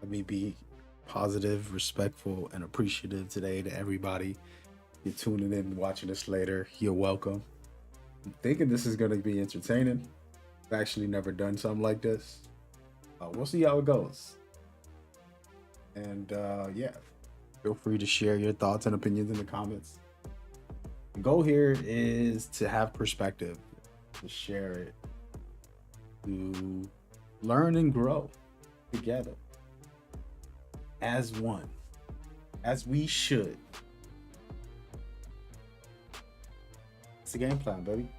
Let me be positive, respectful, and appreciative today to everybody. You're tuning in and watching this later. You're welcome. I'm thinking this is going to be entertaining. I've actually never done something like this. We'll see how it goes. And yeah, feel free to share your thoughts and opinions in the comments. The goal here is to have perspective, to share it, to learn and grow together as one, as we should. It's a game plan, baby.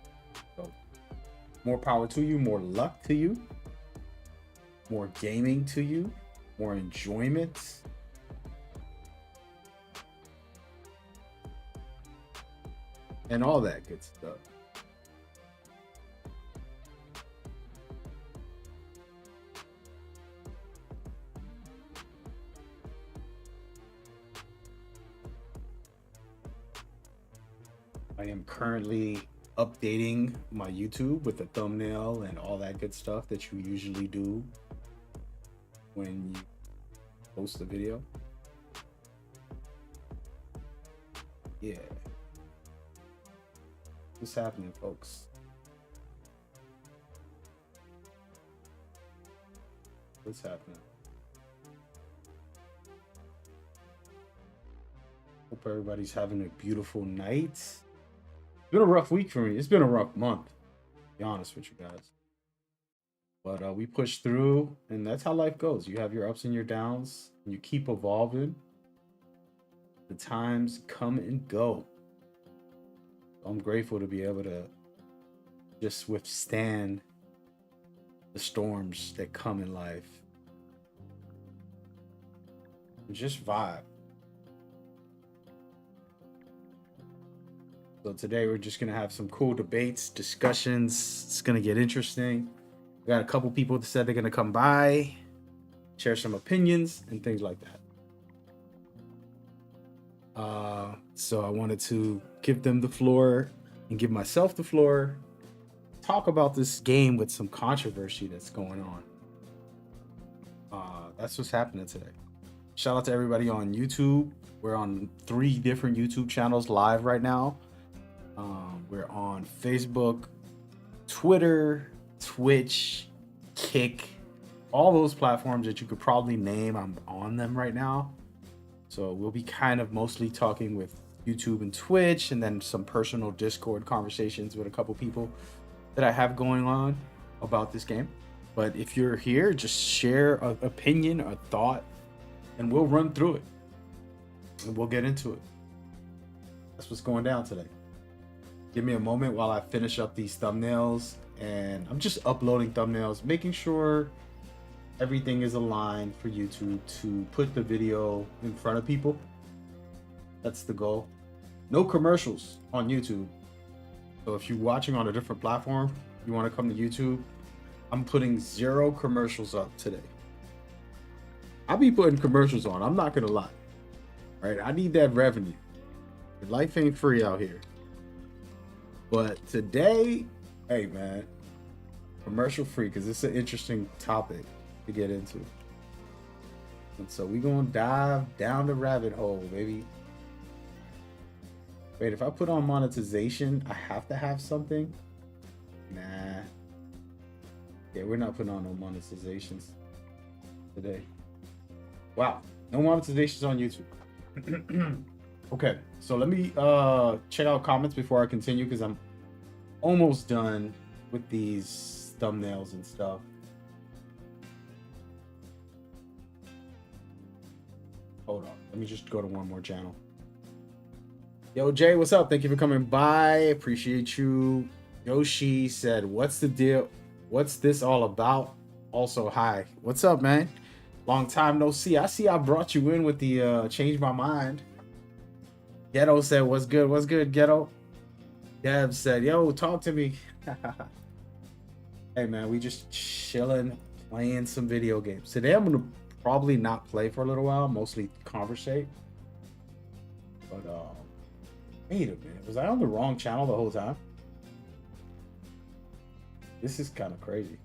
So, more power to you, more luck to you, more gaming to you, more enjoyment. And all that good stuff. I am currently updating my YouTube with a thumbnail and all that good stuff that you usually do when you post a video. Yeah. What's happening, folks? What's happening? Hope everybody's having a beautiful night. It's been a rough week for me. It's been a rough month, to be honest with you guys. But we push through, and that's how life goes. You have your ups and your downs, and you keep evolving. The times come and go. I'm grateful to be able to just withstand the storms that come in life. And just vibe. So today we're just gonna have some cool debates, discussions. It's gonna get interesting. We got a couple people that said they're gonna come by, share some opinions and things like that. So I wanted to give them the floor and give myself the floor, talk about this game with some controversy that's going on. That's what's happening today. Shout out to everybody on YouTube. We're on 3 different YouTube channels live right now. We're on Facebook, Twitter, Twitch, Kick, all those platforms that you could probably name. I'm on them right now. So we'll be kind of mostly talking with YouTube and Twitch, and then some personal Discord conversations with a couple people that I have going on about this game. But if you're here, just share an opinion or thought, and we'll run through it. And we'll get into it. That's what's going down today. Give me a moment while I finish up these thumbnails, and I'm just uploading thumbnails, making sure everything is aligned for YouTube to put the video in front of people. That's the goal. No commercials on YouTube. So if you're watching on a different platform, you want to come to YouTube, I'm putting 0 commercials up today. I'll be putting commercials on, I'm not gonna lie. Right? I need that revenue. Life ain't free out here. But today, hey man, commercial free, because it's an interesting topic to get into. And so we're gonna dive down the rabbit hole, baby. Wait, if I put on monetization, I have to have something? Nah. Yeah, we're not putting on no monetizations today. Wow, no monetizations on YouTube. Okay, so let me check out comments before I continue, because I'm almost done with these thumbnails and stuff. Hold on, let me just go to one more channel. Yo, Jay, what's up? Thank you for coming by. Appreciate you. Yoshi said, what's the deal? What's this all about? Also, hi. What's up, man? Long time no see. I see I brought you in with the change my mind. Ghetto said, what's good? What's good, Ghetto? Dev said, yo, talk to me. Hey, man, we just chilling, playing some video games. Today, I'm going to probably not play for a little while, mostly conversate. But, wait a minute. Was I on the wrong channel the whole time? This is kind of crazy.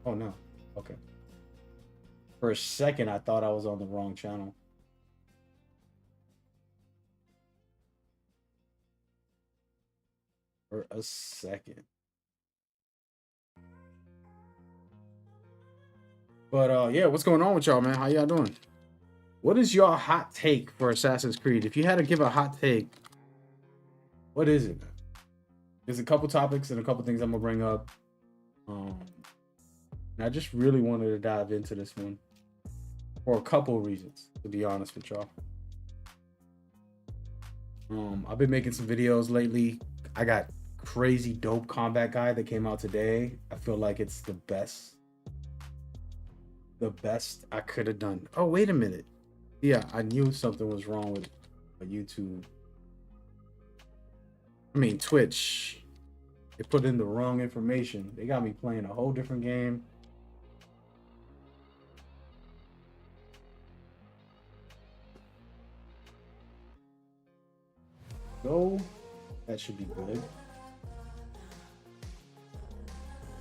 Oh, no. Okay. For a second, I thought I was on the wrong channel. For a second. But yeah, what's going on with y'all, man? How y'all doing? What is your hot take for Assassin's Creed? If you had to give a hot take, what is it? There's a couple topics and a couple things I'm gonna bring up. And I just really wanted to dive into this one for a couple of reasons, to be honest with y'all. I've been making some videos lately. I got crazy dope combat guide that came out today. I feel like it's the best I could have done. Oh, wait a minute. Yeah, I knew something was wrong with YouTube. I mean, Twitch. They put in the wrong information. They got me playing a whole different game. Go. That should be good.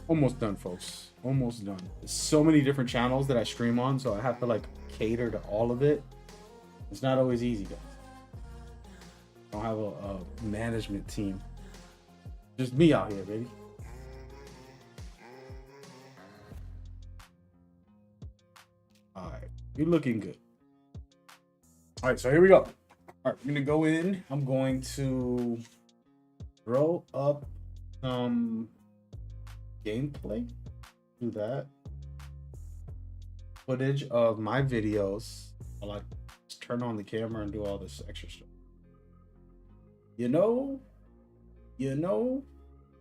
Almost done, folks. Almost done. There's so many different channels that I stream on, so I have to like cater to all of it. It's not always easy, guys. I don't have a management team. Just me out here, baby. All right, you're looking good. All right, so here we go. All right, we're gonna go in. I'm going to throw up some gameplay. Do that. Footage of my videos. I like just turn on the camera and do all this extra stuff. You know,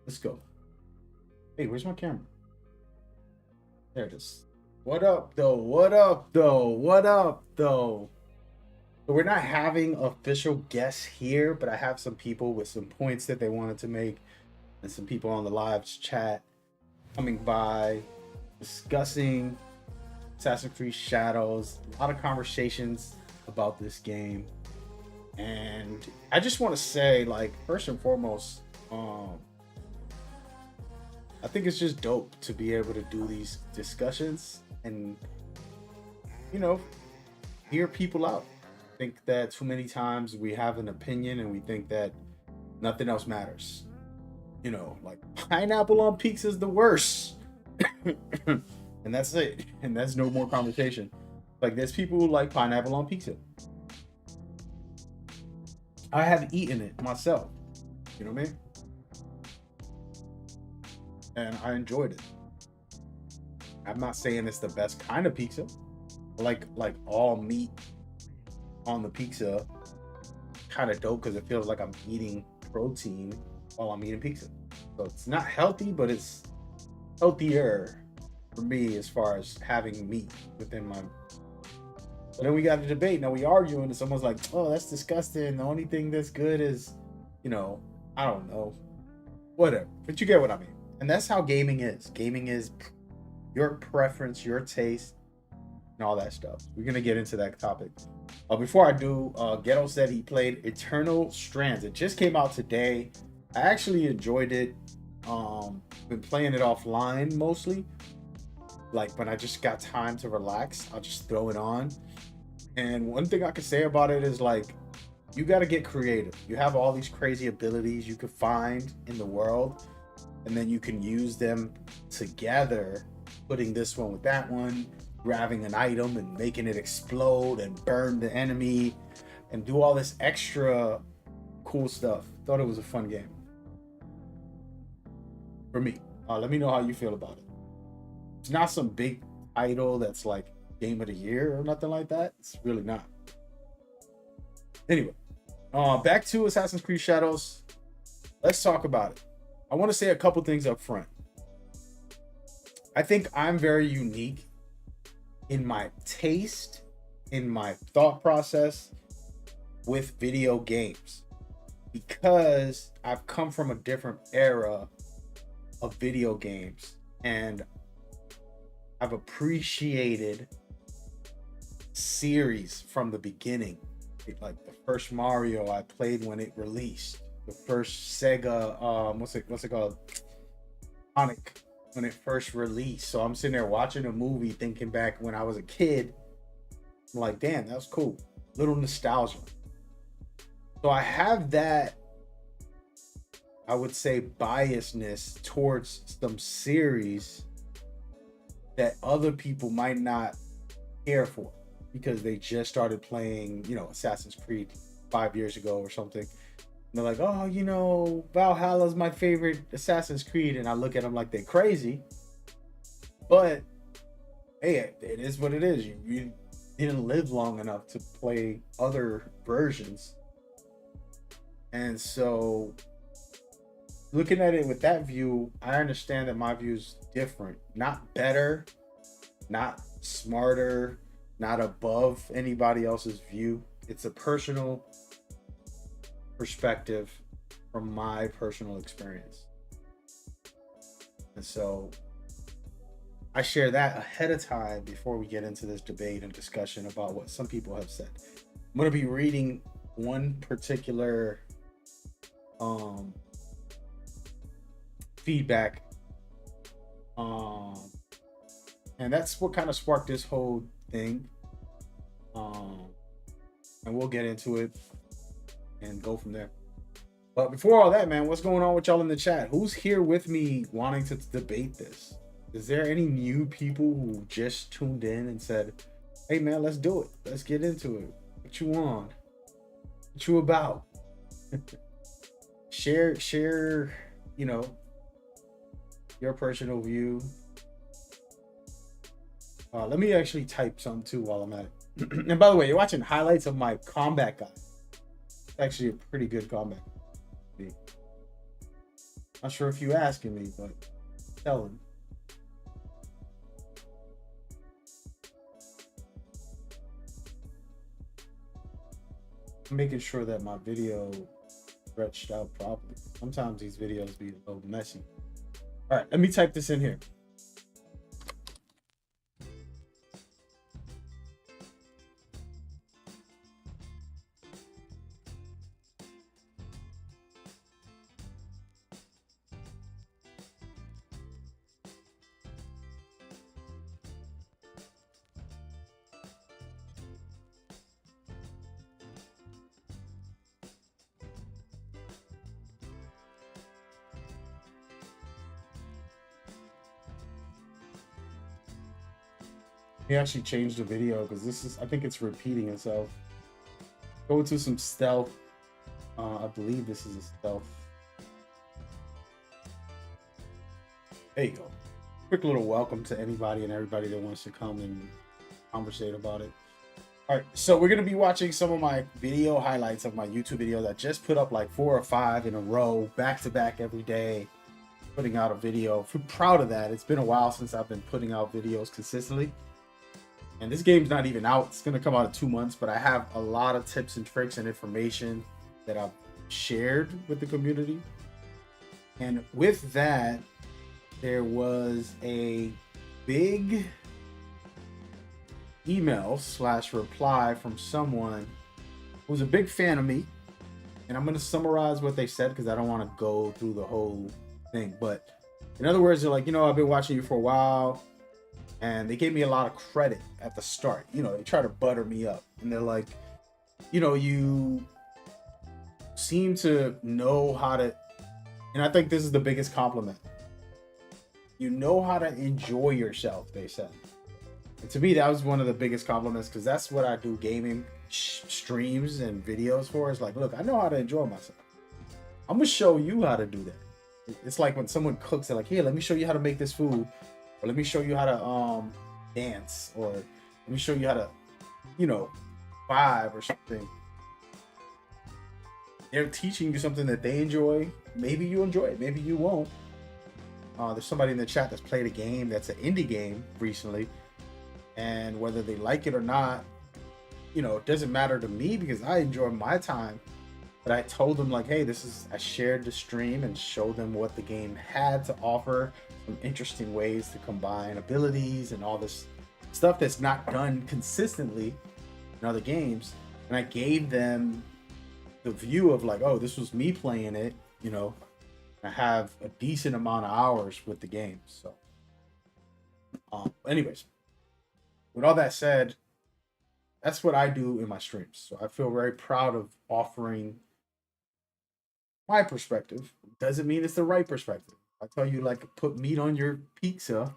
let's go. Hey, where's my camera? There it is. What up, though? What up, though? What up, though? So we're not having official guests here, but I have some people with some points that they wanted to make, and some people on the live chat coming by, discussing Assassin's Creed Shadows. A lot of conversations about this game. And I just want to say, like, first and foremost, I think it's just dope to be able to do these discussions and, you know, hear people out. I think that too many times we have an opinion and we think that nothing else matters. You know, like pineapple on pizza is the worst. And that's it. And that's no more conversation. Like, there's people who like pineapple on pizza. I have eaten it myself. You know what I mean? And I enjoyed it. I'm not saying it's the best kind of pizza. Like all meat on the pizza, kind of dope because it feels like I'm eating protein while I'm eating pizza. So it's not healthy, but it's healthier for me as far as having meat within my. But then we got a debate. Now we arguing, and someone's like, "Oh, that's disgusting. The only thing that's good is, you know, I don't know, whatever." But you get what I mean. And that's how gaming is. Gaming is your preference, your taste, and all that stuff. We're gonna get into that topic. Before I do, Ghetto said he played Eternal Strands. It just came out today. I actually enjoyed it. Been playing it offline mostly. Like when I just got time to relax, I'll just throw it on. And one thing I can say about it is, like, you got to get creative. You have all these crazy abilities you could find in the world, and then you can use them together, putting this one with that one, grabbing an item and making it explode and burn the enemy and do all this extra cool stuff. Thought it was a fun game. For me. Let me know how you feel about it. It's not some big title that's like game of the year or nothing like that. It's really not. Anyway, back to Assassin's Creed Shadows. Let's talk about it. I want to say a couple things up front. I think I'm very unique in my taste, in my thought process with video games, because I've come from a different era of video games, and I've appreciated series from the beginning. Like the first Mario I played when it released, the first Sega, what's it called? Sonic. when it first released. So I'm sitting there watching a movie, thinking back when I was a kid. I'm like, damn, that was cool. Little nostalgia. So I have that, I would say, biasness towards some series that other people might not care for because they just started playing, Assassin's Creed 5 years ago or something. And they're like, oh, Valhalla's my favorite Assassin's Creed. And I look at them like they're crazy. But hey, it is what it is. You didn't live long enough to play other versions. And so looking at it with that view, I understand that my view is different. Not better, not smarter, not above anybody else's view. It's a personal perspective from my personal experience. And so I share that ahead of time before we get into this debate and discussion about what some people have said. I'm going to be reading one particular feedback, and that's what kind of sparked this whole thing, and we'll get into it and go from there. But before all that, man, what's going on with y'all in the chat? Who's here with me wanting to debate this? Is there any new people who just tuned in and said, hey man, let's do it, let's get into it? What you on? What you about? share your personal view. Let me actually type something too while I'm at it. And by the way, you're watching highlights of my combat guy. It's actually a pretty good combat. Not sure if you asking me, but tell him. I'm making sure that my video stretched out properly. Sometimes these videos be a little messy. All right, let me type this in here. He actually changed the video because I think it's repeating itself. Go to some stealth. I believe this is a stealth. There you go. Quick little welcome to anybody and everybody that wants to come and conversate about it. All right, so we're gonna be watching some of my video highlights of my YouTube videos. I just put up like 4 or 5 in a row, back to back every day, putting out a video. I'm proud of that. It's been a while since I've been putting out videos consistently. And this game's not even out. It's going to come out in 2 months, but I have a lot of tips and tricks and information that I've shared with the community. And with that, there was a big email / reply from someone who's a big fan of me. And I'm going to summarize what they said because I don't want to go through the whole thing. But in other words, they're like, I've been watching you for a while. And they gave me a lot of credit at the start. They try to butter me up. And they're like, you seem to know how to, and I think this is the biggest compliment. You know how to enjoy yourself, they said. And to me, that was one of the biggest compliments because that's what I do gaming streams and videos for. It's like, look, I know how to enjoy myself. I'm going to show you how to do that. It's like when someone cooks, they're like, here, let me show you how to make this food. Or let me show you how to dance, or let me show you how to, vibe or something. They're teaching you something that they enjoy. Maybe you enjoy it, maybe you won't. There's somebody in the chat that's played a game that's an indie game recently, and whether they like it or not, it doesn't matter to me because I enjoy my time. But I told them like, hey, I shared the stream and showed them what the game had to offer, some interesting ways to combine abilities and all this stuff that's not done consistently in other games. And I gave them the view of like, oh, this was me playing it, I have a decent amount of hours with the game. So Anyways, with all that said, that's what I do in my streams. So I feel very proud of offering my perspective. Doesn't mean it's the right perspective. I tell you, like, put meat on your pizza.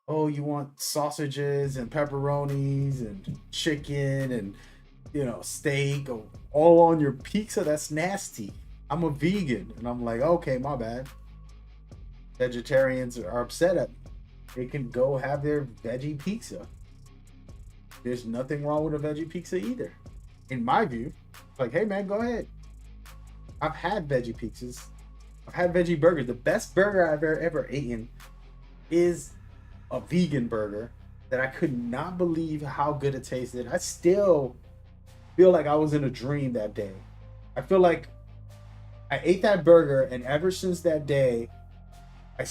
Oh, you want sausages and pepperonis and chicken and steak all on your pizza? That's nasty. I'm a vegan, and I'm like, okay, my bad. Vegetarians are upset at me. They can go have their veggie pizza. There's nothing wrong with a veggie pizza either. In my view, like, hey man, go ahead. I've had veggie pizzas. I've had veggie burgers. The best burger I've ever eaten is a vegan burger that I could not believe how good it tasted. I still feel like I was in a dream that day. I feel like I ate that burger, and ever since that day, I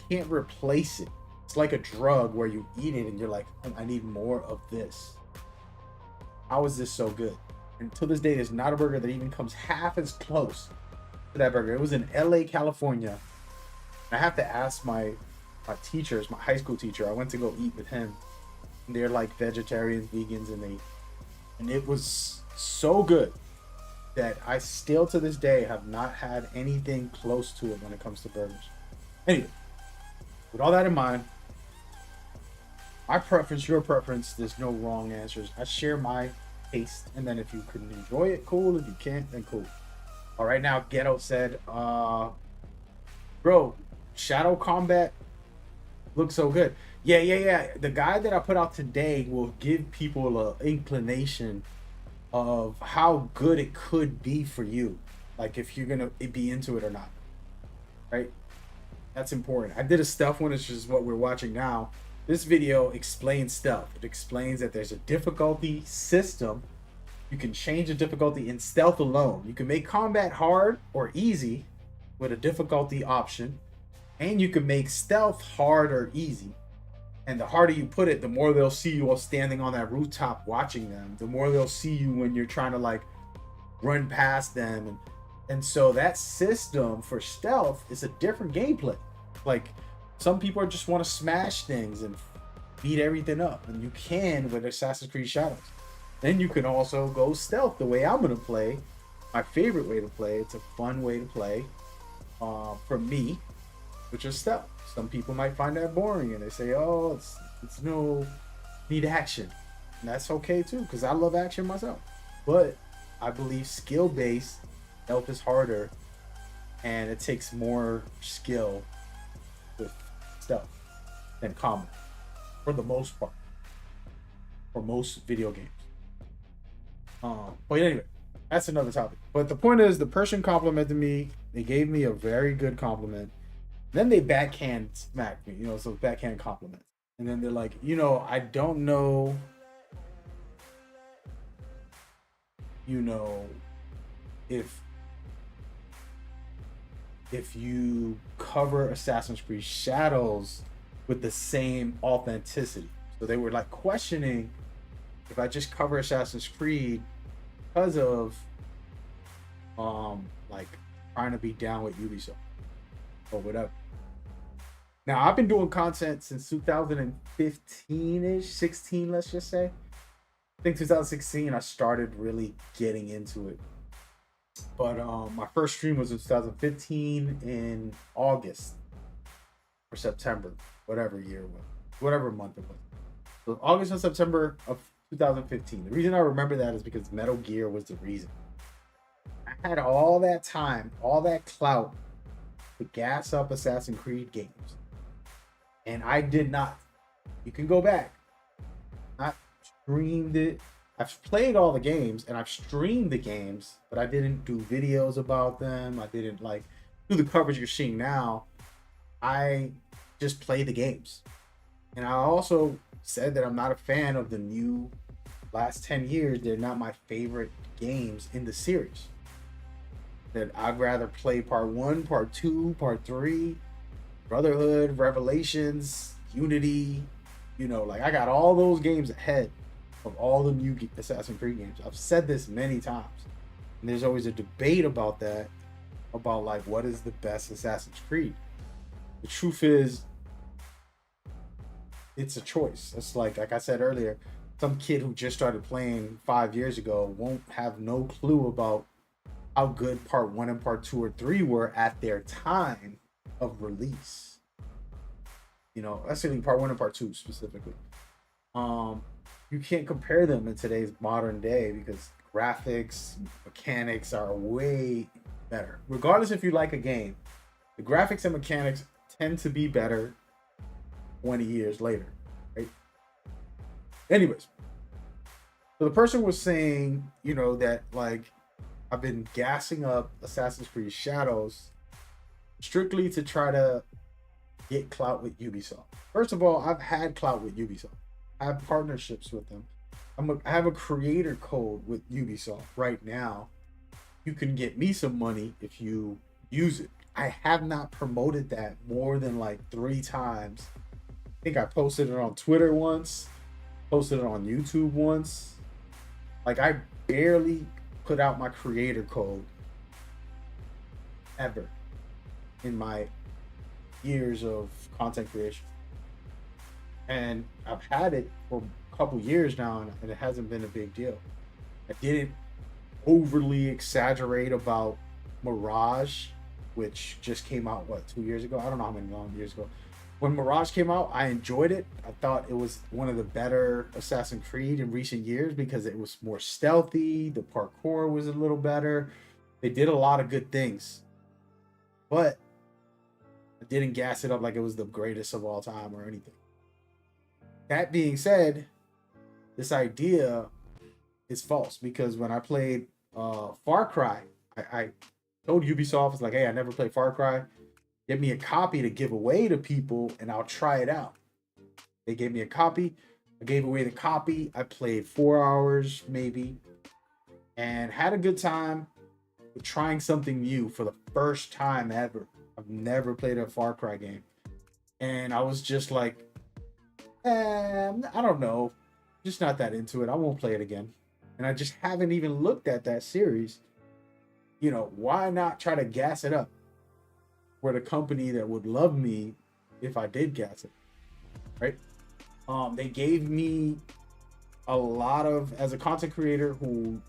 can't replace it. It's like a drug where you eat it and you're like, I need more of this. How is this so good? And to this day, there's not a burger that even comes half as close to that burger. It was in LA, California. I have to ask my teachers, my high school teacher. I went to go eat with him. And they're like vegetarians, vegans, and it was so good that I still to this day have not had anything close to it when it comes to burgers. Anyway, with all that in mind, my preference, your preference, there's no wrong answers. I share my taste, and then if you can enjoy it, cool. If you can't, then cool. All right, now Ghetto said, bro, Shadow Combat looks so good. Yeah. The guide that I put out today will give people an inclination of how good it could be for you, like if you're gonna be into it or not, right? That's important. I did a stealth one, which is what we're watching now. This video explains stealth. It explains that there's a difficulty system. You can change the difficulty in stealth alone. You can make combat hard or easy with a difficulty option, and you can make stealth hard or easy. And the harder you put it, the more they'll see you while standing on that rooftop watching them. The more they'll see you when you're trying to like run past them. And so that system for stealth is a different gameplay. Like, some people just want to smash things and beat everything up. And you can with Assassin's Creed Shadows. Then you can also go stealth the way I'm going to play. My favorite way to play. It's a fun way to play for me, which is stealth. Some people might find that boring and they say, oh, it's no need action. And that's okay too, because I love action myself. But I believe skill-based stealth is harder, and it takes more skill with stealth than combat, for the most part, for most video games. But anyway, that's another topic. But the point is, the person complimented me. They gave me a very good compliment. Then they backhand smacked me, so backhand compliment. And then they're like, I don't know, if you cover Assassin's Creed Shadows with the same authenticity. So they were like questioning if I just cover Assassin's Creed because of like trying to be down with Ubisoft or whatever. Now, I've been doing content since 2015-ish, 16, let's just say. I think 2016, I started really getting into it. But my first stream was in 2015 in August or September, whatever month it was. So August and September of 2015. The reason I remember that is because Metal Gear was the reason. I had all that time, all that clout to gas up Assassin's Creed games. And I did not. You can go back. I streamed it. I've played all the games and I've streamed the games, but I didn't do videos about them. I didn't do the coverage you're seeing now. I just play the games. And I also said that I'm not a fan of the new last 10 years. They're not my favorite games in the series. That I'd rather play part 1, part 2, part 3, Brotherhood, Revelations, Unity. I got all those games ahead of all the new Assassin's Creed games. I've said this many times. And there's always a debate about that, about what is the best Assassin's Creed. The truth is, it's a choice. It's like I said earlier, some kid who just started playing 5 years ago won't have no clue about how good part one and part two or three were at their time of release. You know, that's really part one and part two specifically. Um, you can't compare them in today's modern day because graphics, mechanics are way better. Regardless if you like a game, the graphics and mechanics tend to be better 20 years later, right? Anyways, so the person was saying, you know, that like I've been gassing up Assassin's Creed Shadows strictly to try to get clout with Ubisoft. First of all, I've had clout with Ubisoft. I have partnerships with them. I have a creator code with Ubisoft right now. You can get me some money if you use it. I have not promoted that more than like 3 times. I think I posted it on Twitter once, posted it on YouTube once. Like I barely put out my creator code ever in my years of content creation. And I've had it for a couple years now and it hasn't been a big deal. I didn't overly exaggerate about Mirage, which just came out, what, 2 years ago? I don't know how many long years ago. When Mirage came out, I enjoyed it. I thought it was one of the better Assassin's Creed in recent years because it was more stealthy. The parkour was a little better. They did a lot of good things. But I didn't gas it up like it was the greatest of all time or anything. That being said, this idea is false because when I played Far Cry, I told Ubisoft, it's like, hey, I never played Far Cry. Give me a copy to give away to people and I'll try it out. They gave me a copy. I gave away the copy. I played 4 hours maybe and had a good time with trying something new for the first time ever. I've never played a Far Cry game. And I was just like, I don't know. Just not that into it. I won't play it again. And I just haven't even looked at that series. You know, why not try to gas it up? For the company that would love me if I did gas it, right? They gave me a lot of, as a content creator who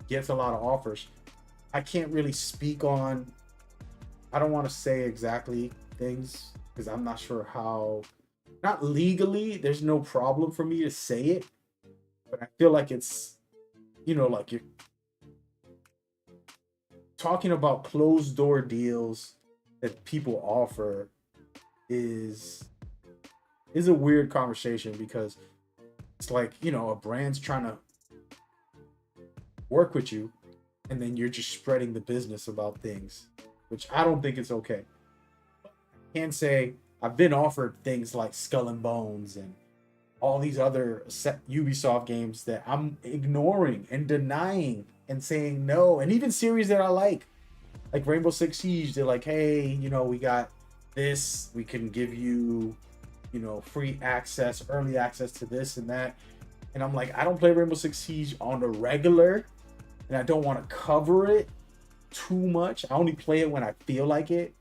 gets a lot of offers, I can't really speak on, I don't want to say exactly things because I'm not sure how, not legally, there's no problem for me to say it, but I feel like it's, you know, like you're talking about closed door deals that people offer is a weird conversation because it's like, you know, a brand's trying to work with you and then you're just spreading the business about things, which I don't think it's okay. I can say I've been offered things like Skull and Bones and all these other Ubisoft games that I'm ignoring and denying and saying no, and even series that I like Rainbow Six Siege. They're like, hey, you know, we got this, we can give you, you know, free access, early access to this and that. And I'm like, I don't play Rainbow Six Siege on the regular and I don't want to cover it too much. I only play it when I feel like it,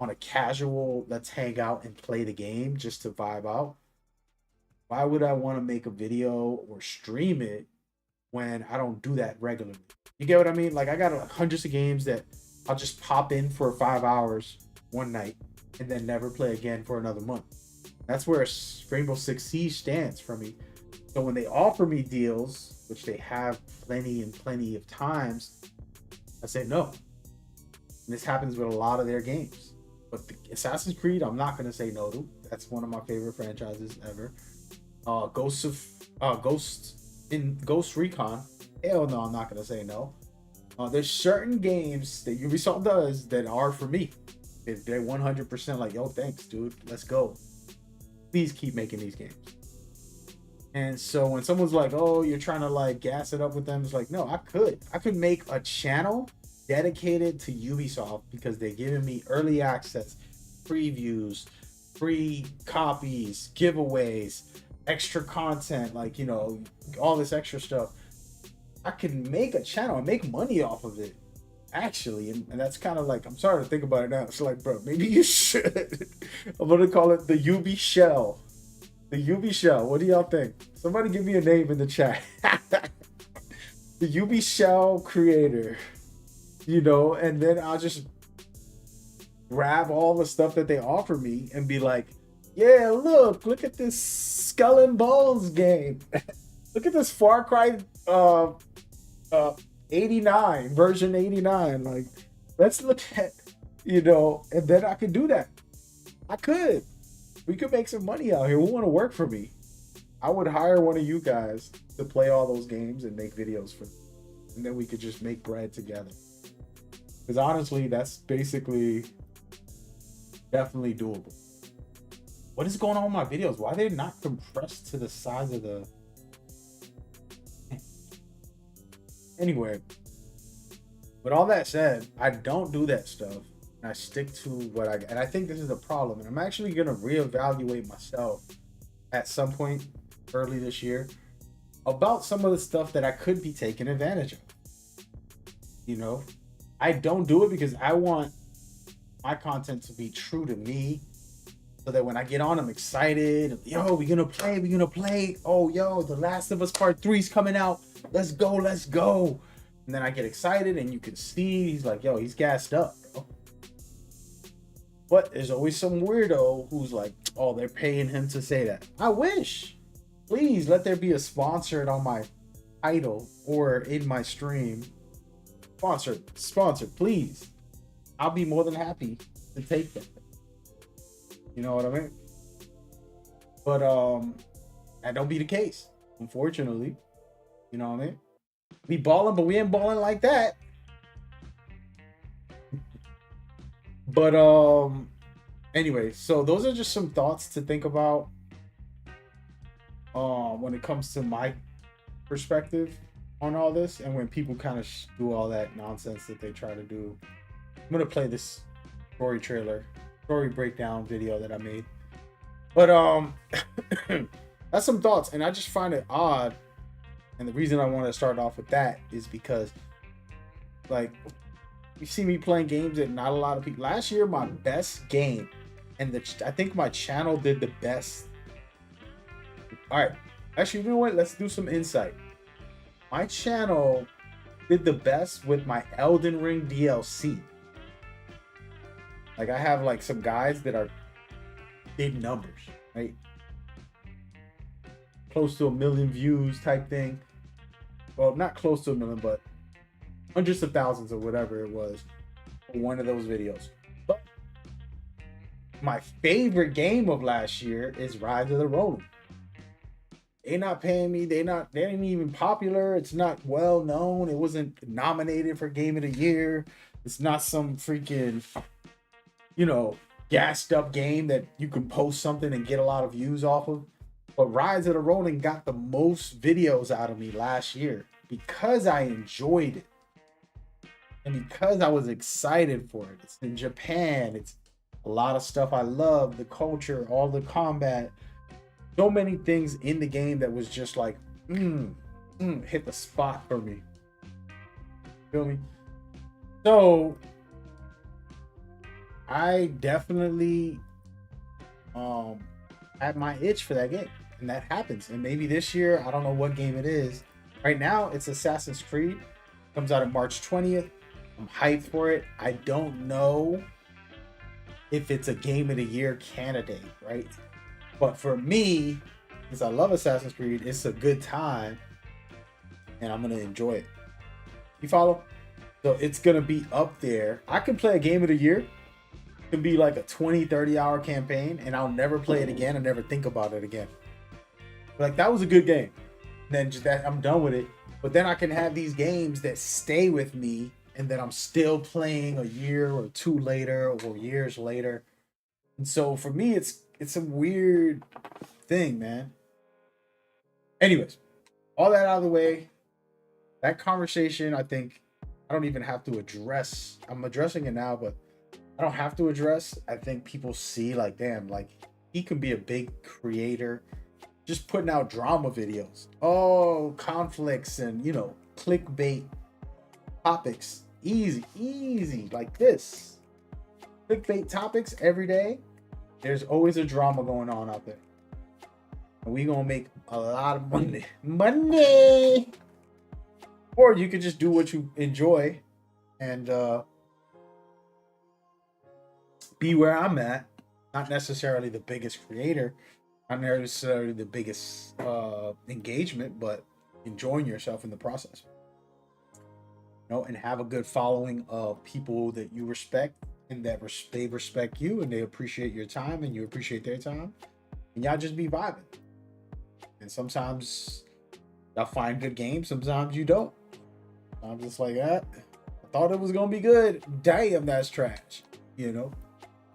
on a casual, let's hang out and play the game just to vibe out. Why would I want to make a video or stream it when I don't do that regularly? You get what I mean? Like I got like hundreds of games that I'll just pop in for 5 hours one night and then never play again for another month. That's where Rainbow Six Siege stands for me. So when they offer me deals, which they have plenty and plenty of times, I say no. And this happens with a lot of their games. But the Assassin's Creed, I'm not going to say no to. That's one of my favorite franchises ever. Ghost Recon. Hell no, I'm not going to say no. There's certain games that Ubisoft does that are for me. If they're 100% like, yo, thanks, dude, let's go. Please keep making these games. And so when someone's like, oh, you're trying to like gas it up with them, it's like, no, I could make a channel dedicated to Ubisoft because they're giving me early access, previews, free copies, giveaways, extra content, like, you know, all this extra stuff. I can make a channel and make money off of it, actually. And that's kind of like, I'm sorry to think about it now. It's like, bro, maybe you should. I'm going to call it the Ubi Shell. The Ubi Shell. What do y'all think? Somebody give me a name in the chat. The Ubi Shell creator. You know, and then I'll just grab all the stuff that they offer me and be like, yeah, look at this Skull and Bones game. Look at this Far Cry 89, version 89. Like, let's look at, you know, and then I could do that. I could. We could make some money out here. Who want to work for me? I would hire one of you guys to play all those games and make videos for them. And then we could just make bread together. Because honestly, that's basically definitely doable. What is going on with my videos? Why are they not compressed to the size of the... Anyway, with all that said, I don't do that stuff. And I stick to what and I think this is a problem. And I'm actually going to reevaluate myself at some point early this year about some of the stuff that I could be taking advantage of. You know, I don't do it because I want my content to be true to me, so that when I get on, I'm excited. Yo, we're gonna play. Oh, yo, The Last of Us Part 3 is coming out. Let's go. And then I get excited, and you can see he's like, yo, he's gassed up, bro. But there's always some weirdo who's like, oh, they're paying him to say that. I wish. Please let there be a sponsored on my title or in my stream. Sponsor, please. I'll be more than happy to take that. You know what I mean? But that don't be the case, unfortunately. You know what I mean? We balling, but we ain't balling like that. But anyway, so those are just some thoughts to think about when it comes to my perspective on all this, and when people kind of do all that nonsense that they try to do. I'm gonna play this story breakdown video that I made. But that's some thoughts, and I just find it odd. And the reason I want to start off with that is because, like, you see me playing games that not a lot of people. Last year, my best game, and I think my channel did the best. All right, actually, you know what? Let's do some insight. My channel did the best with my Elden Ring DLC. Like, I have like some guys that are big numbers, right? Close to 1 million views type thing. Well, not close to 1 million, but hundreds of thousands or whatever it was for one of those videos. But my favorite game of last year is Rise of the Ronin. They're not paying me. They ain't even popular. It's not well known. It wasn't nominated for Game of the Year. It's not some freaking, you know, gassed up game that you can post something and get a lot of views off of. But Rise of the Ronin got the most videos out of me last year because I enjoyed it. And because I was excited for it. It's in Japan. It's a lot of stuff I love. The culture, all the combat. So many things in the game that was just like, hit the spot for me. Feel me? So I definitely had my itch for that game, and that happens. And maybe this year, I don't know what game it is. Right now, it's Assassinscreed. Comes out on March 20th. I'm hyped for it. I don't know if it's a Game of the Year candidate, right? But for me, because I love Assassin's Creed, it's a good time, and I'm gonna enjoy it. You follow? So it's gonna be up there. I can play a Game of the Year. It can be like a 20-30 hour campaign, and I'll never play it again and never think about it again. Like, that was a good game. Then just that, I'm done with it. But then I can have these games that stay with me, and then I'm still playing a year or two later or years later. And so for me, it's a weird thing, man. Anyways, all that out of the way, that conversation, I think I don't even have to address. I'm addressing it now, but I don't have to address. I think people see, like, damn, like, he can be a big creator just putting out drama videos. Oh, conflicts and, you know, clickbait topics. Easy, like this. Clickbait topics every day. There's always a drama going on out there. and we gonna make a lot of money. Money. Or you could just do what you enjoy and be where I'm at. Not necessarily the biggest creator, not necessarily the biggest engagement, but enjoying yourself in the process. You know, and have a good following of people that you respect and that they respect you and they appreciate your time and you appreciate their time. And y'all just be vibing. And sometimes y'all find good games, sometimes you don't. I'm just like that. I thought it was gonna be good. Damn, that's trash. You know?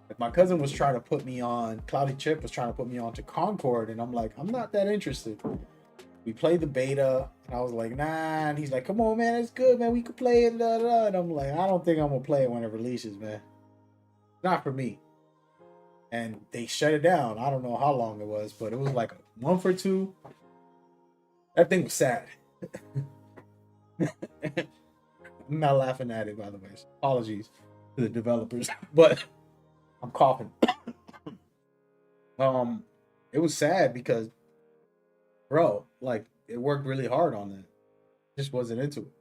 Like my cousin was trying to put me on, Cloudy Chip was trying to put me on to Concord, and I'm like, I'm not that interested. We played the beta, and I was like, nah, and he's like, come on, man, it's good, man, we could play it, da, da, da. And I'm like, I don't think I'm gonna play it when it releases, man. Not for me. And they shut it down. I don't know how long it was, but it was like a month or two. That thing was sad. I'm not laughing at it, by the way. Apologies to the developers, but I'm coughing. It was sad because, bro, like it worked really hard on that. Just wasn't into it.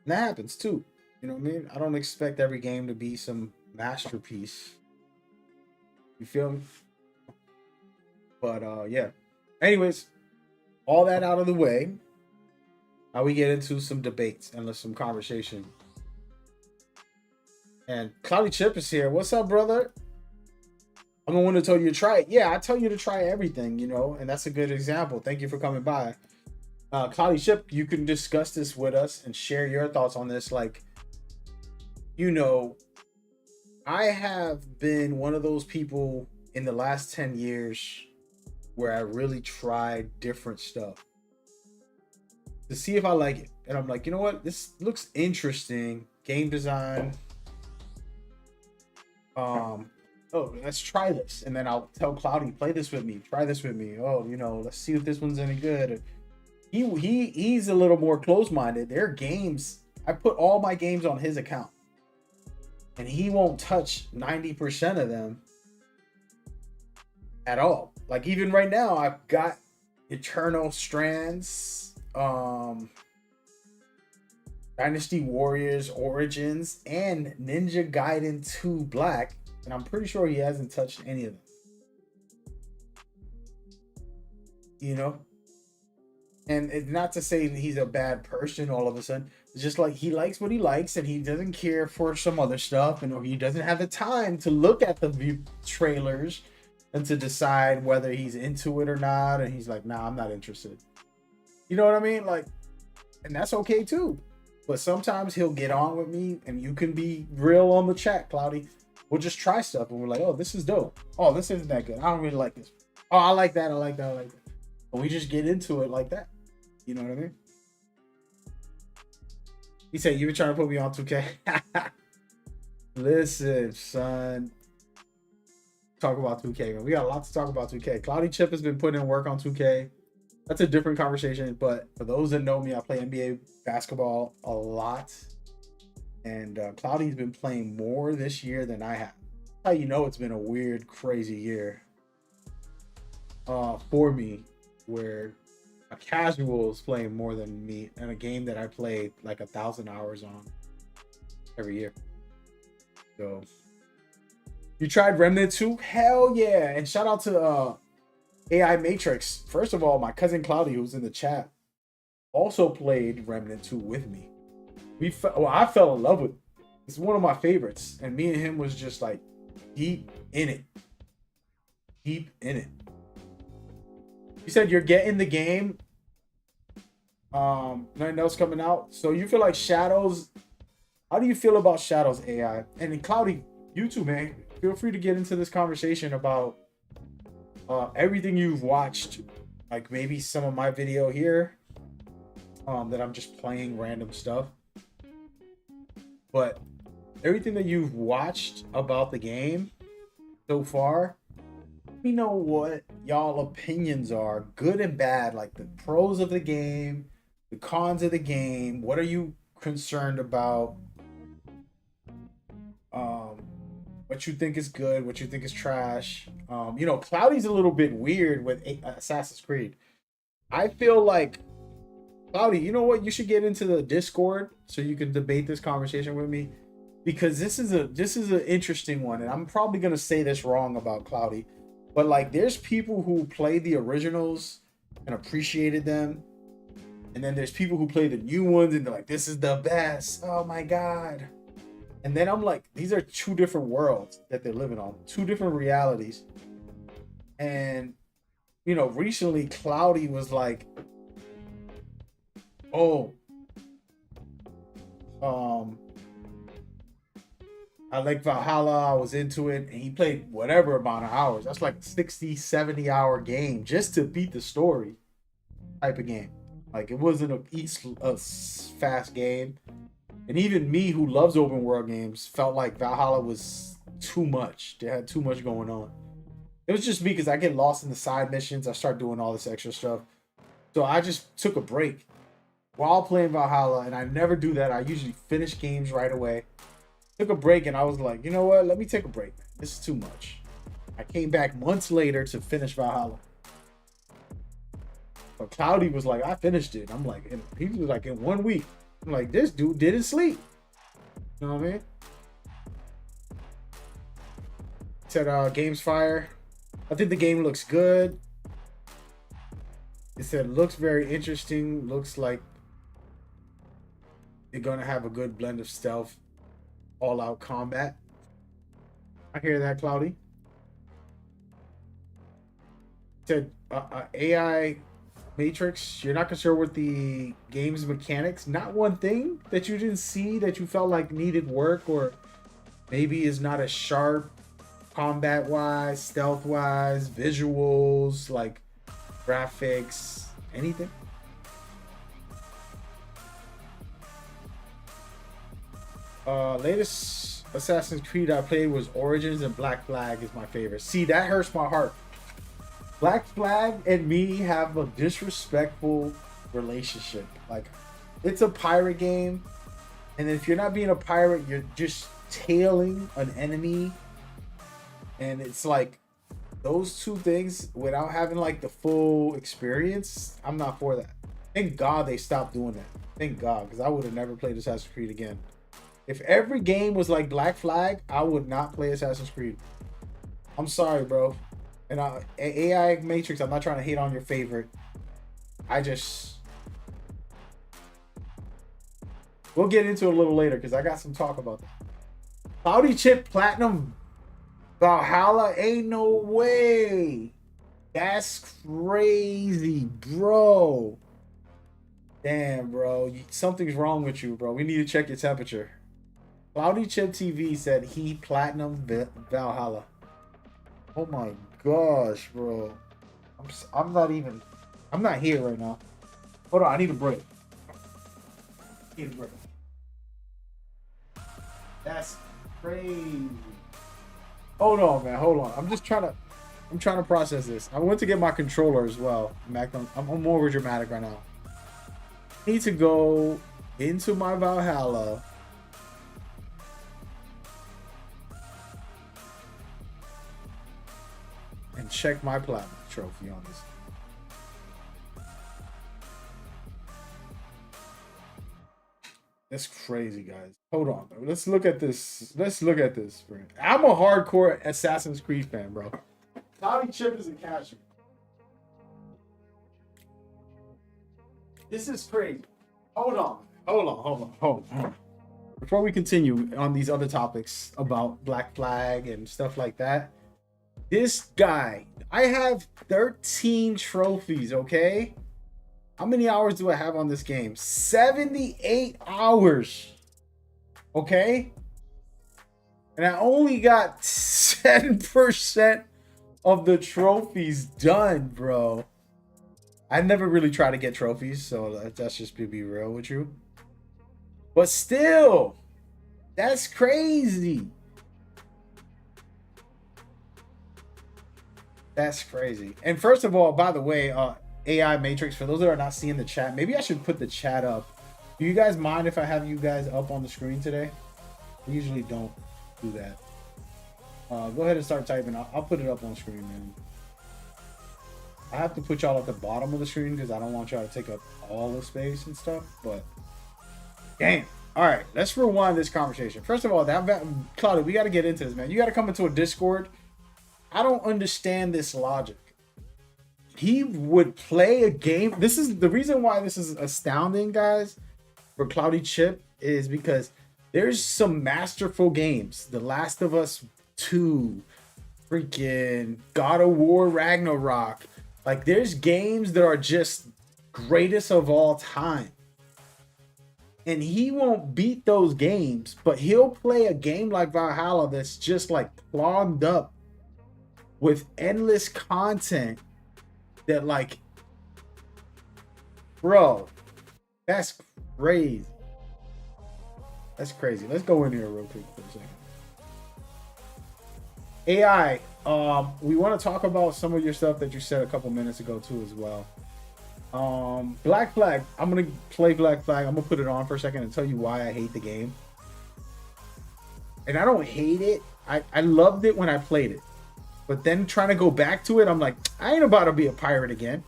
And that happens too. You know what I mean? I don't expect every game to be some masterpiece. You feel me? But yeah. Anyways, all that out of the way. Now we get into some debates and some conversation. And Cloudy Chip is here. What's up, brother? I'm the one who told you to try it. Yeah, I tell you to try everything, you know, and that's a good example. Thank you for coming by. Cloudy Chip, you can discuss this with us and share your thoughts on this. Like, you know, I have been one of those people in the last 10 years where I really tried different stuff to see if I like it. And I'm like, you know what? This looks interesting. Game design. Oh, let's try this. And then I'll tell Cloudy, play this with me. Try this with me. Oh, you know, let's see if this one's any good. He's a little more close-minded. Their games, I put all my games on his account. And he won't touch 90% of them at all. Like even right now, I've got Eternal Strands, Dynasty Warriors Origins, and Ninja Gaiden 2 Black, and I'm pretty sure he hasn't touched any of them. You know? And it's not to say that he's a bad person all of a sudden. It's just like he likes what he likes and he doesn't care for some other stuff, and or he doesn't have the time to look at the trailers and to decide whether he's into it or not. And he's like, nah, I'm not interested. You know what I mean? Like, and that's okay too. But sometimes he'll get on with me and you can be real on the chat, Cloudy. We'll just try stuff and we're like, oh, this is dope. Oh, this isn't that good. I don't really like this. Oh, I like that. I like that. I like that. And we just get into it like that. You know what I mean? He said, you were trying to put me on 2K. Listen, son. Talk about 2K, man. We got a lot to talk about 2K. Cloudy Chip has been putting in work on 2K. That's a different conversation. But for those that know me, I play NBA basketball a lot. And Cloudy's been playing more this year than I have. That's how you know it's been a weird, crazy year for me, where a casual is playing more than me in a game that I play like 1,000 hours on every year. So you tried Remnant 2? Hell yeah. And shout out to AI Matrix. First of all, my cousin Cloudy, who's in the chat, also played Remnant 2 with me. I fell in love with it. It's one of my favorites. And me and him was just like deep in it. Deep in it. You said you're getting the game. Nothing else coming out. So you feel like Shadows. How do you feel about Shadows AI? And then Cloudy, you too, man. Feel free to get into this conversation about everything you've watched. Like maybe some of my video here. That I'm just playing random stuff. But everything that you've watched about the game so far, let me know what y'all opinions are, good and bad, like the pros of the game, the cons of the game. What are you concerned about? what you think is good, what you think is trash. You know, Cloudy's a little bit weird with Assassin's Creed. I feel like Cloudy, you know what? You should get into the Discord so you can debate this conversation with me, because this is an interesting one, and I'm probably gonna say this wrong about Cloudy, but like, there's people who play the originals and appreciated them, and then there's people who play the new ones and they're like, this is the best. Oh my god. And then I'm like, these are two different worlds that they're living on, two different realities. And you know, recently Cloudy was like, oh, I like Valhalla, I was into it, and he played whatever amount of hours. That's like 60, 70-hour game just to beat the story type of game. Like, it wasn't a fast game. And even me, who loves open world games, felt like Valhalla was too much. They had too much going on. It was just me because I get lost in the side missions. I start doing all this extra stuff. So I just took a break while playing Valhalla, and I never do that. I usually finish games right away. Took a break, and I was like, you know what? Let me take a break. This is too much. I came back months later to finish Valhalla. But Cloudy was like, I finished it. I'm like, he was like, in 1 week. I'm like, this dude didn't sleep. You know what I mean? Said game's fire. I think the game looks good. It said looks very interesting. Looks like they're gonna have a good blend of stealth, all-out combat. I hear that, Cloudy. Said AI Matrix, you're not concerned with the game's mechanics. Not one thing that you didn't see that you felt like needed work, or maybe is not as sharp combat wise, stealth wise, visuals, like graphics, anything. Latest Assassin's Creed I played was Origins, and Black Flag is my favorite. See, that hurts my heart. Black Flag and me have a disrespectful relationship. Like, it's a pirate game, and if you're not being a pirate, you're just tailing an enemy, and it's like those two things without having like the full experience. I'm not for that. Thank God they stopped doing that. Thank God, because I would have never played Assassin's Creed again. If every game was like Black Flag, I would not play Assassin's Creed. I'm sorry, bro. And AI Matrix, I'm not trying to hate on your favorite. We'll get into it a little later because I got some talk about that. Cloudy Chip Platinum Valhalla, ain't no way. That's crazy, bro. Damn, bro. Something's wrong with you, bro. We need to check your temperature. Cloudy Chip TV said he Platinum Valhalla. Oh my gosh, bro. I'm not here right now. Hold on, I need a break. That's crazy. Hold on, man. Hold on. I'm trying to process this. I went to get my controller as well. I'm more dramatic right now. I need to go into my Valhalla. And check my platinum trophy on this. That's crazy, guys. Hold on, bro. Let's look at this. Friend. I'm a hardcore Assassin's Creed fan, bro. Cloudy Chip is a cashier. This is crazy. Hold on. Before we continue on these other topics about Black Flag and stuff like that, this guy, I have 13 trophies, okay? How many hours do I have on this game? 78 hours. Okay? And I only got 10% of the trophies done, bro. I never really try to get trophies, so that's just to be real with you. But still, that's crazy. That's crazy. And first of all, by the way, AI Matrix, for those that are not seeing the chat, maybe I should put the chat up. Do you guys mind if I have you guys up on the screen today? I usually don't do that. Go ahead and start typing. I'll put it up on screen, man. I have to put y'all at the bottom of the screen because I don't want y'all to take up all the space and stuff. But damn. All right, let's rewind this conversation. First of all, Claudia, we got to get into this, man. You got to come into a Discord. I don't understand this logic. He would play a game. This is the reason why this is astounding, guys, for Cloudy Chip is because there's some masterful games. The Last of Us 2, freaking God of War Ragnarok. Like, there's games that are just greatest of all time. And he won't beat those games, but he'll play a game like Valhalla that's just like clogged up with endless content that, like, bro, that's crazy. That's crazy. Let's go in here real quick for a second. AI, we want to talk about some of your stuff that you said a couple minutes ago too as well. Black Flag. I'm gonna play Black Flag. I'm gonna put it on for a second and tell you why I hate the game. And I don't hate it. I loved it when I played it. But then trying to go back to it, I'm like, I ain't about to be a pirate again.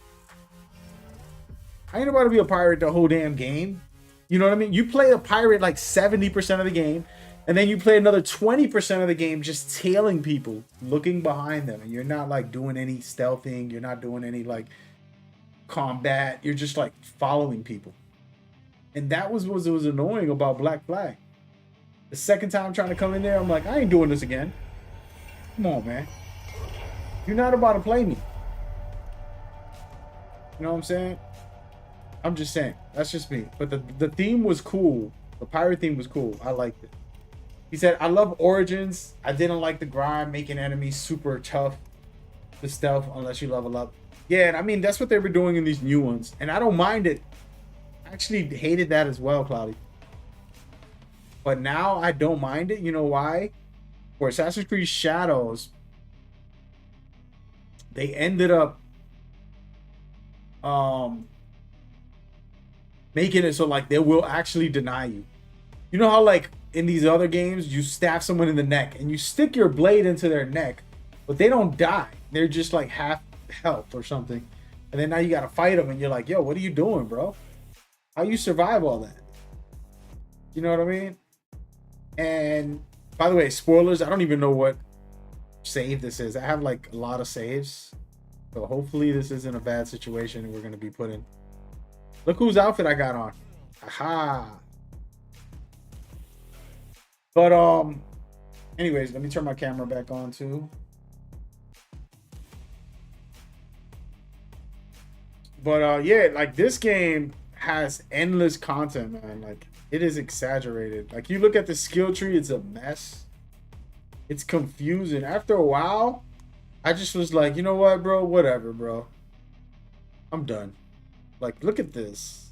I ain't about to be a pirate the whole damn game. You know what I mean? You play a pirate like 70% of the game, and then you play another 20% of the game just tailing people, looking behind them, and you're not like doing any stealthing. You're not doing any like combat. You're just like following people. And that was what was annoying about Black Flag. The second time trying to come in there, I'm like, I ain't doing this again. Come on, man. You're not about to play me. You know what I'm saying? I'm just saying. That's just me. But the theme was cool. The pirate theme was cool. I liked it. He said, I love Origins. I didn't like the grind, making enemies super tough. The stealth, unless you level up. Yeah, and I mean, that's what they were doing in these new ones. And I don't mind it. I actually hated that as well, Cloudy. But now I don't mind it. You know why? For Assassin's Creed Shadows, they ended up making it so like they will actually deny you. You know how like in these other games you stab someone in the neck and you stick your blade into their neck, but they don't die. They're just like half health or something. And then now you gotta fight them and you're like, yo, what are you doing, bro? How you survive all that? You know what I mean? And by the way, spoilers, I don't even know what save this is. I have like a lot of saves. So hopefully this isn't a bad situation and we're gonna be put in. Look whose outfit I got on. Aha. But anyways, let me turn my camera back on too. But yeah, like this game has endless content, man. Like it is exaggerated. Like you look at the skill tree, it's a mess. It's confusing. After a while, I just was like, you know what, bro? Whatever, bro. I'm done. Like, look at this.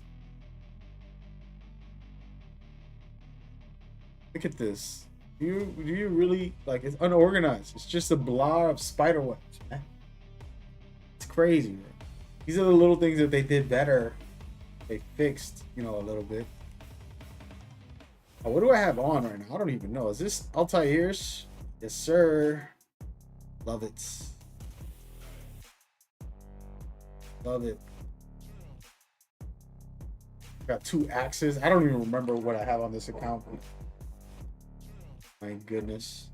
Look at this. Do you really, like, it's unorganized. It's just a blob of spider webs, man. It's crazy, man. These are the little things that they did better. They fixed, you know, a little bit. Oh, what do I have on right now? I don't even know. Is this Altair's? Yes, sir. Love it. Love it. Got 2 axes. I don't even remember what I have on this account. My goodness.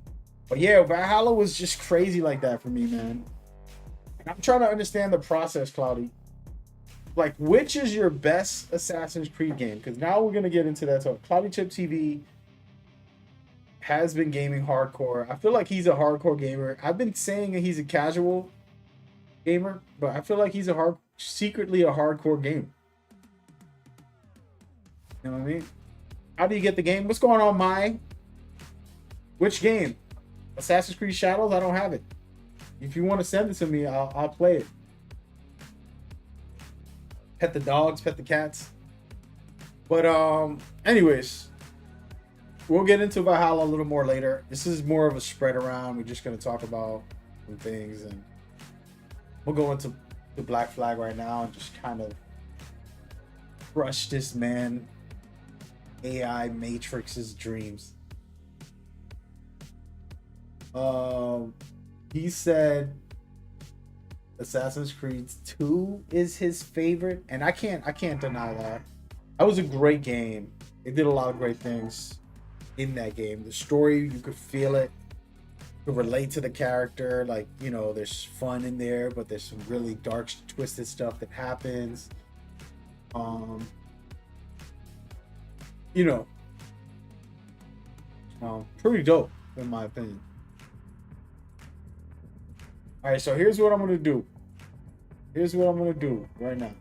But yeah, Valhalla was just crazy like that for me, man. And I'm trying to understand the process, Cloudy. Like, which is your best Assassin's Creed game? Because now we're going to get into that. So, Cloudy Chip TV has been gaming hardcore. I feel like he's a hardcore gamer. I've been saying that he's a casual gamer, but I feel like he's secretly a hardcore gamer. You know what I mean? How do you get the game? What's going on, Mai? Which game? Assassin's Creed Shadows? I don't have it. If you want to send it to me, I'll play it. Pet the dogs, pet the cats. But anyways, we'll get into Valhalla a little more later. This is more of a spread around. We're just gonna talk about some things, and we'll go into the Black Flag right now and just kind of crush this man AI Matrix's dreams. He said Assassin's Creed 2 is his favorite, and I can't deny that. That was a great game. It did a lot of great things in that game. The story, you could feel it. You could relate to the character. Like, you know, there's fun in there, but there's some really dark, twisted stuff that happens. You know, pretty dope in my opinion. All right, so here's what I'm gonna do. Here's what I'm gonna do right now.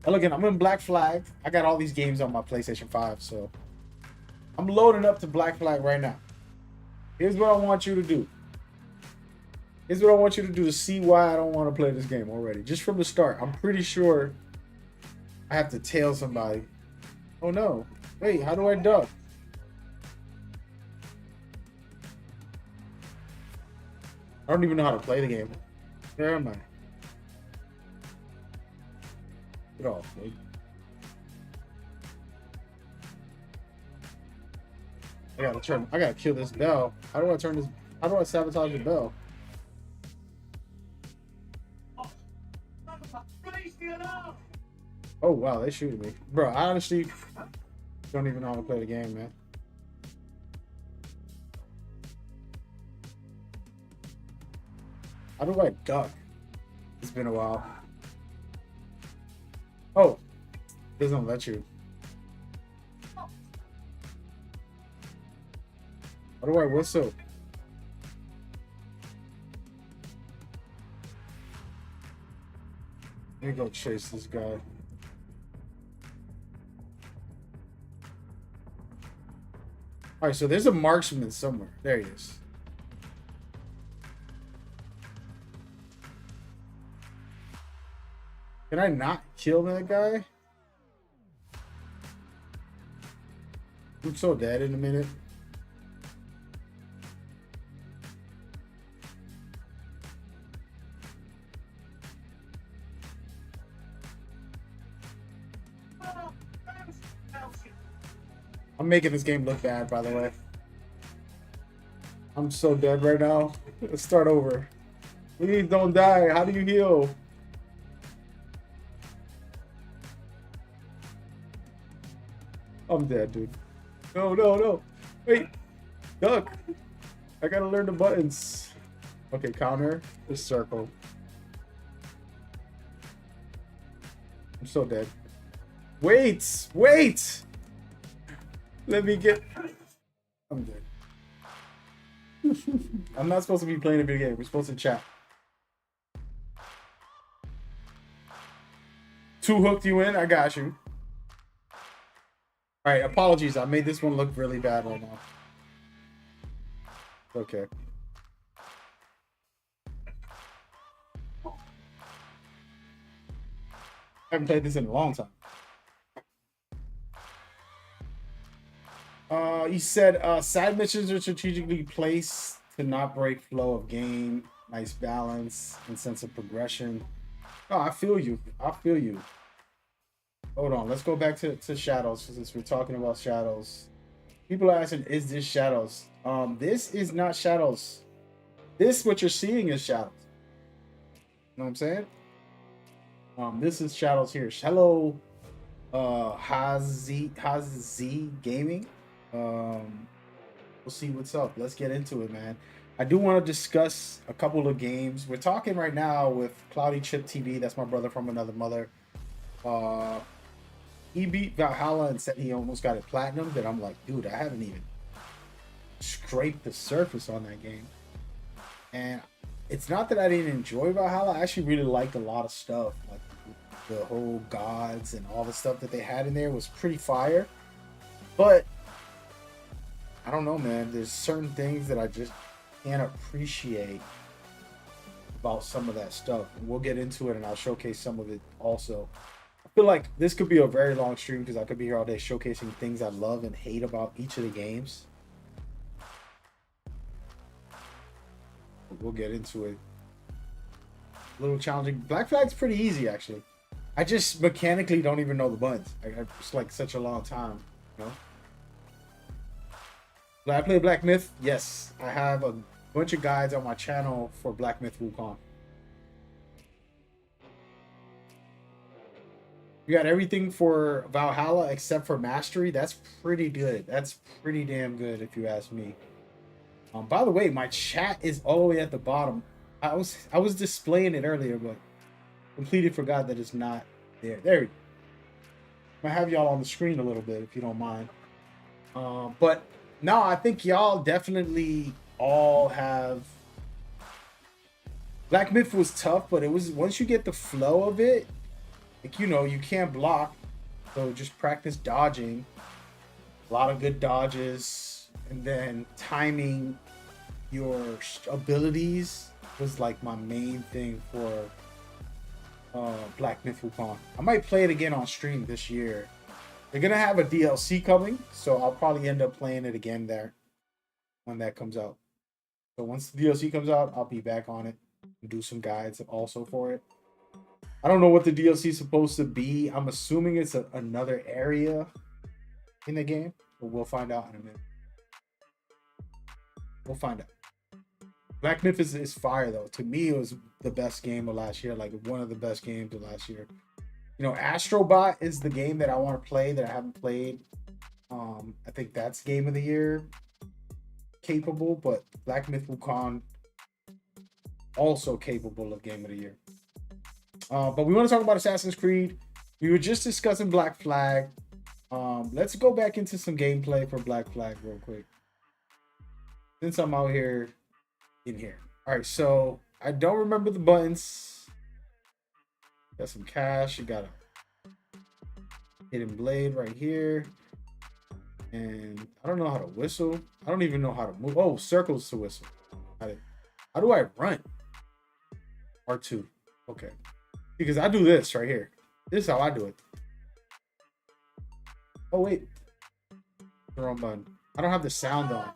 And again, I'm in Black Flag. I got all these games on my PlayStation 5, so I'm loading up to Black Flag right now. Here's what I want you to do. Here's what I want you to do to see why I don't want to play this game already. Just from the start, I'm pretty sure I have to tail somebody. Oh no. Wait, how do I duck? I don't even know how to play the game. Where am I? Get off, dude. I gotta kill this bell. How do I turn this? How do I sabotage the bell? Oh wow, they shooting me. Bro, I honestly don't even know how to play the game, man. How do I duck? It's been a while. Oh, it doesn't let you. How do I whistle? Let me go chase this guy. All right, so there's a marksman somewhere. There he is. Can I not kill that guy? I'm so dead in a minute. I'm making this game look bad, by the way. I'm so dead right now. Let's start over. Please don't die. How do you heal? I'm dead, dude. No, no, no. Wait. Duck. I gotta learn the buttons. Okay, counter. Just circle. I'm so dead. Wait! Wait! Let me get... I'm dead. I'm not supposed to be playing a video game. We're supposed to chat. Two hooked you in? I got you. Alright, apologies. I made this one look really bad right now. Okay. I haven't played this in a long time. He said side missions are strategically placed to not break flow of game. Nice balance and sense of progression. Oh, I feel you. I feel you. Hold on. Let's go back to Shadows since we're talking about Shadows. People are asking, is this Shadows? This is not Shadows. This, what you're seeing, is Shadows. You know what I'm saying? This is Shadows here. Hello, Hazi Gaming. We'll see what's up. Let's get into it, man. I do want to discuss a couple of games. We're talking right now with Cloudy Chip TV. That's my brother from another mother. He beat Valhalla and said he almost got it platinum. But I'm like, dude, I haven't even scraped the surface on that game. And it's not that I didn't enjoy Valhalla. I actually really liked a lot of stuff. Like the whole gods and all the stuff that they had in there was pretty fire. But I don't know, man. There's certain things that I just can't appreciate about some of that stuff. And we'll get into it and I'll showcase some of it also. I feel like this could be a very long stream because I could be here all day showcasing things I love and hate about each of the games. We'll get into it. A little challenging. Black Flag's pretty easy, actually. I just mechanically don't even know the buttons. It's like such a long time, you know? Did I play Black Myth? Yes, I have bunch of guides on my channel for Black Myth Wukong. You got everything for Valhalla except for Mastery. That's pretty good. That's pretty damn good if you ask me. By the way, my chat is all the way at the bottom. I was displaying it earlier, but completely forgot that it's not there. There we go. I have y'all on the screen a little bit if you don't mind. But no, I think y'all definitely all have. Black Myth was tough, but it was once you get the flow of it, like you can't block, so just practice dodging. A lot of good dodges, and then timing your abilities was like my main thing for Black Myth Wukong. I might play it again on stream this year. They're gonna have a DLC coming, so I'll probably end up playing it again there when that comes out. So once the DLC comes out, I'll be back on it and do some guides also for it. I don't know what the DLC is supposed to be. I'm assuming it's another area in the game, but we'll find out in a minute. We'll find out. Black Myth is fire though. To me, it was the best game of last year, like one of the best games of last year. Astrobot is the game that I want to play that I haven't played. I think that's game of the year capable, but Black Myth Wukong also capable of game of the year. But we want to talk about Assassin's Creed. We were just discussing Black Flag. Let's go back into some gameplay for Black Flag real quick, since I'm out here in here. All right, so I don't remember the buttons. Got some cash. You got a hidden blade right here. And I don't know how to whistle. I don't even know how to move. Oh, circles to whistle. How do I run? R2. Okay. Because I do this right here. This is how I do it. Oh, wait. The wrong button. I don't have the sound on.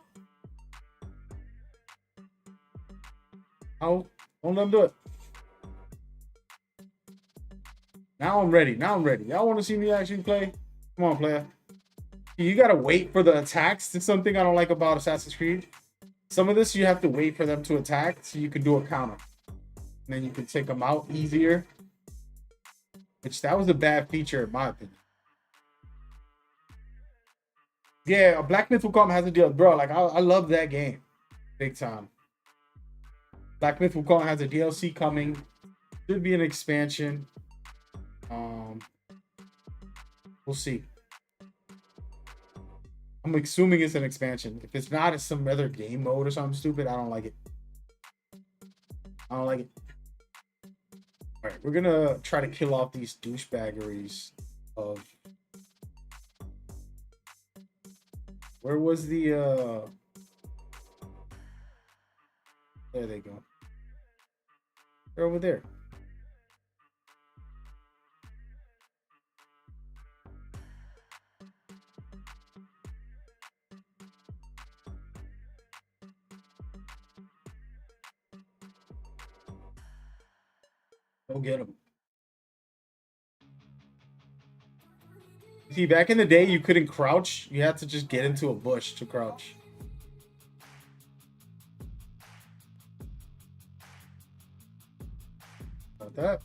Oh, don't let them do it. Now I'm ready. Y'all want to see me actually play? Come on, player. You gotta wait for the attacks. It's something I don't like about Assassin's Creed. Some of this you have to wait for them to attack so you can do a counter. And then you can take them out easier. Which that was a bad feature in my opinion. Yeah, Black Myth Wukong has a deal. Bro, like I love that game. Big time. Black Myth Wukong has a DLC coming. Should be an expansion. We'll see. I'm assuming it's an expansion. If it's not, it's some other game mode or something stupid. I don't like it. All right, we're gonna try to kill off these douchebaggeries of. Where was the there they go. They're over there. Go get them. See, back in the day, you couldn't crouch. You had to just get into a bush to crouch. Like that.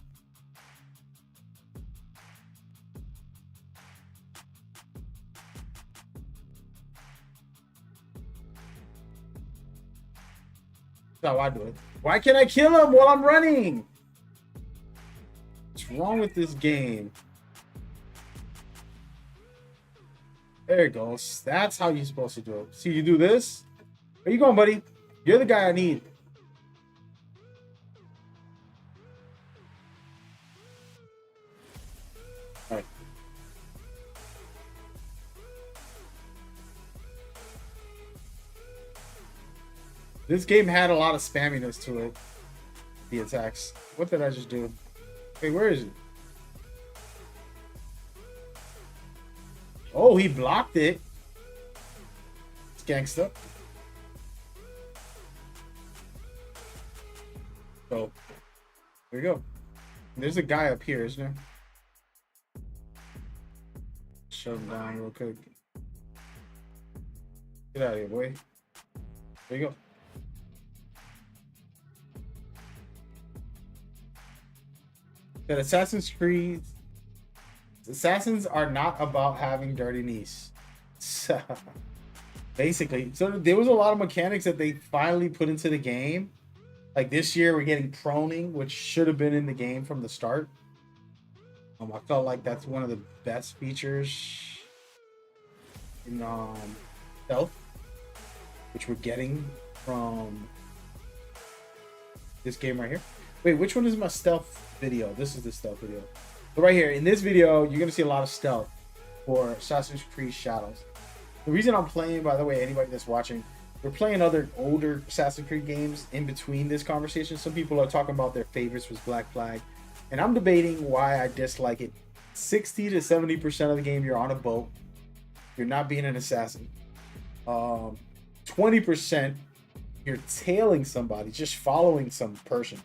That's how I do it. Why can't I kill him while I'm running? What's wrong with this game? There it goes. That's how you're supposed to do it. See, you do this. Where you going, buddy? You're the guy I need. All right. This game had a lot of spamminess to it. The attacks. What did I just do? Hey, where is it? Oh, he blocked it. It's gangsta. So, there you go. There's a guy up here, isn't there? Shut him down real quick. Get out of here, boy. There you go. that Assassins are not about having dirty knees. So, basically, so there was a lot of mechanics that they finally put into the game. Like this year, we're getting proning, which should have been in the game from the start. I felt like that's one of the best features in stealth, which we're getting from this game right here. Wait, which one is my stealth video? This is the stealth video. So right here, in this video, you're gonna see a lot of stealth for Assassin's Creed Shadows. The reason I'm playing, by the way, anybody that's watching, we're playing other older Assassin's Creed games in between this conversation. Some people are talking about their favorites was Black Flag, and I'm debating why I dislike it. 60 to 70% of the game, you're on a boat. You're not being an assassin. 20%, you're tailing somebody, just following some person.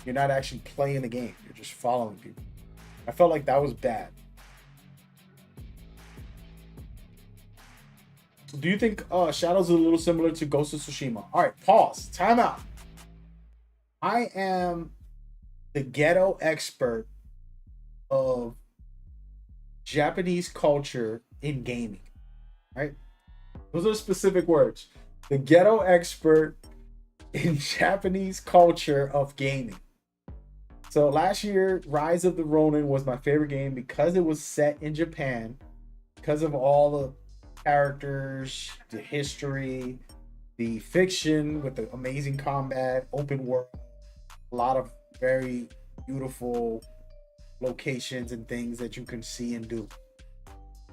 You're not actually playing the game. You're just following people. I felt like that was bad. Do you think Shadows is a little similar to Ghost of Tsushima? All right, pause. Time out. I am the ghetto expert of Japanese culture in gaming. Right? Those are specific words. The ghetto expert in Japanese culture of gaming. So last year, Rise of the Ronin was my favorite game because it was set in Japan, because of all the characters, the history, the fiction with the amazing combat, open world, a lot of very beautiful locations and things that you can see and do.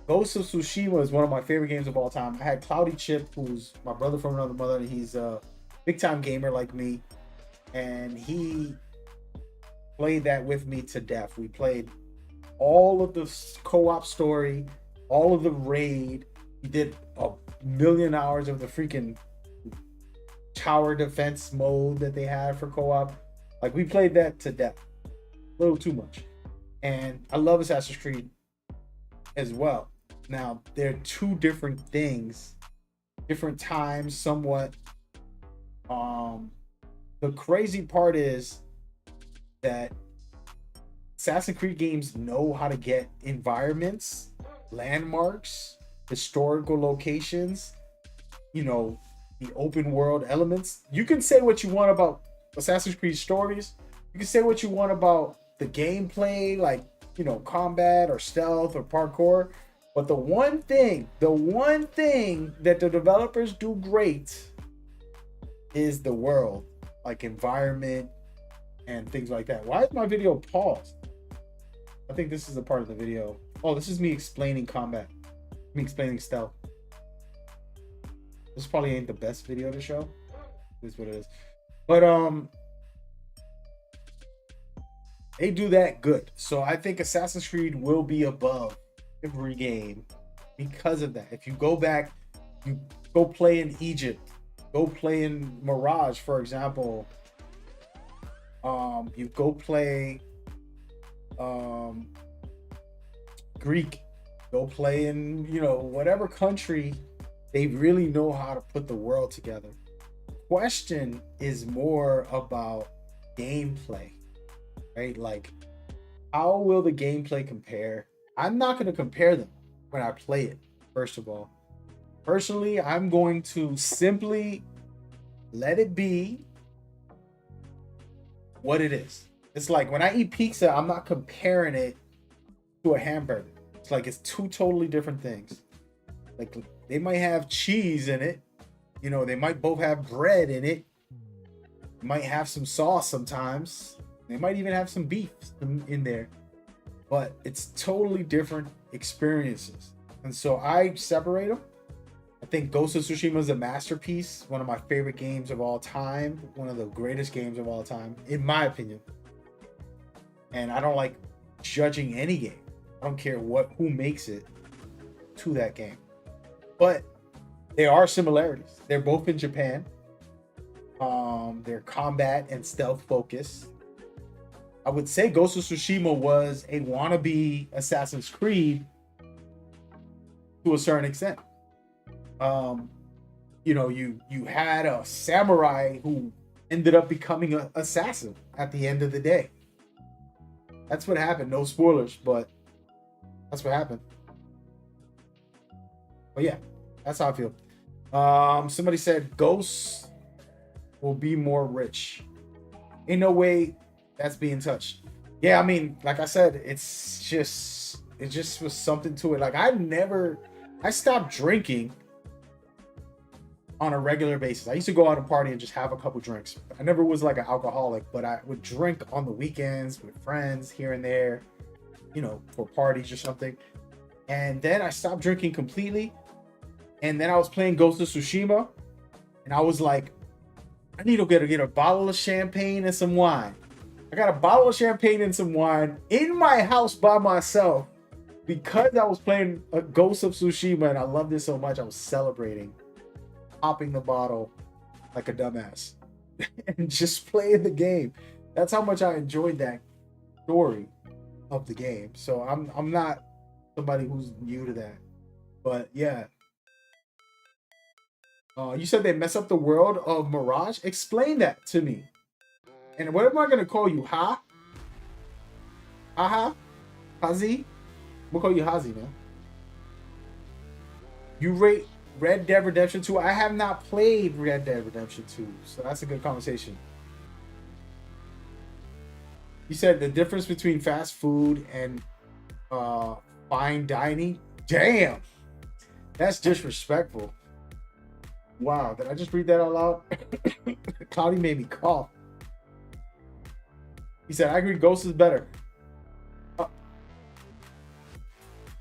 Ghost of Tsushima is one of my favorite games of all time. I had Cloudy Chip, who's my brother from another mother, and he's a big time gamer like me, and he played that with me to death. We played all of the co-op story, all of the raid. We did a million hours of the freaking tower defense mode that they had for co-op. Like, we played that to death. A little too much. And I love Assassin's Creed as well. Now, they're two different things, different times, somewhat. The crazy part is that Assassin's Creed games know how to get environments, landmarks, historical locations, you know, the open world elements. You can say what you want about Assassin's Creed stories. You can say what you want about the gameplay, like, you know, combat or stealth or parkour. But the one thing that the developers do great is the world, like environment and things like that. Why is my video paused? I think this is a part of the video. Oh, this is me explaining combat. Me explaining stealth. This probably ain't the best video to show. It is what it is. But they do that good. So I think Assassin's Creed will be above every game because of that. If you go back, you go play in Egypt, go play in Mirage, for example. You go play Greek, go play in, you know, whatever country. They really know how to put the world together. Question is more about gameplay, right? Like, how will the gameplay compare? I'm not going to compare them when I play it, first of all. Personally, I'm going to simply let it be what it is. It's like when I eat pizza, I'm not comparing it to a hamburger. It's like it's two totally different things. Like, they might have cheese in it. You know, they might both have bread in it. They might have some sauce sometimes. They might even have some beef in there. But it's totally different experiences. And so I separate them. I think Ghost of Tsushima is a masterpiece. One of my favorite games of all time. One of the greatest games of all time, in my opinion. And I don't like judging any game. I don't care who makes it to that game. But there are similarities. They're both in Japan. They're combat and stealth focused. I would say Ghost of Tsushima was a wannabe Assassin's Creed to a certain extent. You know, you had a samurai who ended up becoming an assassin at the end of the day. That's what happened. No spoilers, but that's what happened. But yeah, that's how I feel. Somebody said Ghosts will be more rich. In no way that's being touched. Yeah, I mean, like I said, it just was something to it. Like I stopped drinking on a regular basis. I used to go out and party and just have a couple drinks. I never was like an alcoholic, but I would drink on the weekends with friends here and there, you know, for parties or something. And then I stopped drinking completely. And then I was playing Ghost of Tsushima, and I was like, I need to get a bottle of champagne and some wine. I got a bottle of champagne and some wine in my house by myself because I was playing a Ghost of Tsushima and I loved it so much. I was celebrating, popping the bottle like a dumbass and just playing the game. That's how much I enjoyed that story of the game. So I'm not somebody who's new to that, but yeah. You said they mess up the world of Mirage. Explain that to me. And what am I gonna call you? Ha? Aha? Hazi? We'll call you Hazi, man. You rate Red Dead Redemption 2. I have not played Red Dead Redemption 2, so that's a good conversation. You said the difference between fast food and fine dining. Damn, that's disrespectful. Wow, did I just read that out loud? Cloudy made me cough. He said, I agree, Ghost is better.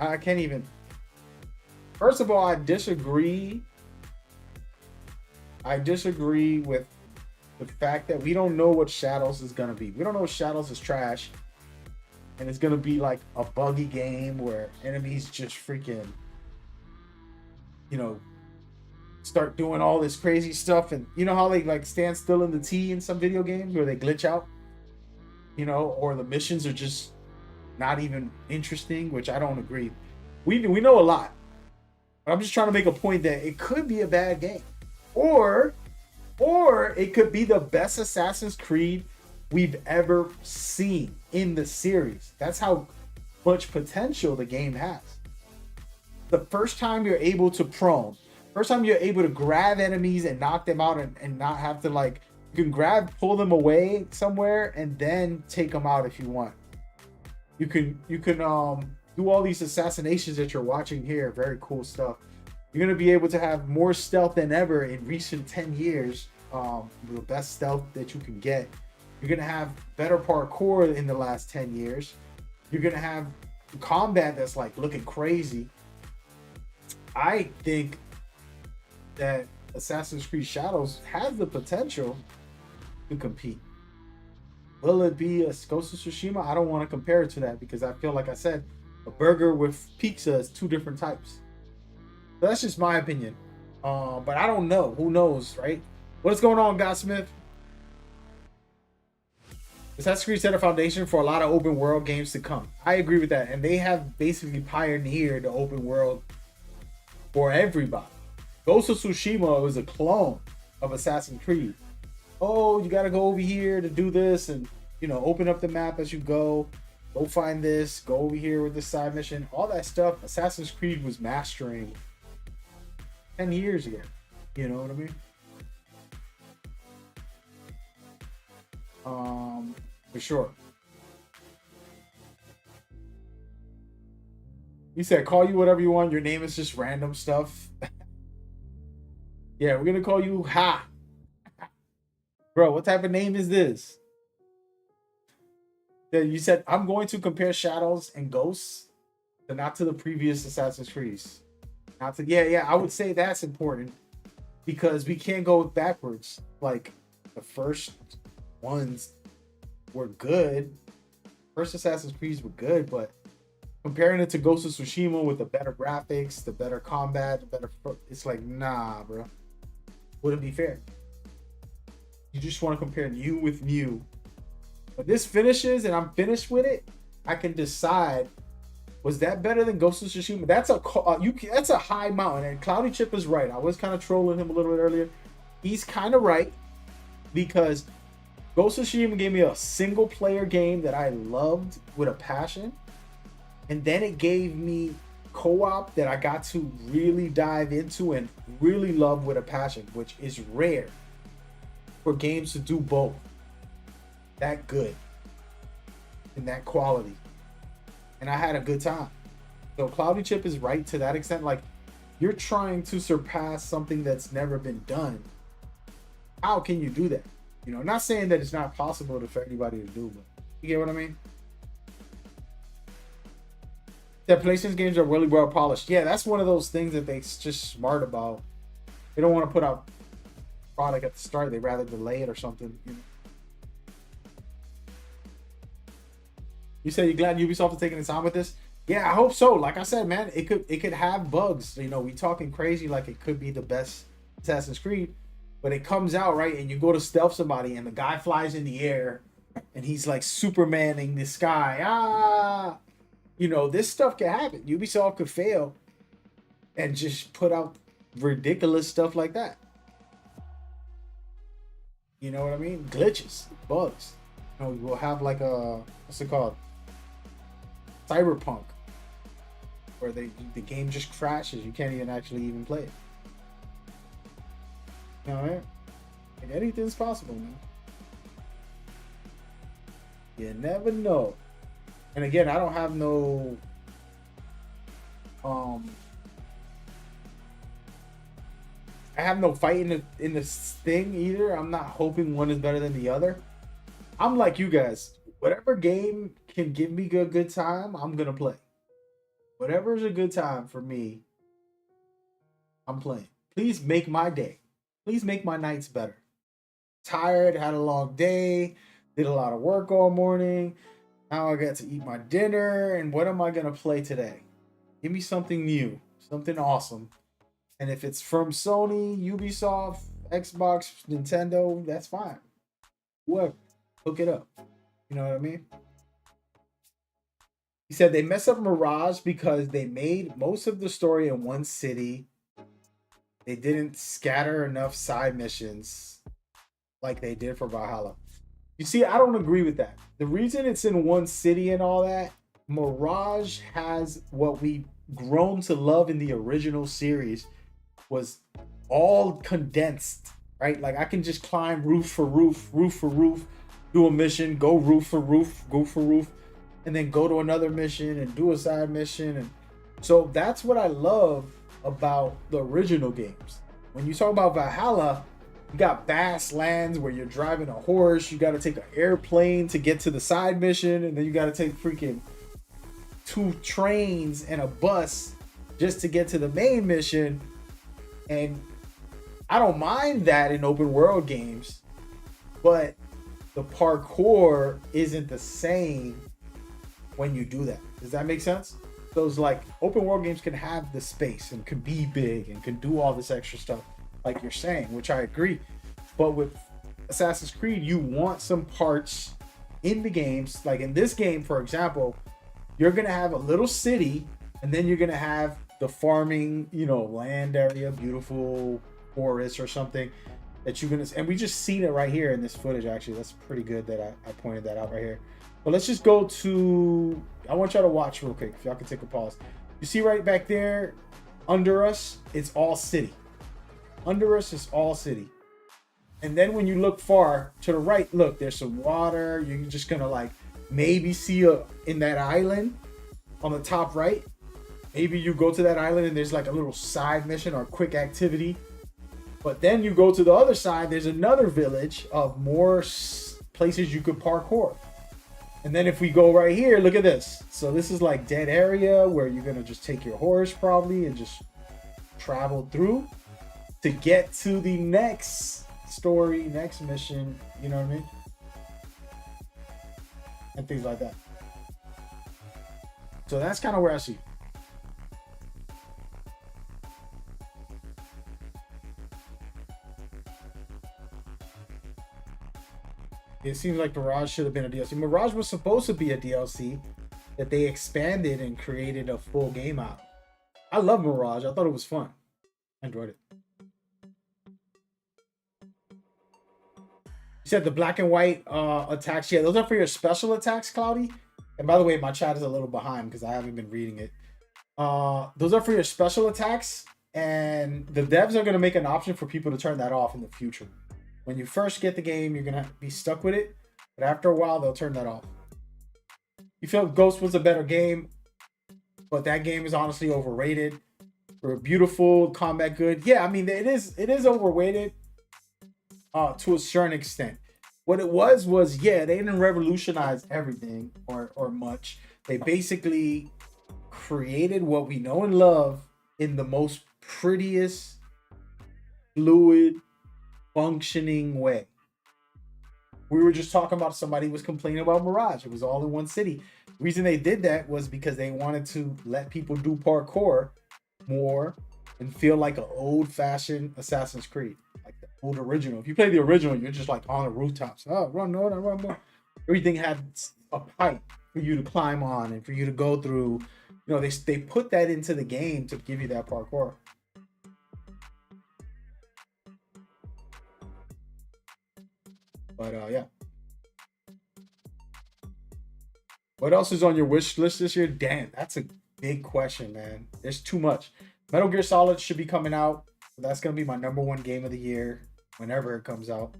I can't even. First of all, I disagree. I disagree with the fact that we don't know what Shadows is going to be. We don't know if Shadows is trash. And it's going to be like a buggy game where enemies just freaking, you know, start doing all this crazy stuff. And you know how they like stand still in the T in some video games where they glitch out, you know, or the missions are just not even interesting, which I don't agree. We know a lot, but I'm just trying to make a point that it could be a bad game, or it could be the best Assassin's Creed we've ever seen in the series. That's how much potential the game has. The first time you're able to prone, first time you're able to grab enemies and knock them out and not have to like, you can pull them away somewhere and then take them out if you want. You can do all these assassinations that you're watching here. Very cool stuff. You're going to be able to have more stealth than ever in recent 10 years. The best stealth that you can get. You're going to have better parkour in the last 10 years. You're going to have combat that's like looking crazy. I think that Assassin's Creed Shadows has the potential to compete. Will it be a Ghost of Tsushima? I don't want to compare it to that because I feel like I said, a burger with pizza is two different types. So that's just my opinion. But I don't know. Who knows, right? What's going on, Godsmith? Assassin's Creed set a foundation for a lot of open world games to come. I agree with that. And they have basically pioneered the open world for everybody. Ghost of Tsushima was a clone of Assassin's Creed. Oh, you got to go over here to do this and, you know, open up the map as you go. Go find this. Go over here with this side mission. All that stuff Assassin's Creed was mastering 10 years ago. You know what I mean? For sure. He said, call you whatever you want. Your name is just random stuff. Yeah, we're going to call you Ha. Bro, what type of name is this? Yeah, you said, I'm going to compare Shadows and Ghosts, but not to the previous Assassin's Creeds. Not to, yeah, I would say that's important because we can't go backwards. Like, the first ones were good. First Assassin's Creeds were good, but comparing it to Ghost of Tsushima with the better graphics, the better combat, the better, it's like, nah, bro. Wouldn't be fair. You just want to compare new with new. When this finishes and I'm finished with it, I can decide, was that better than Ghost of Tsushima? That's a high mountain, and Cloudy Chip is right. I was kind of trolling him a little bit earlier. He's kind of right because Ghost of Tsushima gave me a single player game that I loved with a passion. And then it gave me co-op that I got to really dive into and really love with a passion, which is rare for games to do both that good and that quality. And I had a good time. So Cloudy Chip is right to that extent. Like, you're trying to surpass something that's never been done. How can you do that? You know, not saying that it's not possible for anybody to do, but you get what I mean? That PlayStation games are really well polished. Yeah, that's one of those things that they're just smart about. They don't want to put out product at the start. They'd rather delay it or something. You know? You say you're glad Ubisoft is taking its time with this? Yeah, I hope so. Like I said, man, it could have bugs. You know, we talking crazy like it could be the best Assassin's Creed, but it comes out right, and you go to stealth somebody, and the guy flies in the air, and he's like Supermaning the sky. You know, this stuff can happen. Ubisoft could fail and just put out ridiculous stuff like that. You know what I mean? Glitches, bugs. You know, we'll have like a, what's it called? Cyberpunk, where the game just crashes. You can't even actually even play it. You know what I mean? Like, anything's possible, man. You never know. And again, I don't have no I have no fight in this thing either. I'm not hoping one is better than the other. I'm like you guys. Whatever game can give me a good time, I'm gonna play. Whatever's a good time for me, I'm playing. Please make my day. Please make my nights better. Tired, had a long day, did a lot of work all morning. Now I got to eat my dinner, and what am I gonna play today? Give me something new, something awesome. And if it's from Sony, Ubisoft, Xbox, Nintendo, that's fine. Whoever, hook it up. You know what I mean? He said they messed up Mirage because they made most of the story in one city. They didn't scatter enough side missions like they did for Valhalla. You see, I don't agree with that. The reason it's in one city and all that, Mirage has what we grown to love in the original series was all condensed, right? Like I can just climb roof for roof, do a mission, go roof for roof, and then go to another mission and do a side mission. And so that's what I love about the original games. When you talk about Valhalla, you got vast lands where you're driving a horse. You got to take an airplane to get to the side mission. And then you got to take freaking 2 trains and a bus just to get to the main mission. And I don't mind that in open world games, but the parkour isn't the same when you do that. Does that make sense? Those like open world games can have the space and can be big and can do all this extra stuff like you're saying, which I agree. But with Assassin's Creed, you want some parts in the games. Like in this game, for example, you're going to have a little city, and then you're going to have the farming, you know, land area, beautiful forest or something that you're going to, and we just seen it right here in this footage. Actually, that's pretty good that I pointed that out right here. But let's just go to, I want y'all to watch real quick. If y'all can take a pause. You see right back there under us, it's all city. Under us is all city. And then when you look far to the right, look, there's some water. You're just gonna like maybe see in that island on the top right. Maybe you go to that island and there's like a little side mission or quick activity. But then you go to the other side, there's another village of more places you could parkour. And then if we go right here, look at this. So this is like dead area where you're gonna just take your horse probably and just travel through to get to the next story, next mission, you know what I mean? And things like that. So that's kind of where I see. It seems like Mirage should have been a DLC. Mirage was supposed to be a DLC that they expanded and created a full game out. I love Mirage. I thought it was fun. I enjoyed it. You said the black and white attacks. Yeah, those are for your special attacks, Cloudy. And by the way, my chat is a little behind because I haven't been reading it. Those are for your special attacks, and the devs are gonna make an option for people to turn that off in the future. When you first get the game, you're gonna be stuck with it, but after a while, they'll turn that off. You feel Ghost was a better game, but that game is honestly overrated. For a beautiful combat good, yeah, I mean it is overrated to a certain extent. What it was yeah, they didn't revolutionize everything or much. They basically created what we know and love in the most prettiest, fluid, functioning way. We were just talking about somebody was complaining about Mirage. It was all in one city. The reason they did that was because they wanted to let people do parkour more and feel like an old-fashioned Assassin's Creed, like the old original. If you play the original, you're just like on the rooftops. Oh, run more, run more. Everything had a pipe for you to climb on and for you to go through. You know, they put that into the game to give you that parkour. But yeah. What else is on your wish list this year? Damn, that's a big question, man. There's too much. Metal Gear Solid should be coming out. So that's gonna be my #1 game of the year whenever it comes out.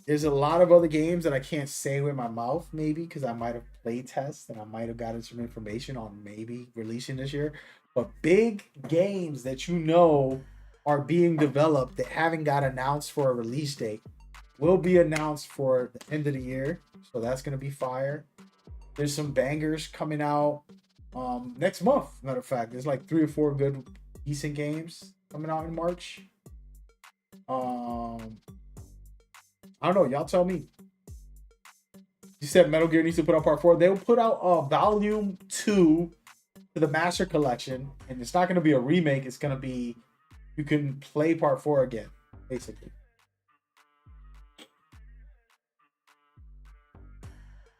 There's a lot of other games that I can't say with my mouth, maybe because I might have play test and I might have gotten some information on maybe releasing this year. But big games that you know are being developed that haven't got announced for a release date will be announced for the end of the year. So that's gonna be fire. There's some bangers coming out next month. Matter of fact, there's like 3 or 4 good, decent games coming out in March. I don't know. Y'all tell me. You said Metal Gear needs to put out Part 4. They'll put out Volume 2 to the Master Collection, and it's not going to be a remake. It's going to be you can play Part 4 again, basically.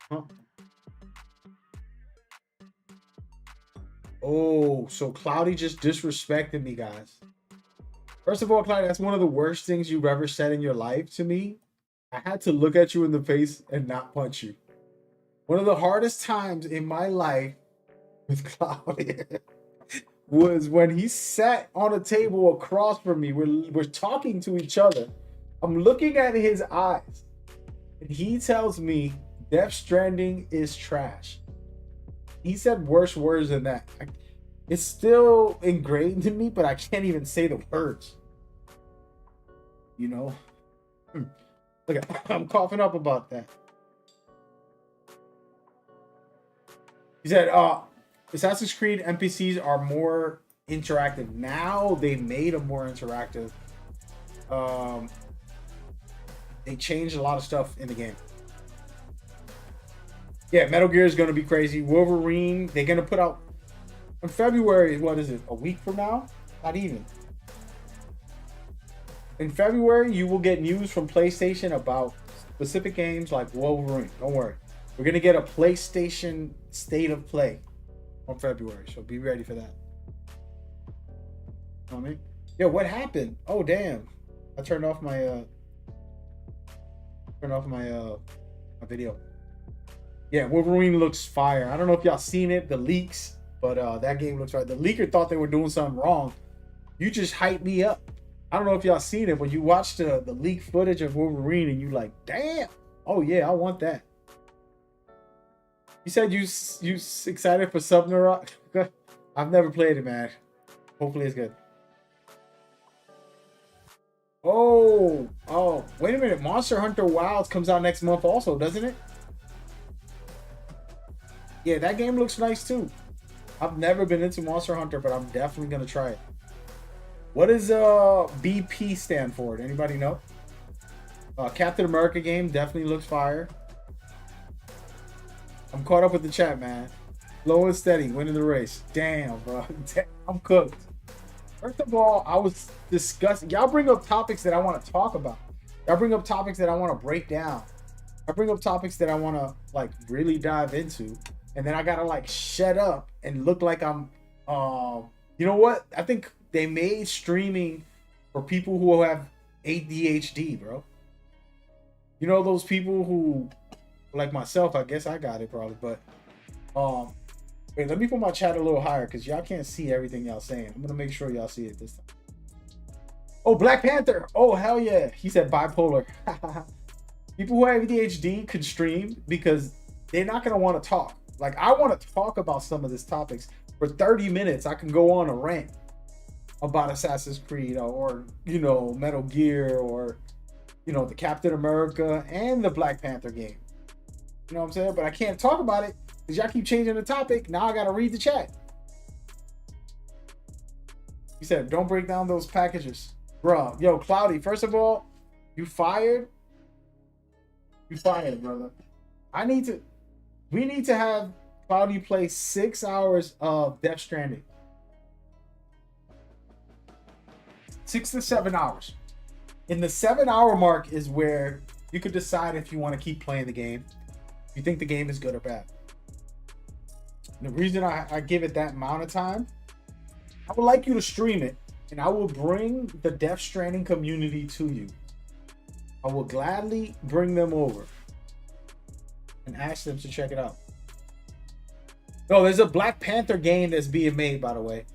Huh? Oh, so Cloudy just disrespected me, guys. First of all, Cloudy, that's one of the worst things you've ever said in your life to me. I had to look at you in the face and not punch you. One of the hardest times in my life with Cloudy was when he sat on a table across from me. We're talking to each other. I'm looking at his eyes, and he tells me Death Stranding is trash. He said worse words than that. It's still ingrained in me, but I can't even say the words. You know? Look, I'm coughing up about that. He said, Assassin's Creed NPCs are more interactive. Now they made them more interactive. They changed a lot of stuff in the game. Yeah, Metal Gear is going to be crazy. Wolverine, they're going to put out in February. What is it? A week from now? Not even. In February, you will get news from PlayStation about specific games like Wolverine. Don't worry. We're going to get a PlayStation State of Play on February, so be ready for that. You know what I mean? Yeah, what happened? Oh, damn. I turned off my my video. Yeah, Wolverine looks fire. I don't know if y'all seen it, the leaks, but that game looks fire. The leaker thought they were doing something wrong. You just hyped me up. I don't know if y'all seen it, but you watched the leaked footage of Wolverine and you like, damn. Oh yeah, I want that. You said you excited for Subnautica? I've never played it, man. Hopefully it's good. Oh, wait a minute. Monster Hunter Wilds comes out next month also, doesn't it? Yeah, that game looks nice too. I've never been into Monster Hunter, but I'm definitely gonna try it. What does BP stand for? Anybody know? Captain America game definitely looks fire. I'm caught up with the chat, man. Low and steady, winning the race. Damn, bro. Damn, I'm cooked. First of all, I was discussing. Y'all bring up topics that I want to talk about. Y'all bring up topics that I want to break down. I bring up topics that I want to like really dive into, and then I gotta like shut up and look like I'm. You know what? I think they made streaming for people who have ADHD, bro. You know those people who, like myself, I guess I got it probably, but wait, let me put my chat a little higher because y'all can't see everything y'all saying. I'm gonna make sure y'all see it this time. Oh, Black Panther. Oh, hell yeah. He said bipolar. People who have ADHD could stream because they're not gonna want to talk. Like, I want to talk about some of these topics for 30 minutes. I can go on a rant about Assassin's Creed or you know, Metal Gear or you know, the Captain America and the Black Panther game. You know what I'm saying? But I can't talk about it because y'all keep changing the topic. Now I gotta read the chat. He said, don't break down those packages. Bro, yo, Cloudy, first of all, you fired. You fired, brother. We need to have Cloudy play 6 hours of Death Stranding. 6 to 7 hours. In the 7-hour mark is where you could decide if you want to keep playing the game. If you think the game is good or bad. And the reason I give it that amount of time, I would like you to stream it, and I will bring the Death Stranding community to you. I will gladly bring them over and ask them to check it out. No, there's a Black Panther game that's being made, by the way.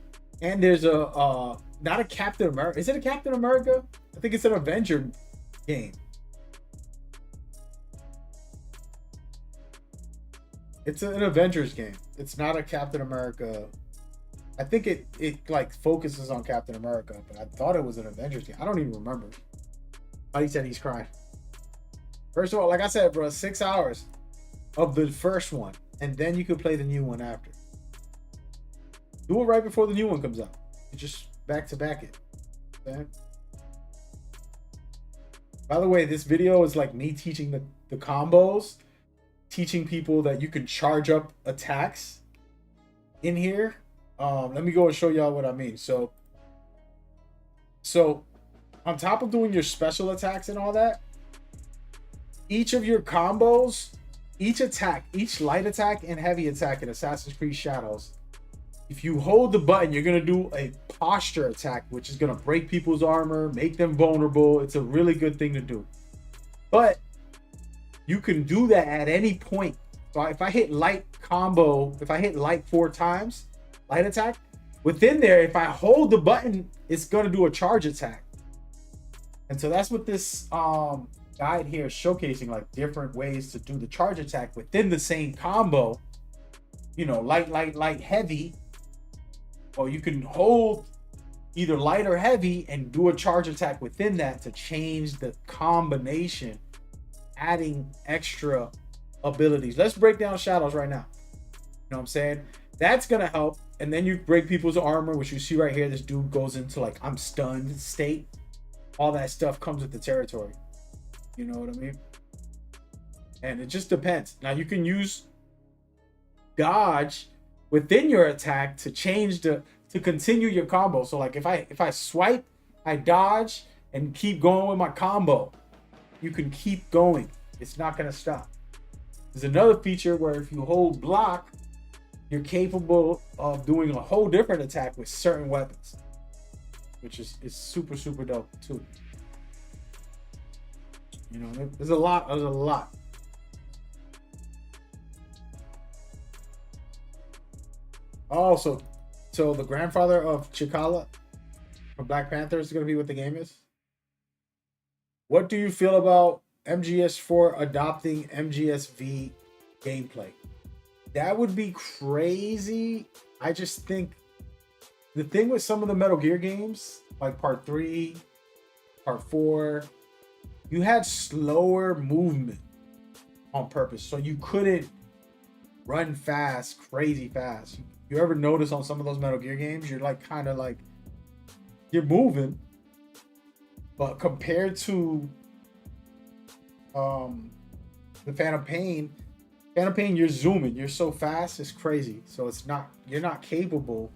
And there's a not a Captain America. Is it a Captain America? I think it's an Avenger game. It's an Avengers game. It's not a Captain America. I think it like focuses on Captain America, but I thought it was an Avengers game. I don't even remember. Oh, he said he's crying. First of all, like I said, bro, 6 hours of the first one, and then you can play the new one after. Do it right before the new one comes out. You just back to back it. Okay? By the way, this video is like me teaching the combos, teaching people that you can charge up attacks in here. Let me go and show y'all what I mean. So on top of doing your special attacks and all that, each of your combos, each attack, each light attack and heavy attack in Assassin's Creed Shadows, if you hold the button, you're going to do a posture attack, which is going to break people's armor, make them vulnerable. It's a really good thing to do. But you can do that at any point. So if I hit light combo, if I hit light 4 times, light attack, within there, if I hold the button, it's going to do a charge attack. And so that's what this guide here is showcasing, like different ways to do the charge attack within the same combo. You know, light, heavy. Or you can hold either light or heavy and do a charge attack within that to change the combination, adding extra abilities. Let's break down Shadows right now. You know what I'm saying? That's going to help. And then you break people's armor, which you see right here. This dude goes into like, I'm stunned state. All that stuff comes with the territory. You know what I mean? And it just depends. Now you can use dodge within your attack to change to continue your combo. So like if I swipe, I dodge and keep going with my combo. You can keep going. It's not going to stop. There's another feature where if you hold block, you're capable of doing a whole different attack with certain weapons, which is super, super dope too. You know, there's a lot. Oh, so the grandfather of T'Challa from Black Panther is going to be what the game is. What do you feel about MGS4 adopting MGSV gameplay? That would be crazy. I just think the thing with some of the Metal Gear games, like Part 3, Part 4, you had slower movement on purpose. So you couldn't run fast, crazy fast. You ever notice on some of those Metal Gear games, you're like kind of like, you're moving, but compared to the Phantom Pain, you're zooming. You're so fast, it's crazy. So it's not, you're not capable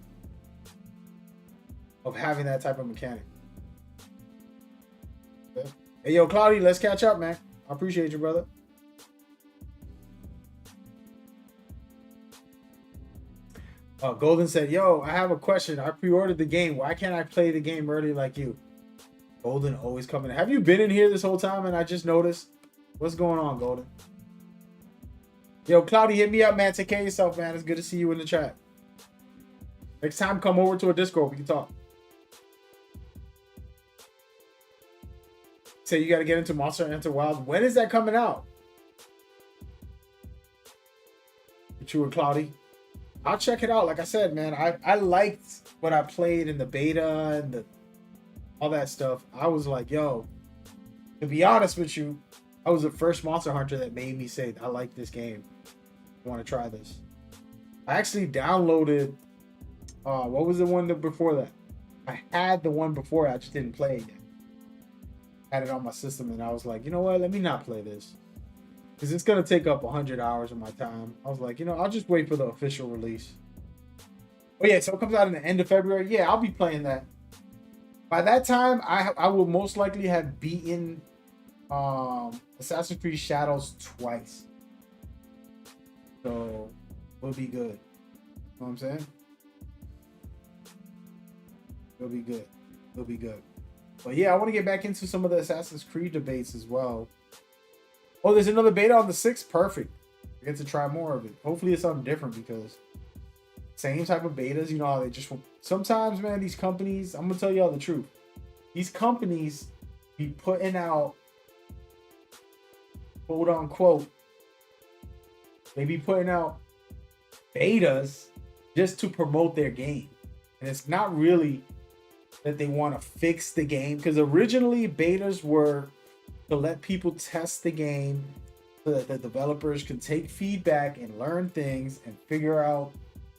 of having that type of mechanic. Okay. Hey, yo, Cloudy, let's catch up, man. I appreciate you, brother. Golden said, yo, I have a question. I pre-ordered the game. Why can't I play the game early like you? Golden always coming. Have you been in here this whole time and I just noticed? What's going on, Golden? Yo, Cloudy, hit me up, man. Take care of yourself, man. It's good to see you in the chat. Next time, come over to a Discord. We can talk. Say you got to get into Monster Hunter Wilds. When is that coming out? You and Cloudy. I'll check it out. Like I said, man, I liked what I played in the beta and all that stuff. I was like, yo, to be honest with you, I was the first Monster Hunter that made me say, I like this game. I want to try this. I actually downloaded, what was the one before that? I had the one before, I just didn't play it yet. Had it on my system, and I was like, you know what? Let me not play this. Because it's going to take up 100 hours of my time. I was like, you know, I'll just wait for the official release. Oh, yeah, so it comes out in the end of February. Yeah, I'll be playing that. By that time, I will most likely have beaten Assassin's Creed Shadows twice. So, we'll be good. You know what I'm saying? It'll be good. It'll be good. But yeah, I want to get back into some of the Assassin's Creed debates as well. Oh, there's another beta on the 6th. Perfect. I get to try more of it. Hopefully it's something different, because same type of betas, you know how they just... Sometimes, man, these companies... I'm going to tell y'all the truth. These companies be putting out, quote unquote, they be putting out betas just to promote their game. And it's not really that they want to fix the game, because originally betas were to let people test the game so that the developers can take feedback and learn things and figure out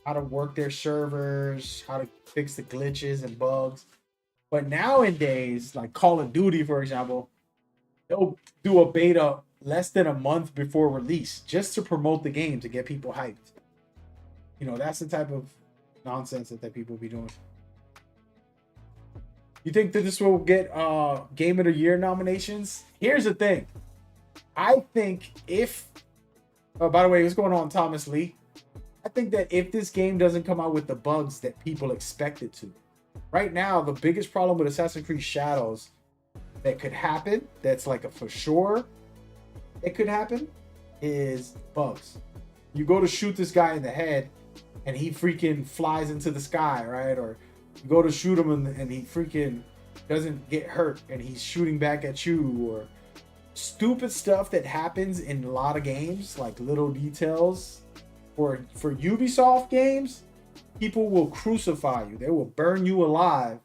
how to work their servers, how to fix the glitches and bugs. But nowadays, like Call of Duty, for example, they'll do a beta less than a month before release just to promote the game, to get people hyped. You know, that's the type of nonsense that people be doing. You think that this will get Game of the Year nominations? Here's the thing. I think if... Oh, by the way, what's going on, Thomas Lee? I think that if this game doesn't come out with the bugs that people expect it to. Right now, the biggest problem with Assassin's Creed Shadows that could happen, that's like a for sure it could happen, is bugs. You go to shoot this guy in the head and he freaking flies into the sky, right? Or you go to shoot him and he freaking doesn't get hurt and he's shooting back at you, or stupid stuff that happens in a lot of games, like little details. For Ubisoft games, people will crucify you. They will burn you alive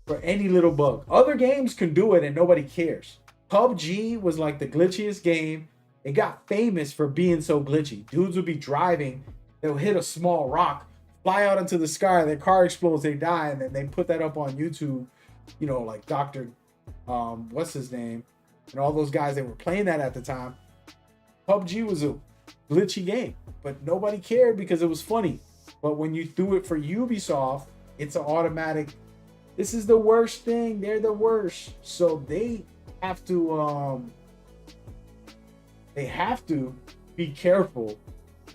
for any little bug. Other games can do it and nobody cares. PUBG was like the glitchiest game. It got famous for being so glitchy. Dudes would be driving, they'll hit a small rock, fly out into the sky, their car explodes, they die, and then they put that up on YouTube. You know, like Dr. What's his name? And all those guys that were playing that at the time. PUBG was a glitchy game, but nobody cared because it was funny. But when you do it for Ubisoft, it's an automatic, this is the worst thing, they're the worst. So they have to be careful.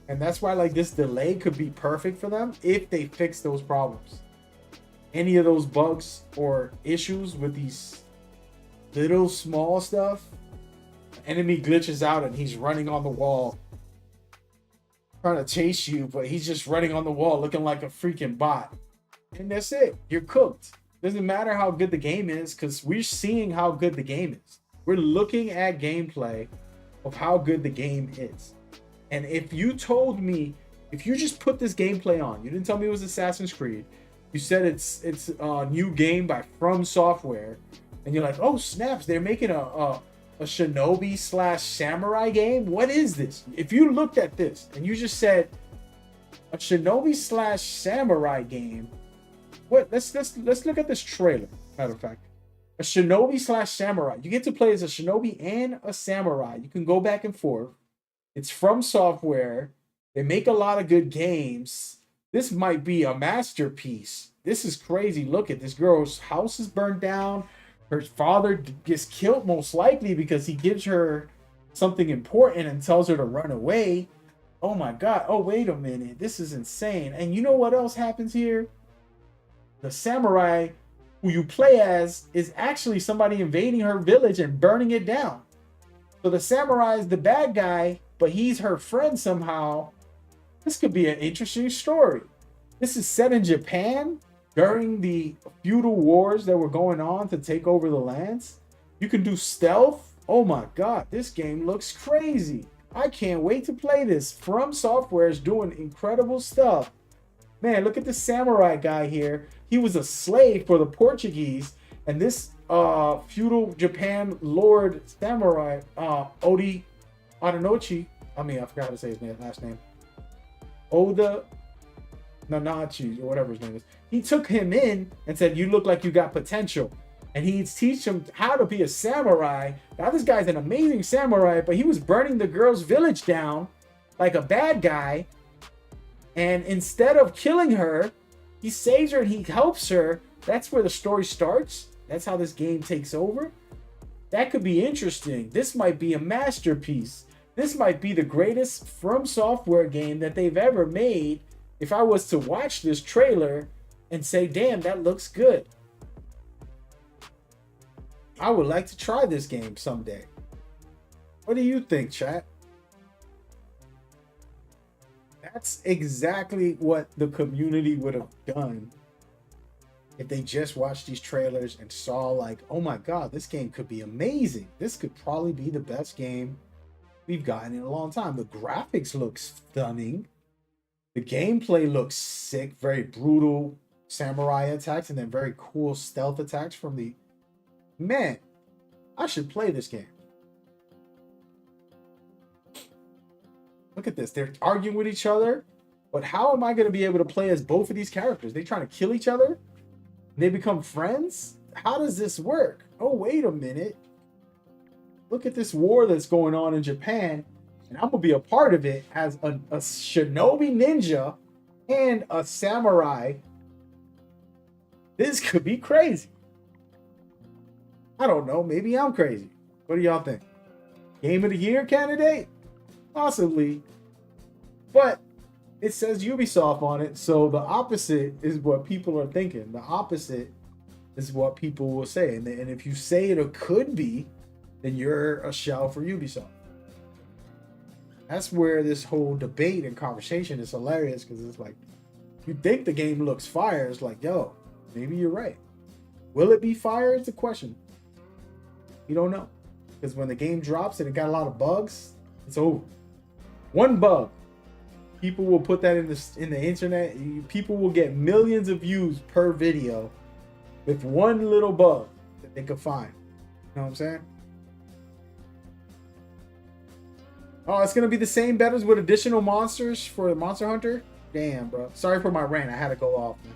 And that's why, like, this delay could be perfect for them if they fix those problems. Any of those bugs or issues with these little small stuff, enemy glitches out and he's running on the wall trying to chase you, but he's just running on the wall looking like a freaking bot. And that's it. You're cooked. Doesn't matter how good the game is, because we're seeing how good the game is. We're looking at gameplay of how good the game is. And if you told me, if you just put this gameplay on, you didn't tell me it was Assassin's Creed, you said it's a new game by From Software, and you're like, oh snaps, they're making a shinobi / samurai game? What is this? If you looked at this and you just said a shinobi / samurai game, what? Let's look at this trailer. Matter of fact, a shinobi / samurai. You get to play as a shinobi and a samurai. You can go back and forth. It's From Software. They make a lot of good games. This might be a masterpiece. This is crazy. Look at this girl's house is burned down. Her father gets killed most likely because he gives her something important and tells her to run away. Oh my God. Oh, wait a minute. This is insane. And you know what else happens here? The samurai who you play as is actually somebody invading her village and burning it down. So the samurai is the bad guy, but he's her friend somehow. This could be an interesting story. This is set in Japan during the feudal wars that were going on to take over the lands. You can do stealth. Oh my god, this game looks crazy. I can't wait to play this. From Software is doing incredible stuff. Man, look at the samurai guy here. He was a slave for the Portuguese, and this feudal Japan lord samurai, Odi Adenochi. I mean, I forgot how to say his last name. Oda Nanachi, or whatever his name is. He took him in and said, "You look like you got potential." And he'd teach him how to be a samurai. Now this guy's an amazing samurai, but he was burning the girl's village down like a bad guy. And instead of killing her, he saves her and he helps her. That's where the story starts. That's how this game takes over. That could be interesting. This might be a masterpiece. This might be the greatest From Software game that they've ever made. If I was to watch this trailer and say, damn, that looks good. I would like to try this game someday. What do you think, chat? That's exactly what the community would have done if they just watched these trailers and saw like, oh my god, this game could be amazing. This could probably be the best game we've gotten in a long time. The graphics look stunning. The gameplay looks sick. Very brutal samurai attacks and then very cool stealth attacks from the... Man, I should play this game. Look at this. They're arguing with each other. But how am I going to be able to play as both of these characters? They trying to kill each other? They become friends? How does this work? Oh, wait a minute. Look at this war that's going on in Japan. And I'm going to be a part of it as a shinobi ninja and a samurai. This could be crazy. I don't know. Maybe I'm crazy. What do y'all think? Game of the Year candidate? Possibly. But it says Ubisoft on it, so the opposite is what people are thinking. The opposite is what people will say. And if you say it could be, then you're a shell for Ubisoft. That's where this whole debate and conversation is hilarious, because it's like, you think the game looks fire, it's like, yo, maybe you're right. Will it be fire is the question. You don't know. Because when the game drops and it got a lot of bugs, it's over. One bug. People will put that in the internet. People will get millions of views per video with one little bug that they could find. You know what I'm saying? Oh, it's gonna be the same betas with additional monsters for Monster Hunter? Damn, bro. Sorry for my rant. I had to go off, man.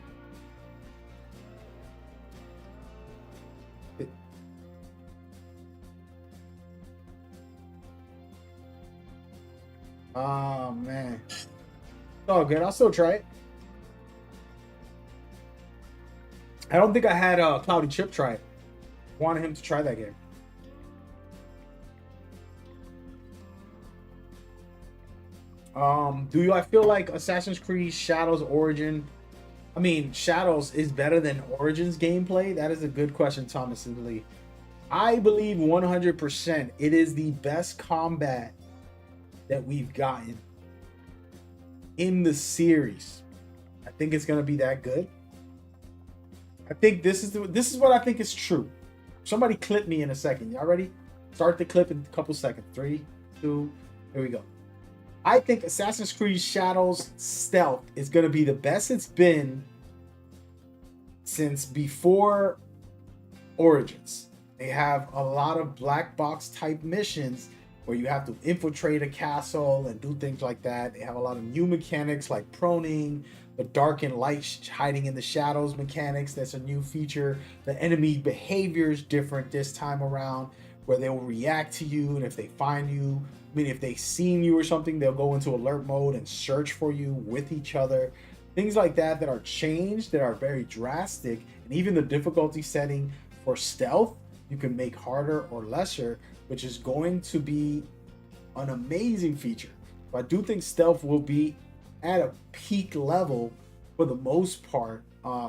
Oh, man. It's all good. I'll still try it. I don't think I had Cloudy Chip try it. Wanted him to try that game. Do I feel like Assassin's Creed Shadows Origin... I mean, Shadows is better than Origins gameplay? That is a good question, Thomas and Lee. I believe 100% it is the best combat that we've gotten in the series. I think it's gonna be that good. I think this is what I think is true. Somebody clip me in a second. Y'all ready? Start the clip in a couple seconds. 3, 2, here we go. I think Assassin's Creed Shadows Stealth is gonna be the best it's been since before Origins. They have a lot of black box type missions where you have to infiltrate a castle and do things like that. They have a lot of new mechanics like proning, the dark and light hiding in the shadows mechanics. That's a new feature. The enemy behavior is different this time around, where they will react to you, and if they find you, I mean, if they seen you or something, they'll go into alert mode and search for you with each other. Things like that are changed, that are very drastic. And even the difficulty setting for stealth, you can make harder or lesser, which is going to be an amazing feature. But I do think stealth will be at a peak level for the most part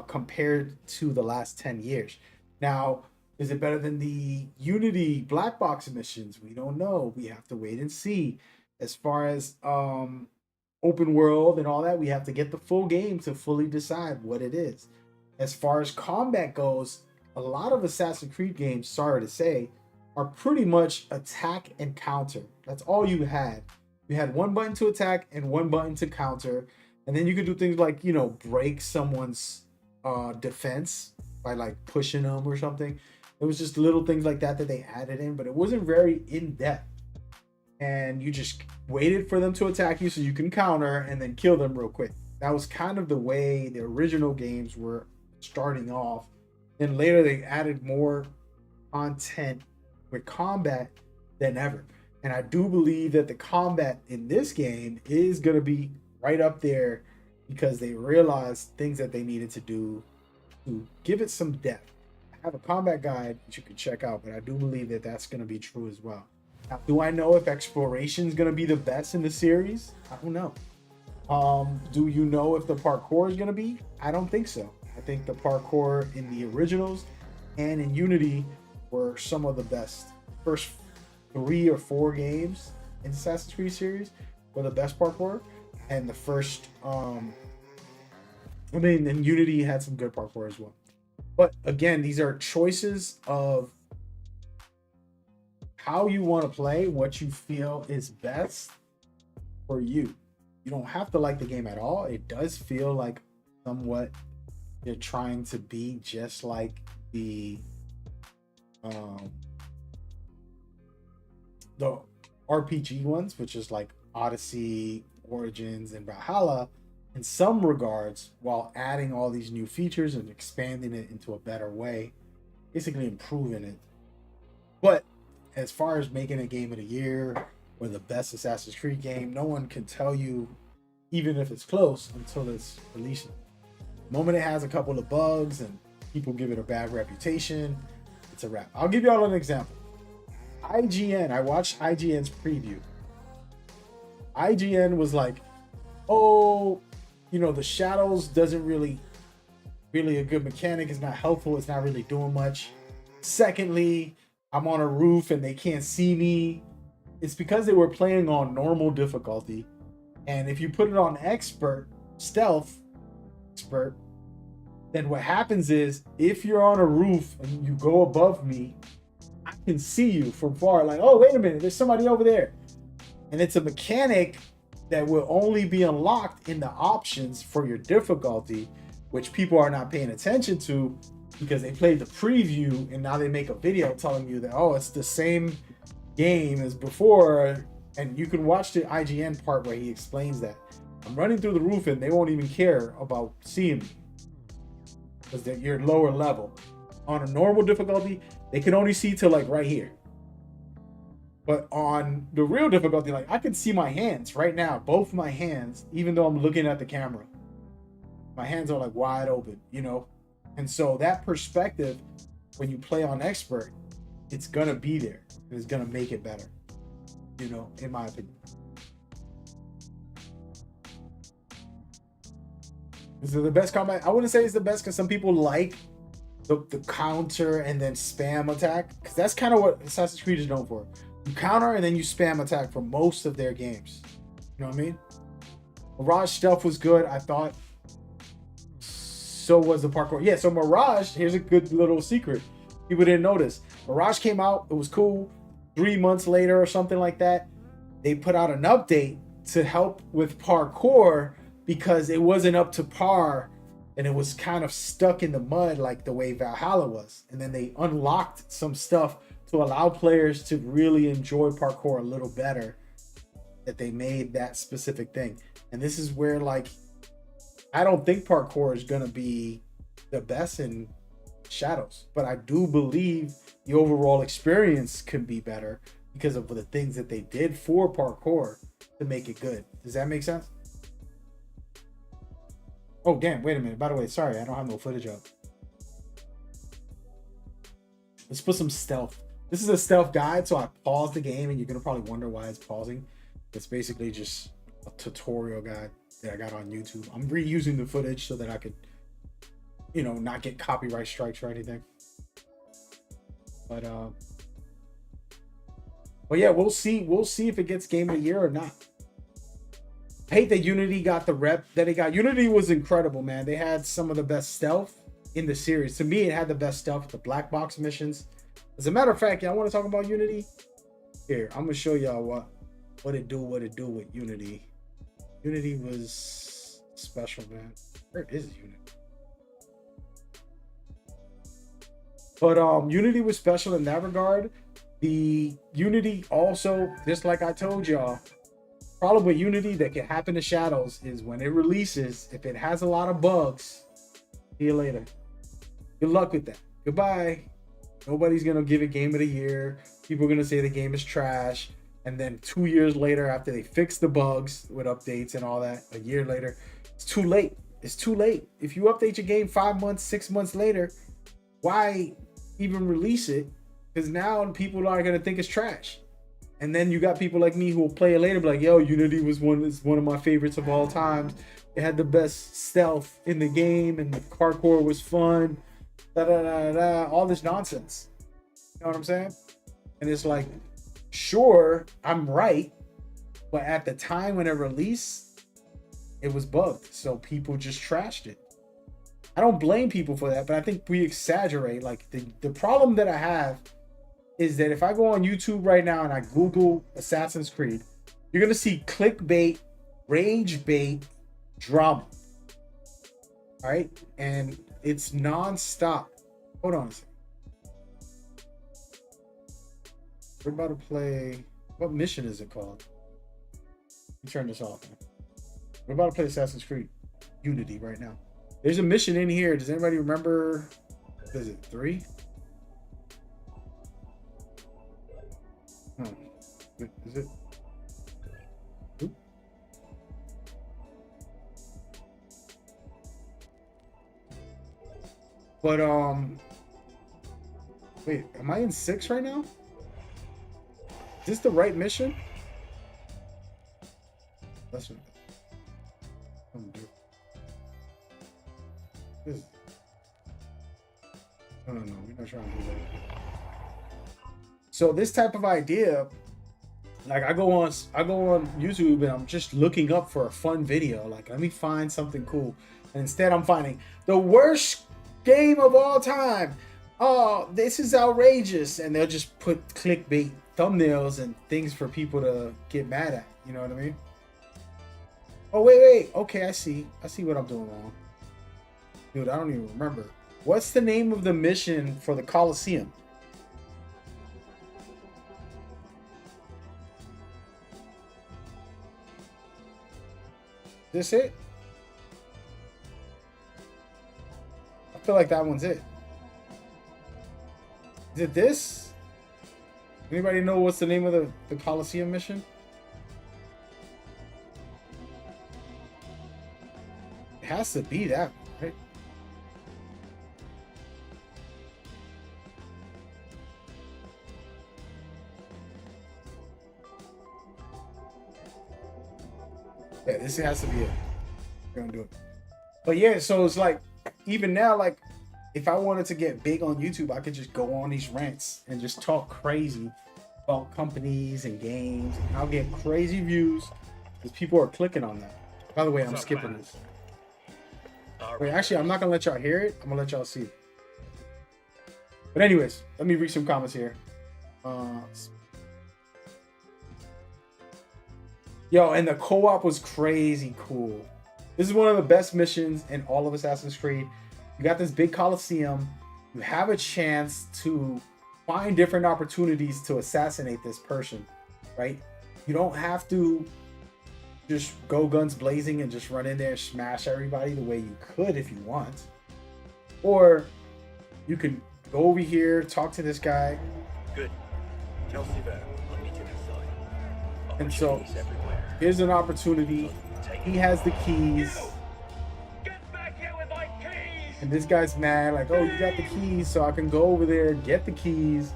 compared to the last 10 years. Now, Is it better than the Unity black box missions? We don't know. We have to wait and see. As far as open world and all that, we have to get the full game to fully decide what it is. As far as combat goes, a lot of Assassin's Creed games, sorry to say, are pretty much attack and counter. That's all you had. You had one button to attack and one button to counter. And then you could do things like, break someone's defense by like pushing them or something. It was just little things like that they added in, but it wasn't very in depth. And you just waited for them to attack you so you can counter and then kill them real quick. That was kind of the way the original games were starting off. Then later they added more content with combat than ever. And I do believe that the combat in this game is going to be right up there because they realized things that they needed to do to give it some depth. I have a combat guide that you can check out, but I do believe that that's going to be true as well. Now, do I know if exploration is going to be the best in the series? I don't know. Do you know if the parkour is going to be? I don't think so. I think the parkour in the originals and in Unity were some of the best. First 3 or 4 games in Assassin's Creed series were the best parkour, and the first and Unity had some good parkour as well. But again, these are choices of how you want to play, what you feel is best for you. You don't have to like the game at all. It does feel like somewhat you're trying to be just like the RPG ones, which is like Odyssey, Origins, and Valhalla in some regards, while adding all these new features and expanding it into a better way, basically improving it. But as far as making a game of the year or the best Assassin's Creed game, no one can tell you, even if it's close, until it's released. The moment it has a couple of bugs and people give it a bad reputation, it's a wrap. I'll give y'all an example. IGN, I watched IGN's preview. IGN was like, the shadows doesn't really a good mechanic. It's not helpful. It's not really doing much. Secondly, I'm on a roof and they can't see me. It's because they were playing on normal difficulty. And if you put it on stealth expert, then what happens is if you're on a roof and you go above me, I can see you from far. Like, oh, wait a minute, there's somebody over there. And it's a mechanic that will only be unlocked in the options for your difficulty, which people are not paying attention to because they played the preview and now they make a video telling you that, oh, it's the same game as before. And you can watch the IGN part where he explains that. I'm running through the roof and they won't even care about seeing me because you're lower level. On a normal difficulty, they can only see to like right here. But on the real difficulty, like I can see my hands right now, both my hands, even though I'm looking at the camera. My hands are like wide open, And so that perspective, when you play on expert, it's gonna be there. And it's gonna make it better, in my opinion. Is it the best combat? I wouldn't say it's the best because some people like the counter and then spam attack, because that's kind of what Assassin's Creed is known for. You counter and then you spam attack for most of their games. You know what I mean? Mirage stealth was good, I thought. So was the parkour. Yeah, so Mirage, here's a good little secret. People didn't notice. Mirage came out, it was cool. 3 months later or something like that, they put out an update to help with parkour because it wasn't up to par and it was kind of stuck in the mud like the way Valhalla was. And then they unlocked some stuff to allow players to really enjoy parkour a little better, that they made that specific thing. And this is where, like, I don't think parkour is going to be the best in Shadows, but I do believe the overall experience can be better because of the things that they did for parkour to make it good. Does that make sense? Oh, damn, wait a minute. By the way, sorry, I don't have no footage up. Let's put some stealth. This is a stealth guide, so I paused the game, and you're going to probably wonder why it's pausing. It's basically just a tutorial guide that I got on YouTube. I'm reusing the footage so that I could, not get copyright strikes or anything. But yeah, we'll see. We'll see if it gets Game of the Year or not. I hate that Unity got the rep that it got. Unity was incredible, man. They had some of the best stealth in the series. To me, it had the best stealth, the black box missions. As a matter of fact, y'all want to talk about Unity? Here, I'm gonna show y'all what it do with Unity. Unity was special, man. Where is Unity? But Unity was special in that regard. The Unity also, just like I told y'all, problem with Unity that can happen to Shadows is when it releases, if it has a lot of bugs, see you later. Good luck with that. Goodbye. Nobody's gonna give it Game of the Year. People are gonna say the game is trash. And then 2 years later, after they fix the bugs with updates and all that, a year later, it's too late. It's too late. If you update your game 5 months, 6 months later, why even release it? Because now people are gonna think it's trash. And then you got people like me who will play it later, be like, yo, Unity was one of my favorites of all times. It had the best stealth in the game, and the parkour was fun. All this nonsense. You know what I'm saying? And it's like, sure, I'm right, but at the time when it released, it was bugged, so people just trashed it. I don't blame people for that, but I think we exaggerate. Like the problem that I have is that if I go on YouTube right now and I Google Assassin's Creed, you're gonna see clickbait, rage bait, drama. All right, and it's non-stop. Hold on a second. We're about to play. What mission is it called? Let me turn this off. We're about to play Assassin's Creed Unity right now. There's a mission in here. Does anybody remember? What is it? 3? Is it? Oop. But wait, am I in 6 right now? Is this the right mission? That's what I'm doing. This. No, we're not trying to do that. So this type of idea, like I go on YouTube and I'm just looking up for a fun video. Like, let me find something cool. And instead I'm finding the worst game of all time. Oh, this is outrageous. And they'll just put clickbait thumbnails and things for people to get mad at. You know what I mean? Oh, wait. Okay, I see what I'm doing wrong. Dude, I don't even remember. What's the name of the mission for the Coliseum? Is this it? I feel like that one's it. Is it this? Anybody know what's the name of the Coliseum mission? It has to be that, right? Yeah, this has to be it. We're gonna do it. But yeah, so it's like, even now, like, if I wanted to get big on YouTube, I could just go on these rants and just talk crazy about companies and games. And I'll get crazy views because people are clicking on that. By the way, I'm skipping this. Wait, actually, I'm not gonna let y'all hear it. I'm gonna let y'all see it. But anyways, let me read some comments here. Yo, and the co-op was crazy cool. This is one of the best missions in all of Assassin's Creed. You got this big Coliseum. You have a chance to find different opportunities to assassinate this person, right? You don't have to just go guns blazing and just run in there and smash everybody the way you could if you want. Or you can go over here, talk to this guy. Good. Tell Sivan, let me to his side. And so here's an opportunity. He has the keys. Get back here with my keys! And this guy's mad, like, oh, you got the keys, so I can go over there and get the keys.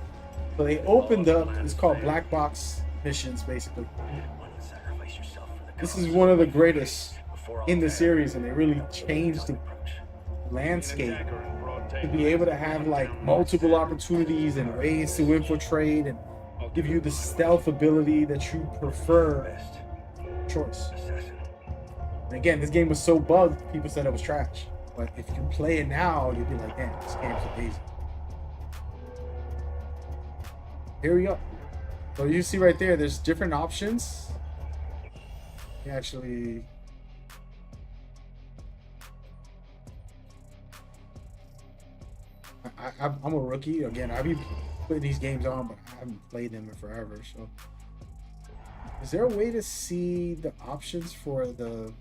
So they opened up, it's called black box missions, basically. This is one of the greatest in the series, and they really changed the landscape to be able to have like multiple opportunities and ways to infiltrate and give you the stealth ability that you prefer. Best Choice. assassin. And again, this game was so bugged, people said it was trash. But if you play it now, you'll be like, damn, this game's amazing. Here we go. So you see right there, there's different options. You actually... I'm a rookie. Again, I've been putting these games on, but I haven't played them in forever. So, is there a way to see the options for the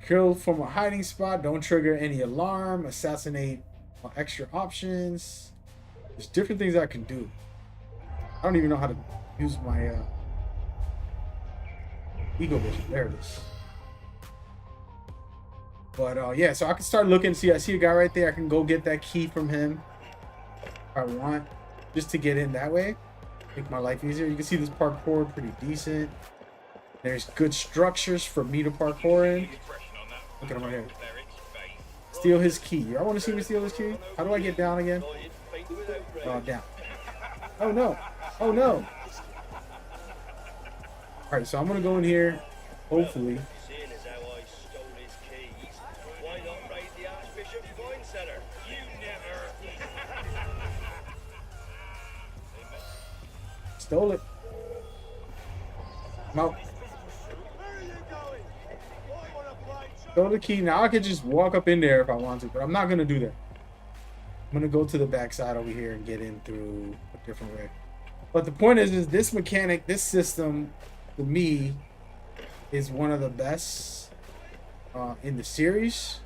kill from a hiding spot? Don't trigger any alarm. Assassinate. Extra options. There's different things I can do. I don't even know how to use my ego vision. There it is. But yeah, so I can start looking. See, I see a guy right there. I can go get that key from him if I want, just to get in that way. Make my life easier. You can see this parkour pretty decent. There's good structures for me to parkour in. Look at him right here. Steal his key. Y'all want to see me steal his key? How do I get down again? Down. Oh no. Oh no. Alright, so I'm gonna go in here. Hopefully. Stole it. No. Stole the key. Now I could just walk up in there if I want to, but I'm not gonna do that. I'm gonna go to the backside over here and get in through a different way. But the point is this mechanic, this system, to me, is one of the best in the series.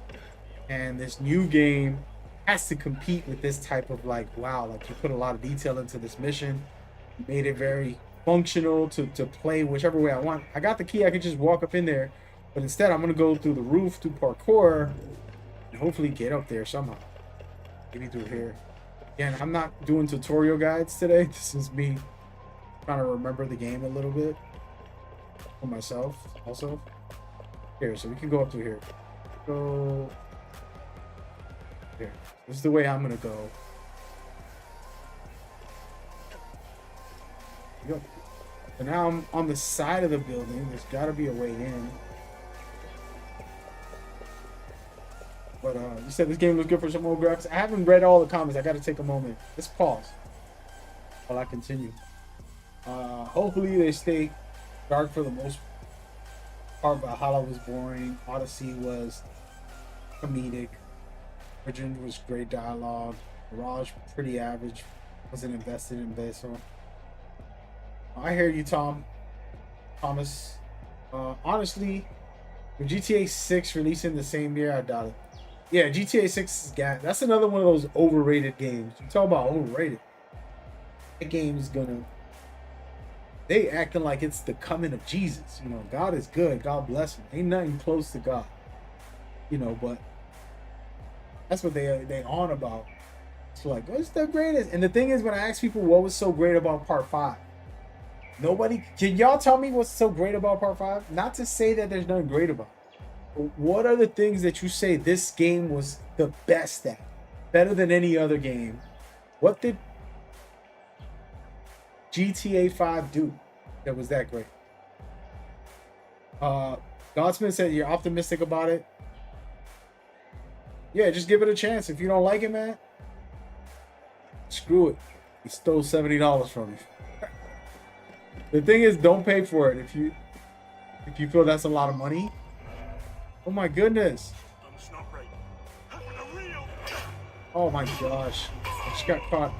And this new game has to compete with this type of like, wow, like you put a lot of detail into this mission. You made it very functional to play whichever way I want. I got the key, I could just walk up in there. But instead, I'm gonna go through the roof, do parkour, and hopefully get up there somehow. Maybe through here. Again, I'm not doing tutorial guides today. This is me trying to remember the game a little bit for myself also. Here, so we can go up through here. Go here. This is the way I'm gonna go. Go. So now I'm on the side of the building. There's got to be a way in. But you said this game was good for some old graphics. I haven't read all the comments. I got to take a moment. Let's pause while I continue. Hopefully they stay dark for the most part. Valhalla was boring. Odyssey was comedic. Origin was great dialogue. Mirage pretty average. Wasn't invested in this. So I hear you, Thomas. Honestly, with GTA 6 releasing the same year, I doubt it. Yeah, GTA 6 is that's another one of those overrated games. You talk about overrated. That game is gonna... They acting like it's the coming of Jesus. You know, God is good. God bless him. Ain't nothing close to God. You know, but that's what they on about. It's like, what's the greatest? And the thing is, when I ask people what was so great about Part 5, nobody... Can y'all tell me what's so great about Part 5? Not to say that there's nothing great about it. What are the things that you say this game was the best at? Better than any other game? What did GTA 5 do that was that great? Godsman said you're optimistic about it. Yeah, just give it a chance. If you don't like it, man, screw it. He stole $70 from you. The thing is, don't pay for it if you feel that's a lot of money. Oh my goodness. Oh my gosh. I just got caught.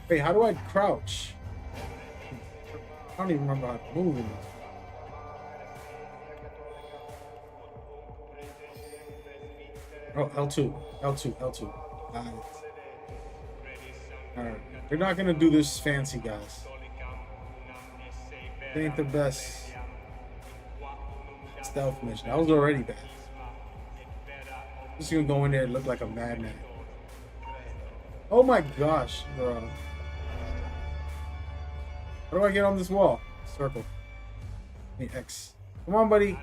Wait, how do I crouch? I don't even remember how to move in this. Oh, L2. Got it. Alright. They're not gonna do this fancy, guys. They ain't the best stealth mission. That was already bad. Just gonna go in there and look like a madman. Oh my gosh, bro. How do I get on this wall? Circle. Hey, X. Come on, buddy.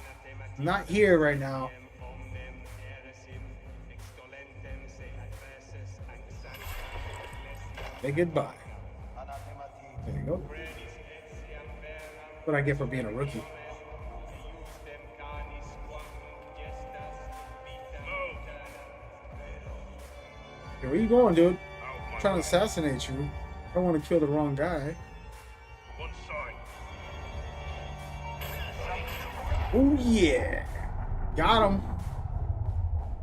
I'm not here right now. Say goodbye. There you go. What I get for being a rookie. Hey, where you going, dude? I'm trying to assassinate you. I don't want to kill the wrong guy. One side. Oh yeah. Got him.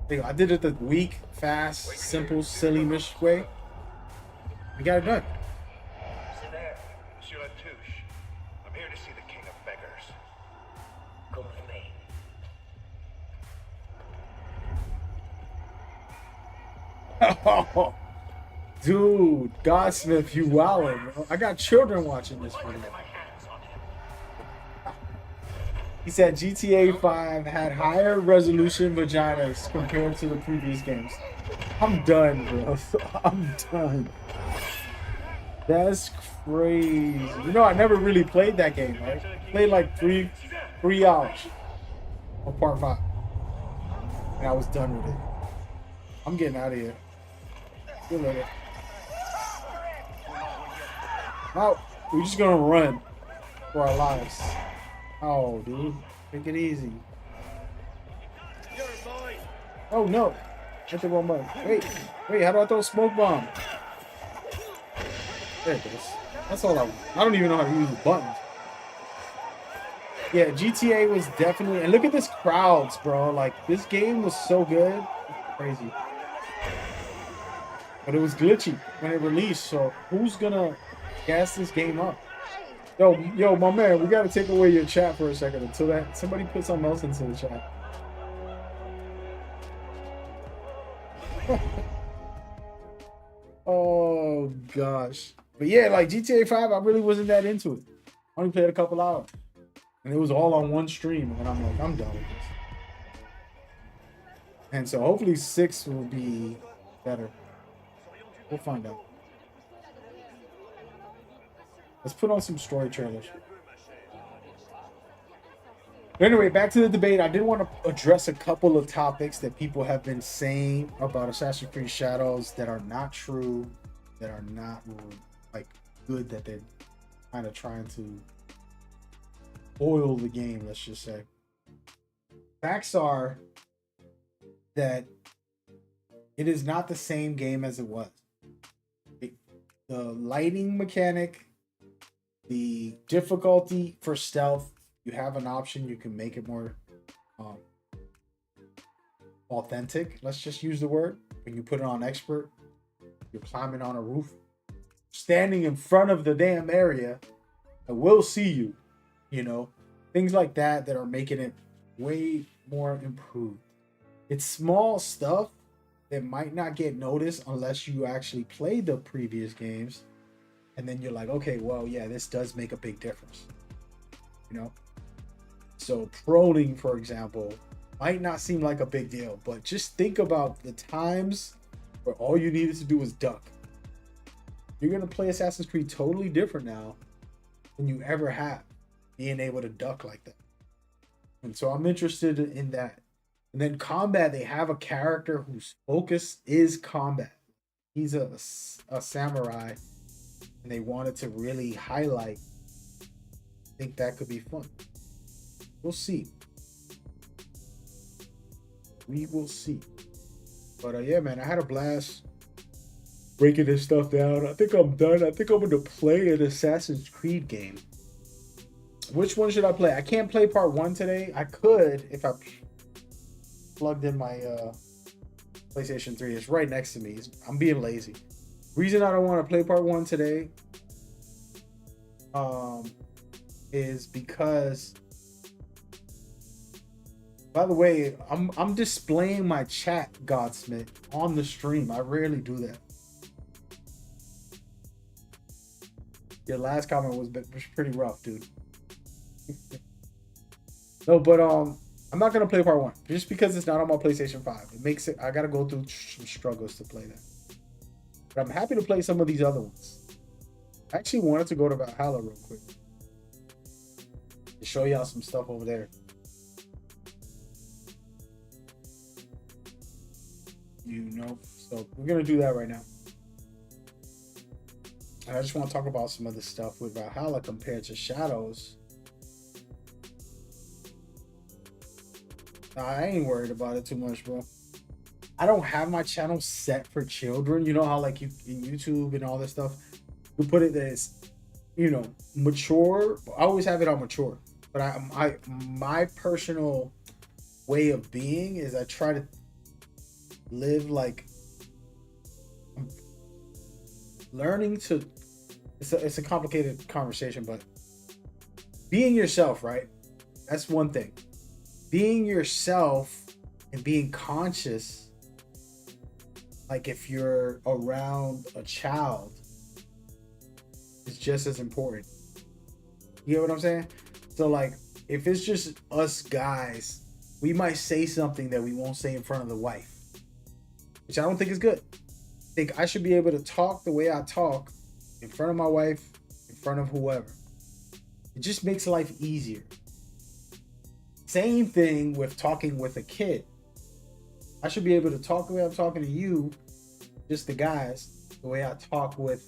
There you go. I did it the weak, fast, simple, silly Mish way. We got it done. There, Monsieur Latouche. I'm here to see the king of beggars. Come with me. Dude, Godsmith, you wildin', bro. I got children watching this video. My hands on him. He said GTA 5 had higher resolution vaginas compared to the previous games. I'm done, bro. I'm done. That's crazy. You know, I never really played that game, right? Played like three hours of part 5. And I was done with it. I'm getting out of here. See you later. Now, we're just gonna run for our lives. Oh, dude. Take it easy. You're mine. Oh, no. Hit the wrong button. Wait, how do I throw a smoke bomb? There it goes. That's all I don't even know how to use the buttons. Yeah, GTA was definitely... And look at this crowds, bro. Like, this game was so good. It's crazy. But it was glitchy when it released, so who's gonna gas this game up? Yo, my man, we gotta take away your chat for a second until that somebody put something else into the chat. Oh gosh. But yeah, like GTA 5, I really wasn't that into it. I only played a couple hours. And it was all on one stream, and I'm like, I'm done with this. And so hopefully 6 will be better. We'll find out. Let's put on some story trailers. But anyway, back to the debate. I did want to address a couple of topics that people have been saying about Assassin's Creed Shadows that are not true, that are not like good, that they're kind of trying to oil the game, let's just say. Facts are that it is not the same game as it was. The lighting mechanic, the difficulty for stealth, you have an option. You can make it more authentic. Let's just use the word. When you put it on expert, you're climbing on a roof, standing in front of the damn area, and we'll see you. You know, things like that that are making it way more improved. It's small stuff that might not get noticed unless you actually played the previous games. And then you're like, okay, well, yeah, this does make a big difference. You know? So proning, for example, might not seem like a big deal, but just think about the times where all you needed to do was duck. You're going to play Assassin's Creed totally different now than you ever have, being able to duck like that. And so I'm interested in that. And then combat, they have a character whose focus is combat. He's a samurai, and they wanted to really highlight. I think that could be fun. We'll see. We will see. But yeah, man, I had a blast breaking this stuff down. I think I'm done. I think I'm going to play an Assassin's Creed game. Which one should I play? I can't play part 1 today. I could if I plugged in my PlayStation 3. It's right next to me. I'm being lazy. Reason I don't want to play part 1 today is because, by the way, I'm displaying my chat, Godsmith, on the stream. I rarely do that. Your last comment was pretty rough, dude. No, but I'm not gonna play part 1 just because it's not on my PlayStation 5. It makes it. I gotta go through some struggles to play that. But I'm happy to play some of these other ones. I actually wanted to go to Valhalla real quick to show y'all some stuff over there. You know, so we're gonna do that right now. And I just want to talk about some of the stuff with Valhalla compared to Shadows. I ain't worried about it too much, bro. I don't have my channel set for children. You know how like you in YouTube and all this stuff, you put it as, you know, mature. I always have it on mature. But I my personal way of being is I try to live like I'm learning to. It's a complicated conversation, but being yourself, right? That's one thing. Being yourself and being conscious, like if you're around a child, is just as important. You get what I'm saying? So like if it's just us guys, we might say something that we won't say in front of the wife, which I don't think is good. I think I should be able to talk the way I talk in front of my wife, in front of whoever. It just makes life easier. Same thing with talking with a kid. I should be able to talk the way I'm talking to you, just the guys, the way I talk with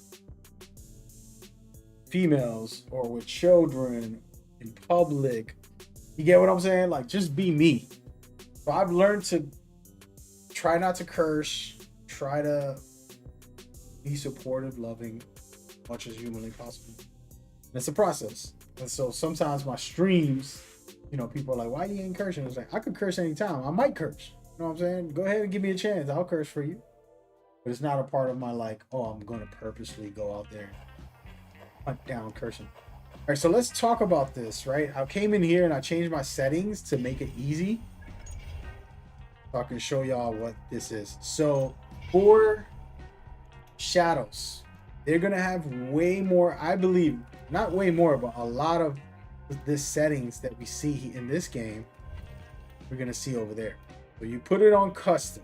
females or with children in public. You get what I'm saying? Like, just be me. So I've learned to try not to curse, try to be supportive, loving, as much as humanly possible. And it's a process. And so sometimes my streams, you know, people are like, why you ain't cursing? It's like, I could curse anytime. I might curse. You know what I'm saying? Go ahead and give me a chance. I'll curse for you. But it's not a part of my like, oh, I'm going to purposely go out there and hunt down cursing. All right, so let's talk about this, right? I came in here and I changed my settings to make it easy. So I can show y'all what this is. So for Shadows, they're going to have way more, I believe, not way more, but a lot of the settings that we see in this game, we're going to see over there. So you put it on custom.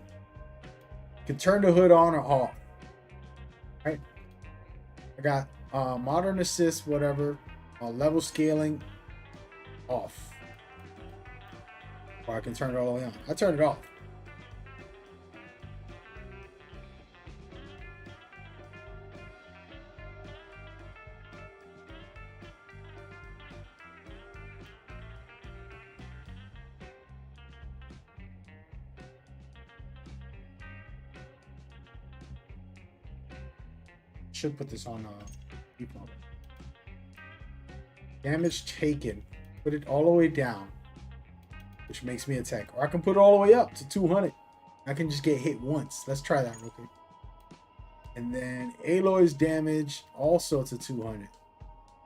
You can turn the hood on or off. Right? I got modern assist, whatever, level scaling off. Or I can turn it all the way on. I turn it off. Should put this on default. Damage taken. Put it all the way down, which makes me attack. Or I can put it all the way up to 200. I can just get hit once. Let's try that real quick. And then Aloy's damage also to 200.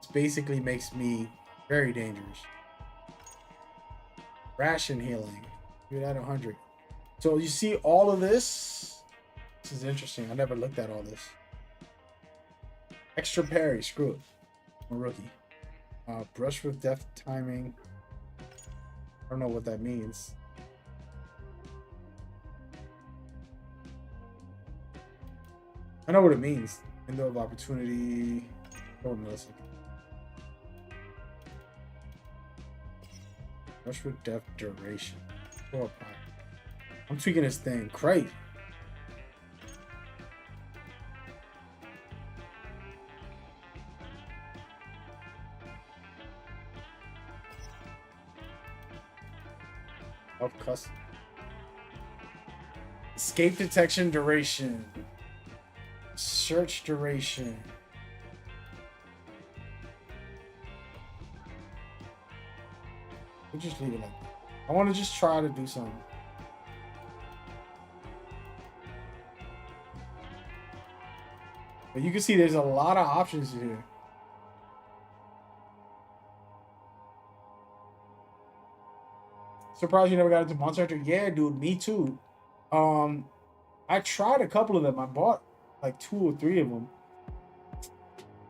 This basically makes me very dangerous. Ration healing. Do that 100. So you see all of this. This is interesting. I never looked at all this. Extra parry, screw it. I'm a rookie. Brush with death timing. I don't know what that means. I know what it means. Window of opportunity. Hold on a second. Brush with death duration. I'm tweaking this thing. Crazy. Of custom. Escape detection duration. Search duration. We'll just leave it like that. I want to just try to do something. But you can see there's a lot of options here. Surprised you never got into Monster Hunter? Yeah, dude, me too. I tried a couple of them. I bought like 2 or 3 of them.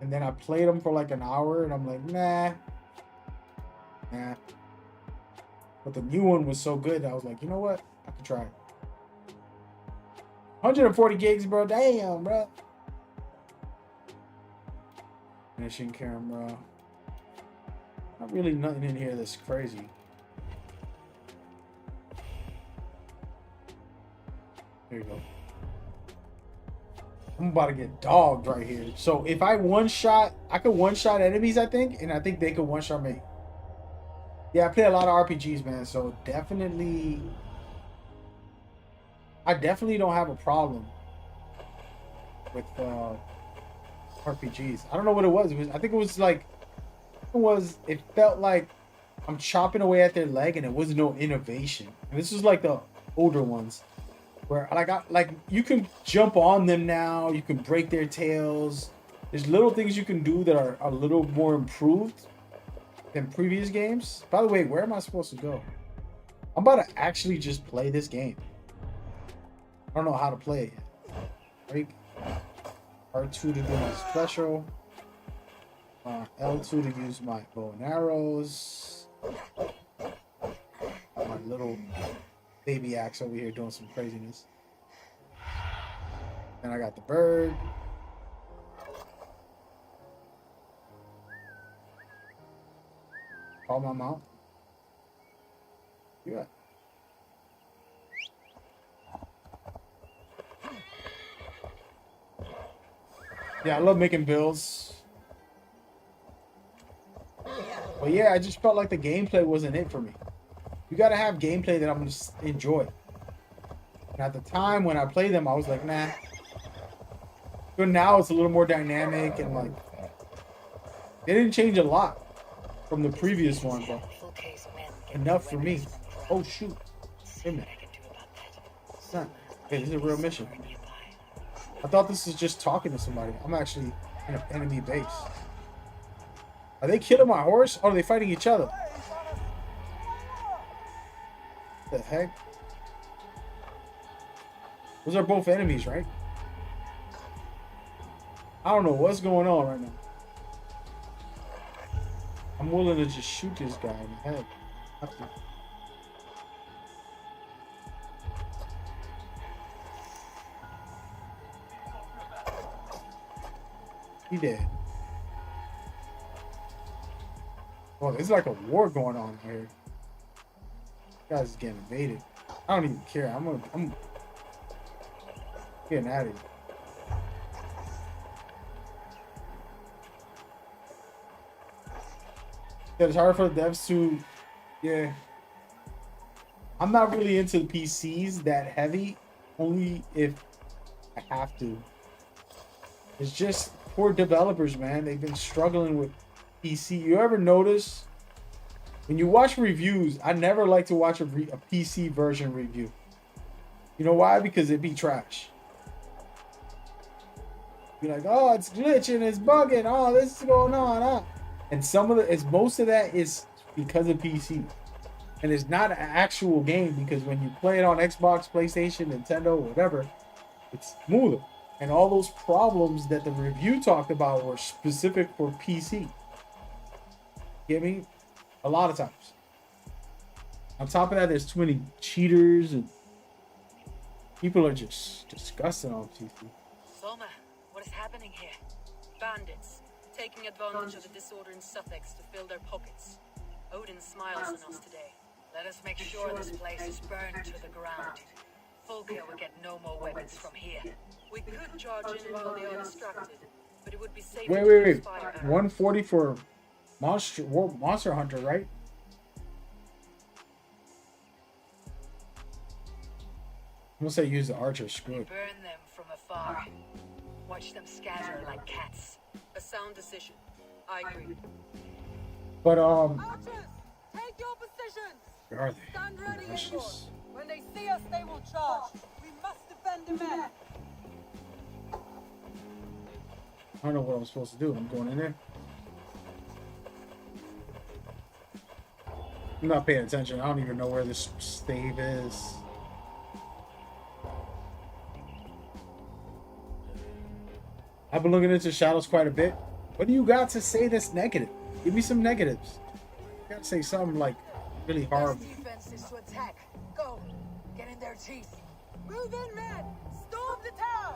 And then I played them for like an hour and I'm like, nah. But the new one was so good, I was like, you know what? I could try it. 140 gigs, bro. Damn, bro. Finishing camera. Not really nothing in here that's crazy. There you go. I'm about to get dogged right here. So if I one shot, I could one shot enemies, I think, and I think they could one shot me. Yeah, I play a lot of RPGs, man. So definitely, I definitely don't have a problem with RPGs. I don't know what it was. I think it was like it felt like I'm chopping away at their leg, and it was no innovation. And this was like the older ones, where like you can jump on them now. You can break their tails. There's little things you can do that are a little more improved than previous games. By the way, where am I supposed to go? I'm about to actually just play this game. I don't know how to play it. Break R2 to do my special. L2 to use my bow and arrows. My little baby axe over here doing some craziness. And I got the bird. Call my mount. Yeah. Yeah, I love making builds. But yeah, I just felt like the gameplay wasn't it for me. You gotta have gameplay that I'm gonna enjoy. And at the time when I played them, I was like, nah. But now it's a little more dynamic and like it didn't change a lot from the previous one, but enough for me. Oh shoot. Wait a minute. It's not. Hey, this is a real mission. I thought this was just talking to somebody. I'm actually in an enemy base. Are they killing my horse? Or are they fighting each other? What the heck? Those are both enemies, right? I don't know what's going on right now. I'm willing to just shoot this guy in the head. He dead. Well, there's like a war going on here. This guy's getting invaded. I don't even care. I'm getting out of here. Yeah, it's hard for the devs to, yeah. I'm not really into PCs that heavy, only if I have to. It's just poor developers, man. They've been struggling with PC. You ever notice when you watch reviews? I never like to watch a PC version review. You know why? Because it'd be trash. Be like, oh, it's glitching, it's bugging, oh, this is going on, and most of that is because of PC, and it's not an actual game because when you play it on Xbox, PlayStation, Nintendo, whatever, it's smoother. And all those problems that the review talked about were specific for PC. Get me? A lot of times. On top of that, there's too many cheaters and people are just disgusting on PC. Soma, what is happening here? Bandits, taking advantage of the disorder in Sussex to fill their pockets. Odin smiles on us today. Let us make sure this place is burned to the ground. Volker will get no more weapons from here. We could charge in while they are distracted, but it would be safe. Wait. 140 for Monster Hunter, right? I'm gonna say use the archer. Screw it. Burn them from afar. Watch them scatter like cats. A sound decision. I agree. But Archers, take your positions. where are they? Stand ready, That's everyone. just- When they see us, they will charge. We must defend the men. I don't know what I'm supposed to do. I'm going in there. I'm not paying attention. I don't even know where this stave is. I've been looking into shadows quite a bit. What do you got to say that's negative? Give me some negatives. You gotta say something like really horrible. Defense is to attack. Go. Get in their teeth. Move in, men. Storm the town.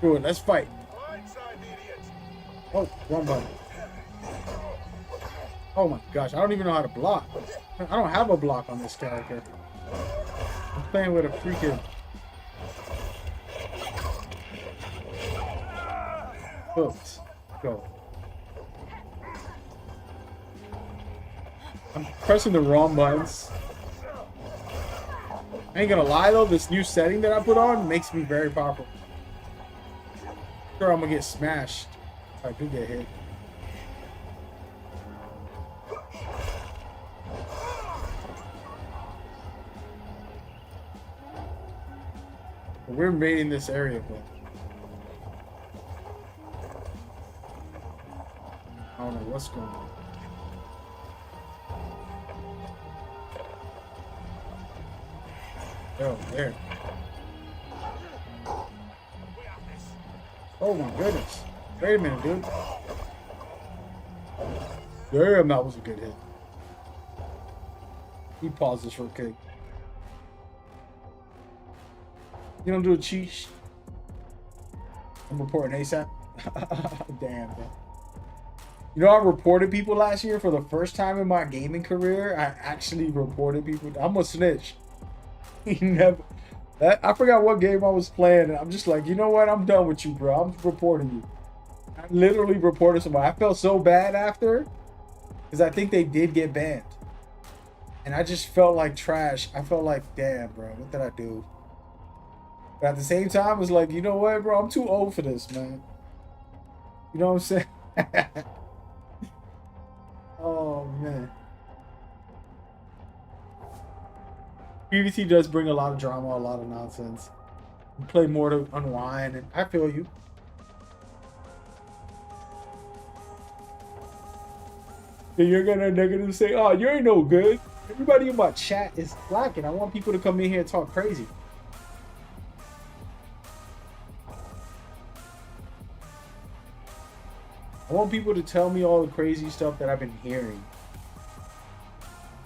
Do it. Let's fight. Blindside the idiots. Oh, wrong button. Oh my gosh, I don't even know how to block. I don't have a block on this character. I'm playing with a freaking Cooked. Go. I'm pressing the wrong buttons. I ain't gonna lie though, this new setting that I put on makes me very powerful. Sure, I'm gonna get smashed. If I do get hit. But we're invading this area, but I don't know what's going on. Oh, there. Oh my goodness. Wait a minute, dude. Damn, that was a good hit. He paused this real quick. You don't do a cheat? I'm reporting ASAP. Damn, man. You know, I reported people last year for the first time in my gaming career. I actually reported people. I'm a snitch. I forgot what game I was playing, and I'm just like, you know what? I'm done with you, bro. I'm reporting you. I literally reported somebody. I felt so bad after, because I think they did get banned, and I just felt like trash. I felt like, damn, bro, what did I do? But at the same time, it was like, you know what, bro? I'm too old for this, man. You know what I'm saying? Oh man. PvT does bring a lot of drama, a lot of nonsense. You play more to unwind, and I feel you. And you're gonna negative say, oh, you ain't no good. Everybody in my chat is slacking. I want people to come in here and talk crazy. I want people to tell me all the crazy stuff that I've been hearing.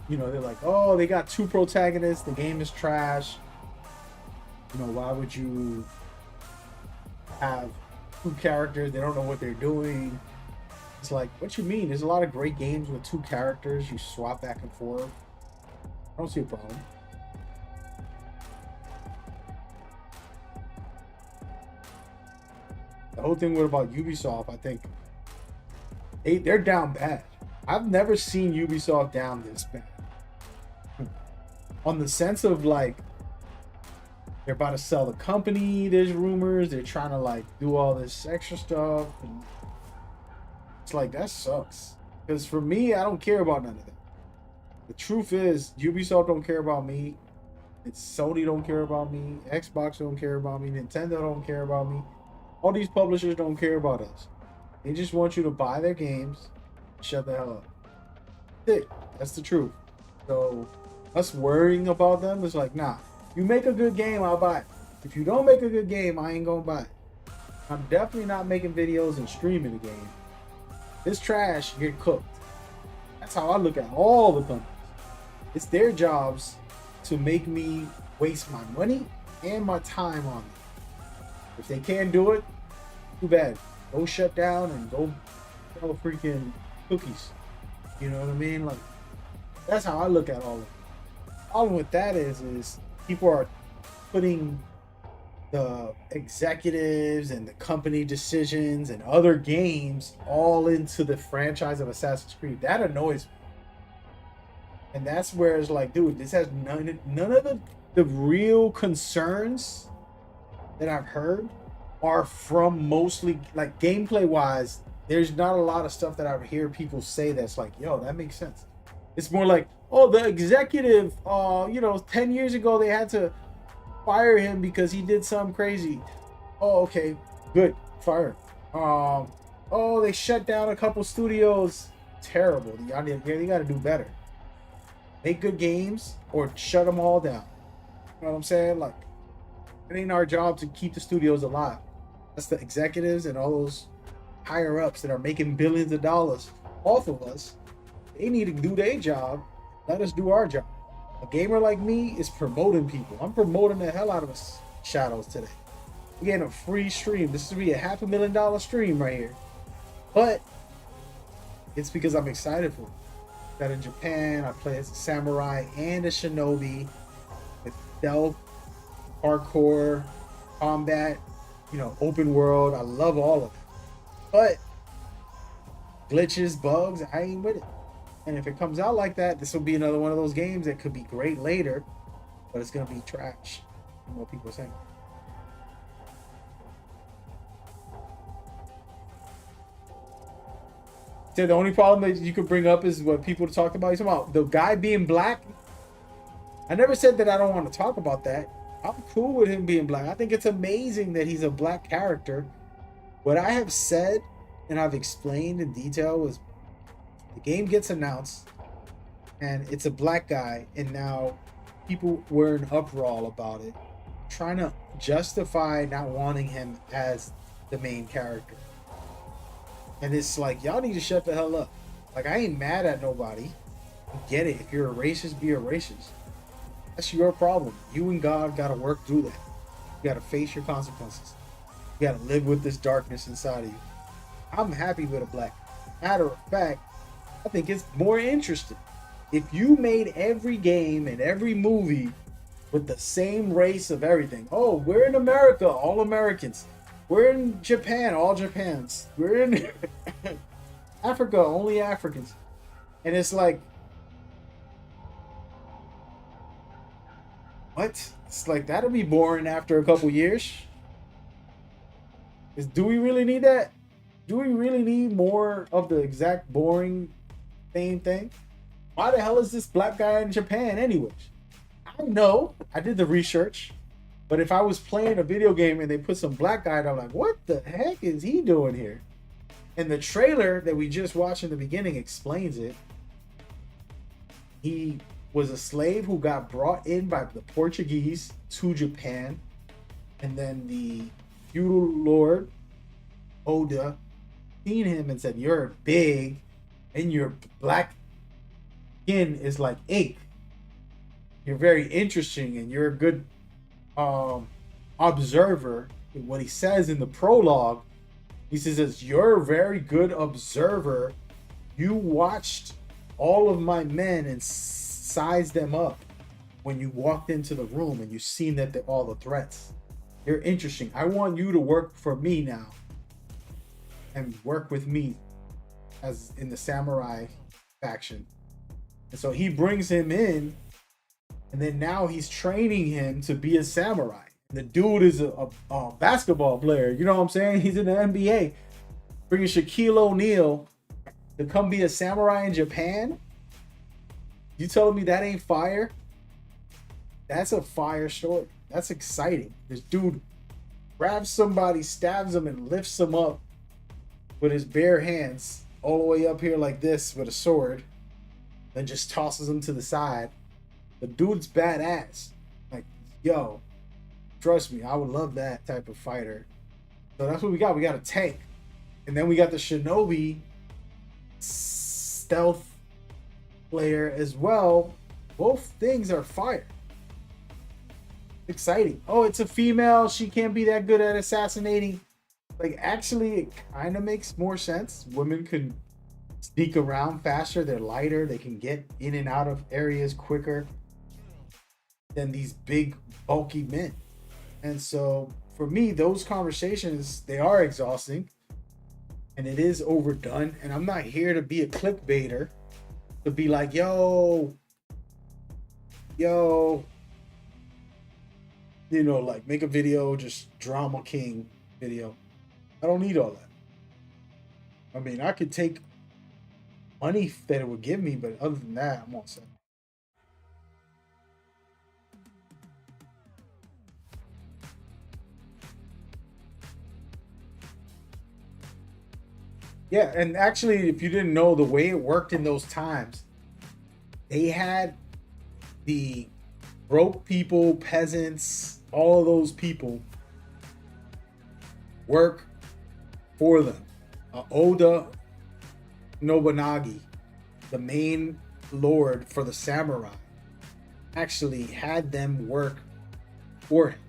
You know, they're like, oh, they got 2 protagonists. The game is trash. You know, why would you have 2 characters? They don't know what they're doing. It's like, what you mean? There's a lot of great games with 2 characters. You swap back and forth. I don't see a problem. The whole thing about Ubisoft, I think, they're down bad. I've never seen Ubisoft down this bad. On the sense of like, they're about to sell the company, there's rumors, they're trying to like do all this extra stuff. And it's like, that sucks. Because for me, I don't care about none of that. The truth is, Ubisoft don't care about me. It's Sony don't care about me. Xbox don't care about me. Nintendo don't care about me. All these publishers don't care about us. They just want you to buy their games, shut the hell up. That's it. That's the truth. So us worrying about them is like, nah. You make a good game, I'll buy it. If you don't make a good game, I ain't gonna buy it. I'm definitely not making videos and streaming the game. This trash, get cooked. That's how I look at all the companies. It's their jobs to make me waste my money and my time on it. If they can't do it, too bad. Go shut down and go sell freaking cookies. You know what I mean? Like, that's how I look at all of it. The problem with that is people are putting the executives and the company decisions and other games all into the franchise of Assassin's Creed. That annoys me. And that's where it's like, dude, this has none of the real concerns that I've heard are from mostly, like, gameplay wise, there's not a lot of stuff that I hear people say that's like, yo, that makes sense. It's more like, oh, the executive, 10 years ago they had to fire him because he did something crazy. Oh, okay, good, fire him. Oh, they shut down a couple studios. Terrible. You got to do better. Make good games or shut them all down. You know what I'm saying? Like, it ain't our job to keep the studios alive. That's the executives and all those higher ups that are making billions of dollars off of us. They need to do their job. Let us do our job. A gamer like me is promoting people. I'm promoting the hell out of us Shadows today. We're getting a free stream. This is be a $500,000 stream right here. But it's because I'm excited for it. That in Japan, I play as a samurai and a shinobi with stealth, hardcore, combat, open world. I love all of it. But glitches, bugs, I ain't with it. And if it comes out like that, this will be another one of those games that could be great later, but it's gonna be trash. What people are saying. So the only problem that you could bring up is what people talk about. He's talking about the guy being black. I never said that I don't want to talk about that. I'm cool with him being black. I think it's amazing that he's a black character. What I have said and I've explained in detail was the game gets announced and it's a black guy, and now people were in uproar about it, trying to justify not wanting him as the main character. And it's like, y'all need to shut the hell up. Like, I ain't mad at nobody. Get it. If you're a racist, be a racist. That's your problem. You and God got to work through that. You got to face your consequences. You got to live with this darkness inside of you. I'm happy with a black. Matter of fact, I think it's more interesting. If you made every game and every movie with the same race of everything. Oh, we're in America, all Americans. We're in Japan, all Japans. We're in Africa, only Africans. And it's like, what? It's like, that'll be boring after a couple years. Do we really need that? Do we really need more of the exact boring same thing? Why the hell is this black guy in Japan anyways? I know. I did the research. But if I was playing a video game and they put some black guy, I'm like, what the heck is he doing here? And the trailer that we just watched in the beginning explains it. He was a slave who got brought in by the Portuguese to Japan. And then the feudal lord, Oda, seen him and said, you're big and your black skin is like ink. You're very interesting and you're a good observer. What he says in the prologue, he says, you're a very good observer. You watched all of my men and sized them up when you walked into the room and you seen that all the threats. You're interesting. I want you to work for me now and work with me as in the samurai faction. And so he brings him in, and then now he's training him to be a samurai. The dude is a basketball player. You know what I'm saying? He's in the NBA. Bringing Shaquille O'Neal to come be a samurai in Japan? You telling me that ain't fire? That's a fire story. That's exciting. This dude grabs somebody, stabs him, and lifts him up with his bare hands all the way up here like this with a sword, then just tosses him to the side. The dude's badass. Like, yo, trust me, I would love that type of fighter. So that's what we got. We got a tank. And then we got the shinobi stealth player as well. Both things are fire. Exciting. Oh, it's a female. She can't be that good at assassinating. Like, actually, it kind of makes more sense. Women can sneak around faster. They're lighter. They can get in and out of areas quicker than these big, bulky men. And so, for me, those conversations, they are exhausting. And it is overdone. And I'm not here to be a clickbaiter. To be like, yo, you know, like, make a video, just drama king video. I don't need all that. I mean, I could take money that it would give me, but other than that, I'm all set. Yeah, and actually, if you didn't know, the way it worked in those times, they had the broke people, peasants, all of those people work for them. Oda Nobunaga, the main lord for the samurai, actually had them work for him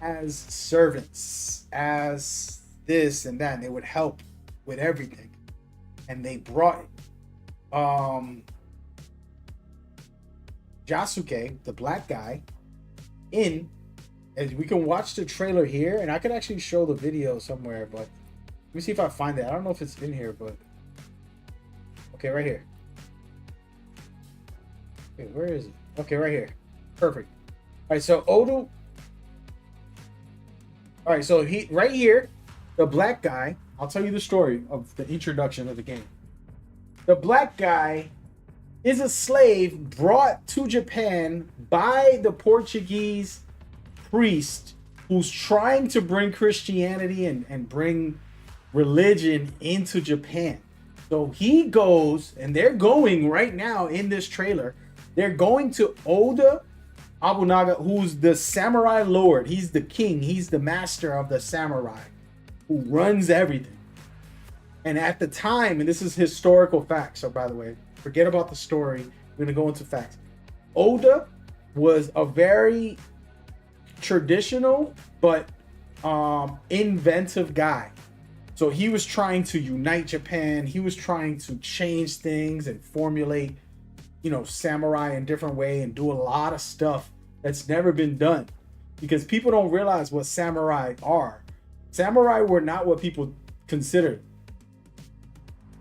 as servants, as this and that, and they would help with everything. And they brought Yasuke, the black guy, in. And we can watch the trailer here, and I could actually show the video somewhere, but Let me see if I find it. I don't know if it's in here, but okay, right here. Okay, where is it? Okay, right here. Perfect. All right, so Oda. All right, so he right here, the black guy. I'll tell you the story of the introduction of the game. The black guy is a slave brought to Japan by the Portuguese priest who's trying to bring Christianity and bring religion into Japan. So he goes, and they're going right now in this trailer. They're going to Oda Abunaga, who's the samurai lord. He's the king. He's the master of the samurai who runs everything. And at the time, and this is historical facts, so by the way, forget about the story. We're going to go into facts. Oda was a very traditional but inventive guy. So he was trying to unite Japan. He was trying to change things and formulate, samurai in a different way and do a lot of stuff that's never been done. Because people don't realize what samurai are. Samurai were not what people considered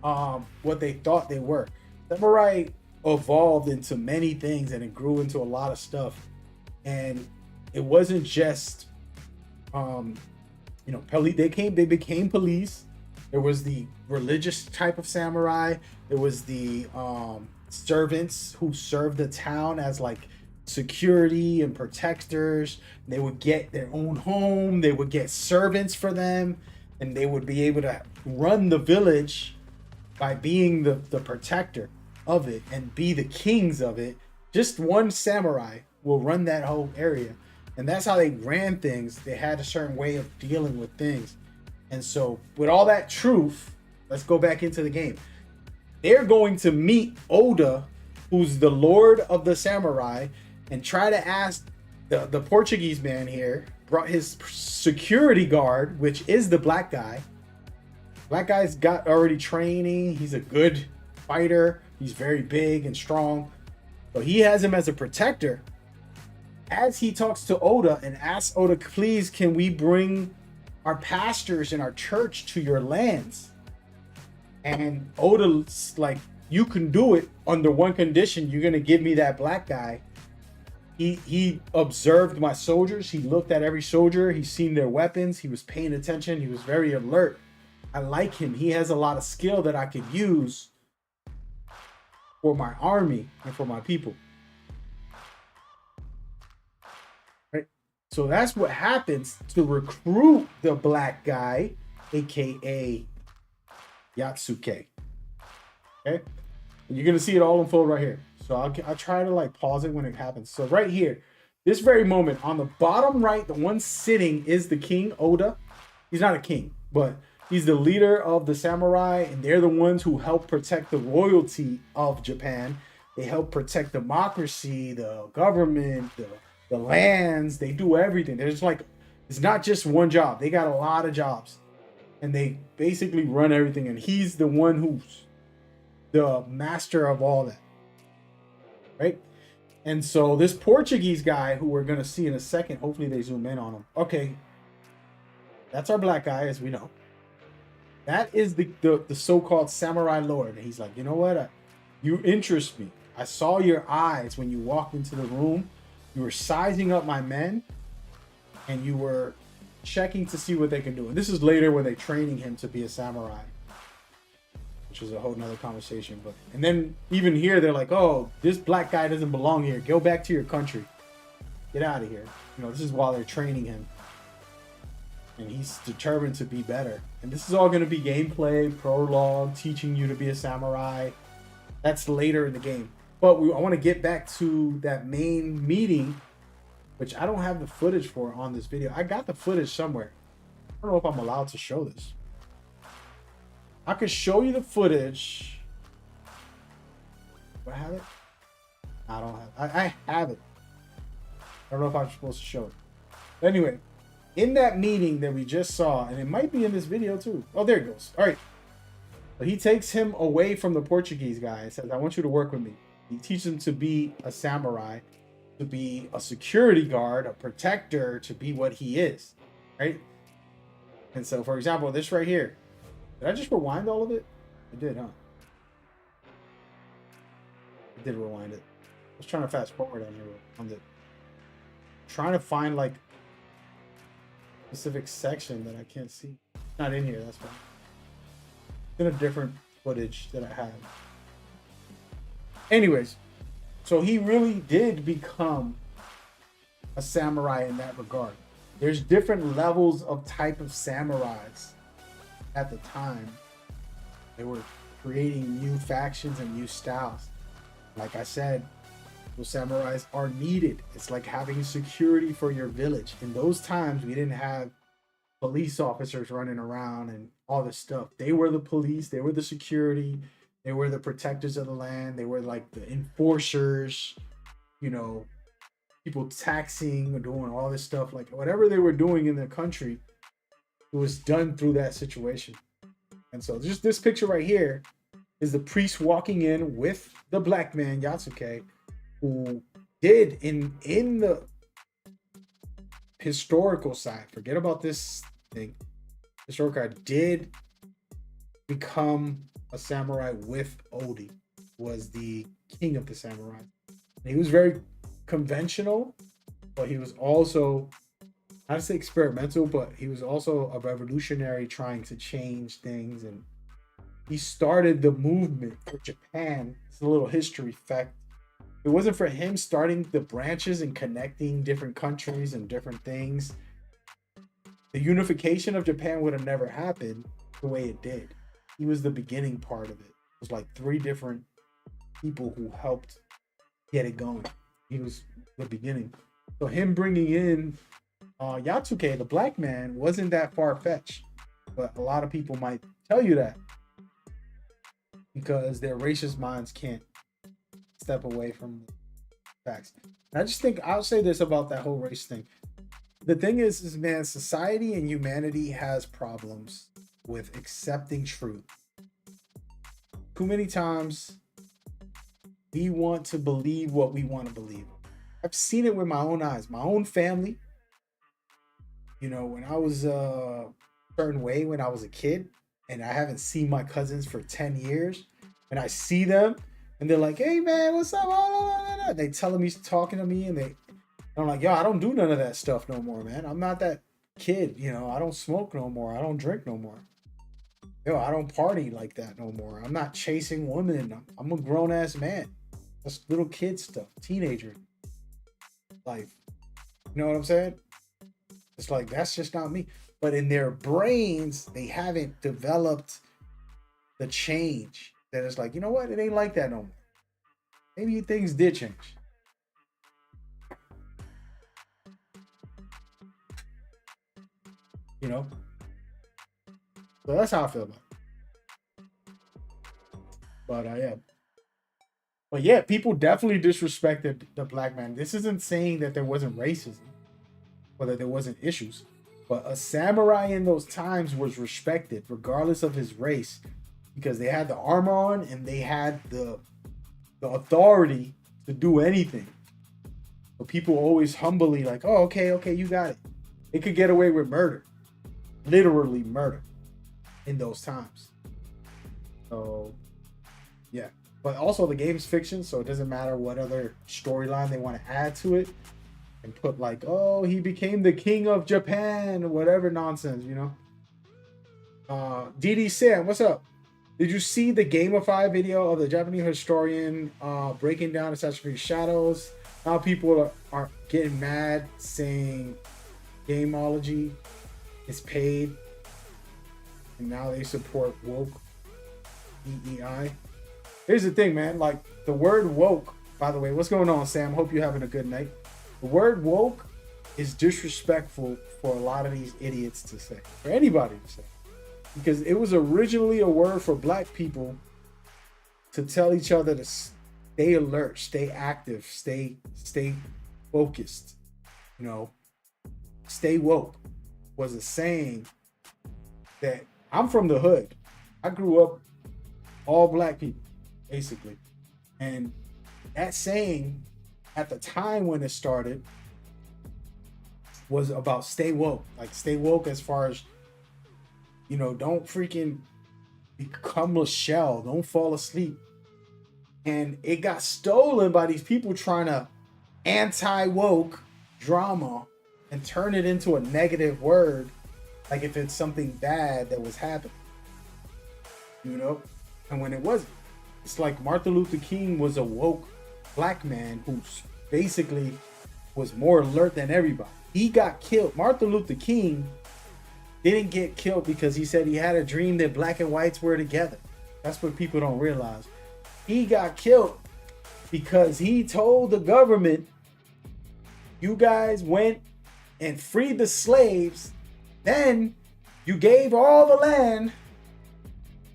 what they thought they were. Samurai evolved into many things and it grew into a lot of stuff. And it wasn't just they became police. There was the religious type of samurai. There was the servants who served the town as like security and protectors. They would get their own home. They would get servants for them, and they would be able to run the village by being the protector of it and be the kings of it. Just one samurai will run that whole area. And that's how they ran things. They had a certain way of dealing with things. And so with all that truth, let's go back into the game. They're going to meet Oda, who's the lord of the samurai, and try to ask the Portuguese man here, brought his security guard, which is the black guy. Black guy's got already training. He's a good fighter. He's very big and strong. So he has him as a protector. As he talks to Oda and asks Oda, please, can we bring our pastors and our church to your lands? And Oda's like, you can do it under one condition. You're going to give me that black guy. He observed my soldiers. He looked at every soldier. He's seen their weapons. He was paying attention. He was very alert. I like him. He has a lot of skill that I could use for my army and for my people. Right? So that's what happens to recruit the black guy, aka Yatsuke. Okay? And you're going to see it all unfold right here. So I'll try to like pause it when it happens. So right here, this very moment, on the bottom right, the one sitting is the king, Oda. He's not a king, but he's the leader of the samurai, and they're the ones who help protect the royalty of Japan. They help protect democracy, the government, the lands. They do everything. There's like, it's not just one job. They got a lot of jobs, and they basically run everything. And he's the one who's the master of all that, right? And so this Portuguese guy, who we're gonna see in a second, hopefully they zoom in on him. Okay, that's our black guy, as we know. That is the so-called samurai lord. And he's like, you know what? You interest me. I saw your eyes when you walked into the room. You were sizing up my men, and you were checking to see what they can do. And this is later when they're training him to be a samurai, which is a whole nother conversation. But and then even here, they're like, oh, this black guy doesn't belong here. Go back to your country. Get out of here. This is while they're training him. And he's determined to be better. And this is all going to be gameplay, prologue, teaching you to be a samurai. That's later in the game. But I want to get back to that main meeting, which I don't have the footage for on this video. I got the footage somewhere. I don't know if I'm allowed to show this. I could show you the footage. Do I have it? I don't have it. I have it. I don't know if I'm supposed to show it. But anyway, in that meeting that we just saw, and it might be in this video too. Oh, there it goes. All right. But he takes him away from the Portuguese guy and says, I want you to work with me. He teaches him to be a samurai, to be a security guard, a protector, to be what he is. Right? And so, for example, this right here. Did I just rewind all of it? I did, huh? I did rewind it. I was trying to fast forward on here on the trying to find like specific section that I can't see. Not in here, that's fine. It's in a different footage that I have. Anyways, so he really did become a samurai in that regard. There's different levels of type of samurais at the time. They were creating new factions and new styles. Like I said, those samurais are needed. It's like having security for your village. In those times, we didn't have police officers running around and all this stuff. They were the police, they were the security, they were the protectors of the land, they were like the enforcers, you know, people taxing or doing all this stuff. Like whatever they were doing in the country, it was done through that situation. And so just this picture right here is the priest walking in with the black man, Yatsuke, who did in the historical side, forget about this thing, historical side, did become a samurai with Odi, was the king of the samurai. And he was very conventional, but he was also, not to say experimental, but he was also a revolutionary trying to change things. And he started the movement for Japan. It's a little history fact. If it wasn't for him starting the branches and connecting different countries and different things, the unification of Japan would have never happened the way it did. He was the beginning part of it. It was like 3 different people who helped get it going. He was the beginning. So him bringing in Yatsuke, the black man, wasn't that far-fetched. But a lot of people might tell you that because their racist minds can't step away from the facts. And I just think I'll say this about that whole race thing. The thing is man, society and humanity has problems with accepting truth. Too many times we want to believe what we want to believe. I've seen it with my own eyes, my own family. You know, when I was a certain way when I was a kid and I haven't seen my cousins for 10 years and I see them and they're like, hey man, what's up? They telling me, talking to me, and I'm like, yo, I don't do none of that stuff no more, man. I'm not that kid, you know. I don't smoke no more. I don't drink no more. Yo, I don't party like that no more. I'm not chasing women. I'm a grown ass man. That's little kid stuff, teenager life. You know what I'm saying? It's like, that's just not me. But in their brains, they haven't developed the change. That it's like, you know what? It ain't like that no more. Maybe things did change. You know? So that's how I feel about it. But yeah. But yeah, people definitely disrespected the black man. This isn't saying that there wasn't racism or that there wasn't issues. But a samurai in those times was respected regardless of his race, because they had the armor on and they had the authority to do anything. But people always humbly like, oh, okay, you got it. They could get away with murder. Literally murder in those times. So, yeah. But also the game's fiction, so it doesn't matter what other storyline they want to add to it and put like, oh, he became the king of Japan, whatever nonsense, you know. DD Sam, what's up? Did you see the Gamify video of the Japanese historian breaking down Assassin's Creed Shadows? Now people are getting mad saying Gameology is paid, and now they support woke DEI. Here's the thing, man. Like, the word woke, by the way, what's going on, Sam? Hope you're having a good night. The word woke is disrespectful for a lot of these idiots to say, for anybody to say. Because it was originally a word for black people to tell each other to stay alert, stay active, stay focused, you know, stay woke was a saying that I'm from the hood. I grew up all black people, basically. And that saying at the time when it started was about stay woke. Like, stay woke as far as, you know, don't freaking become a shell. Don't fall asleep. And it got stolen by these people trying to anti-woke drama and turn it into a negative word, like if it's something bad that was happening, you know? And when it wasn't. It's like Martin Luther King was a woke black man who basically was more alert than everybody. He got killed. Martin Luther King didn't get killed because he said he had a dream that black and whites were together. That's what people don't realize. He got killed because he told the government, you guys went and freed the slaves, then you gave all the land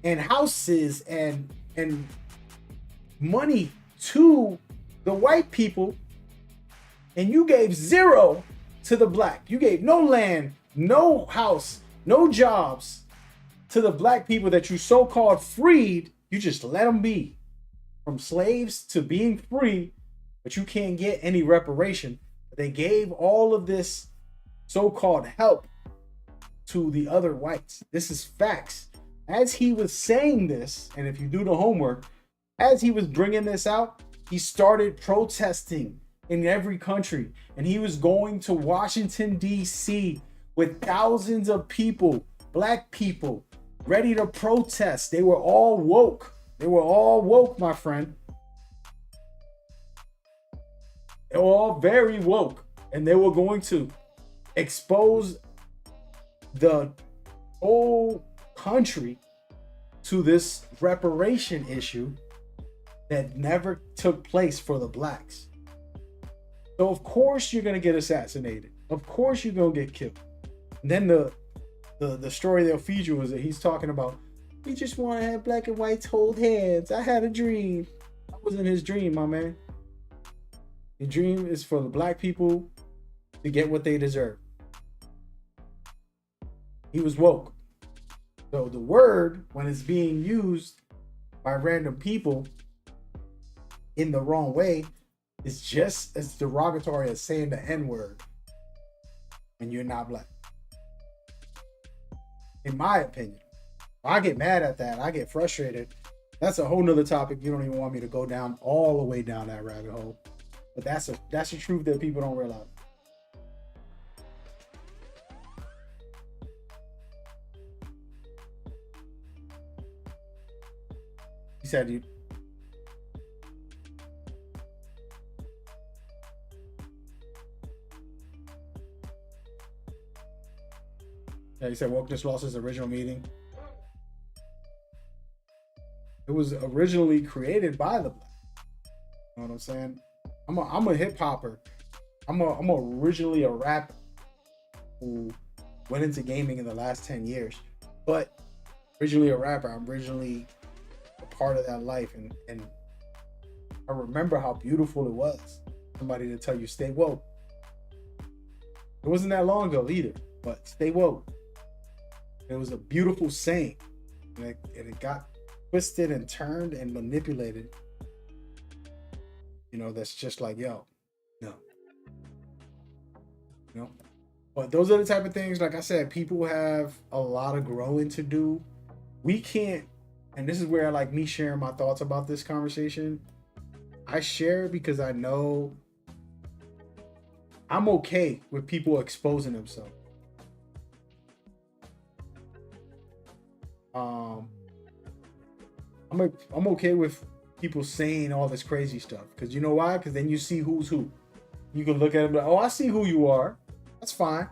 and houses and money to the white people, and you gave zero to the black. You gave no land, no house, no jobs to the black people that you so-called freed. You just let them be from slaves to being free, but you can't get any reparation. They gave all of this so-called help to the other whites. This is facts. As he was saying this, and if you do the homework, as he was bringing this out, he started protesting in every country. And he was going to Washington, D.C. with thousands of people, black people, ready to protest. They were all woke. They were all woke, my friend. They were all very woke. And they were going to expose the whole country to this reparation issue that never took place for the blacks. So of course you're gonna get assassinated. Of course you're gonna get killed. And then the story they'll feed you is that he's talking about, we just want to have black and whites hold hands. I had a dream. That wasn't his dream, my man. The dream is for the black people to get what they deserve. He was woke. So the word, when it's being used by random people in the wrong way, is just as derogatory as saying the N-word and you're not black. In my opinion. I get mad at that. I get frustrated. That's a whole nother topic. You don't even want me to go down all the way down that rabbit hole. But that's the truth that people don't realize. He said you. Yeah, he said wokeness lost its original meaning. It was originally created by the black. You know what I'm saying? I'm a hip hopper. I'm originally a rapper who went into gaming in the last 10 years. But originally a rapper, I'm originally a part of that life, and I remember how beautiful it was. Somebody to tell you stay woke. It wasn't that long ago either, but stay woke. It was a beautiful saying. And it got twisted and turned and manipulated. You know, that's just like, yo, no. You know? But those are the type of things, like I said, people have a lot of growing to do. We can't, and this is where I like me sharing my thoughts about this conversation. I share because I know I'm okay with people exposing themselves. I'm okay with people saying all this crazy stuff, because you know why? Because then you see who's who. You can look at them like, oh, I see who you are. That's fine.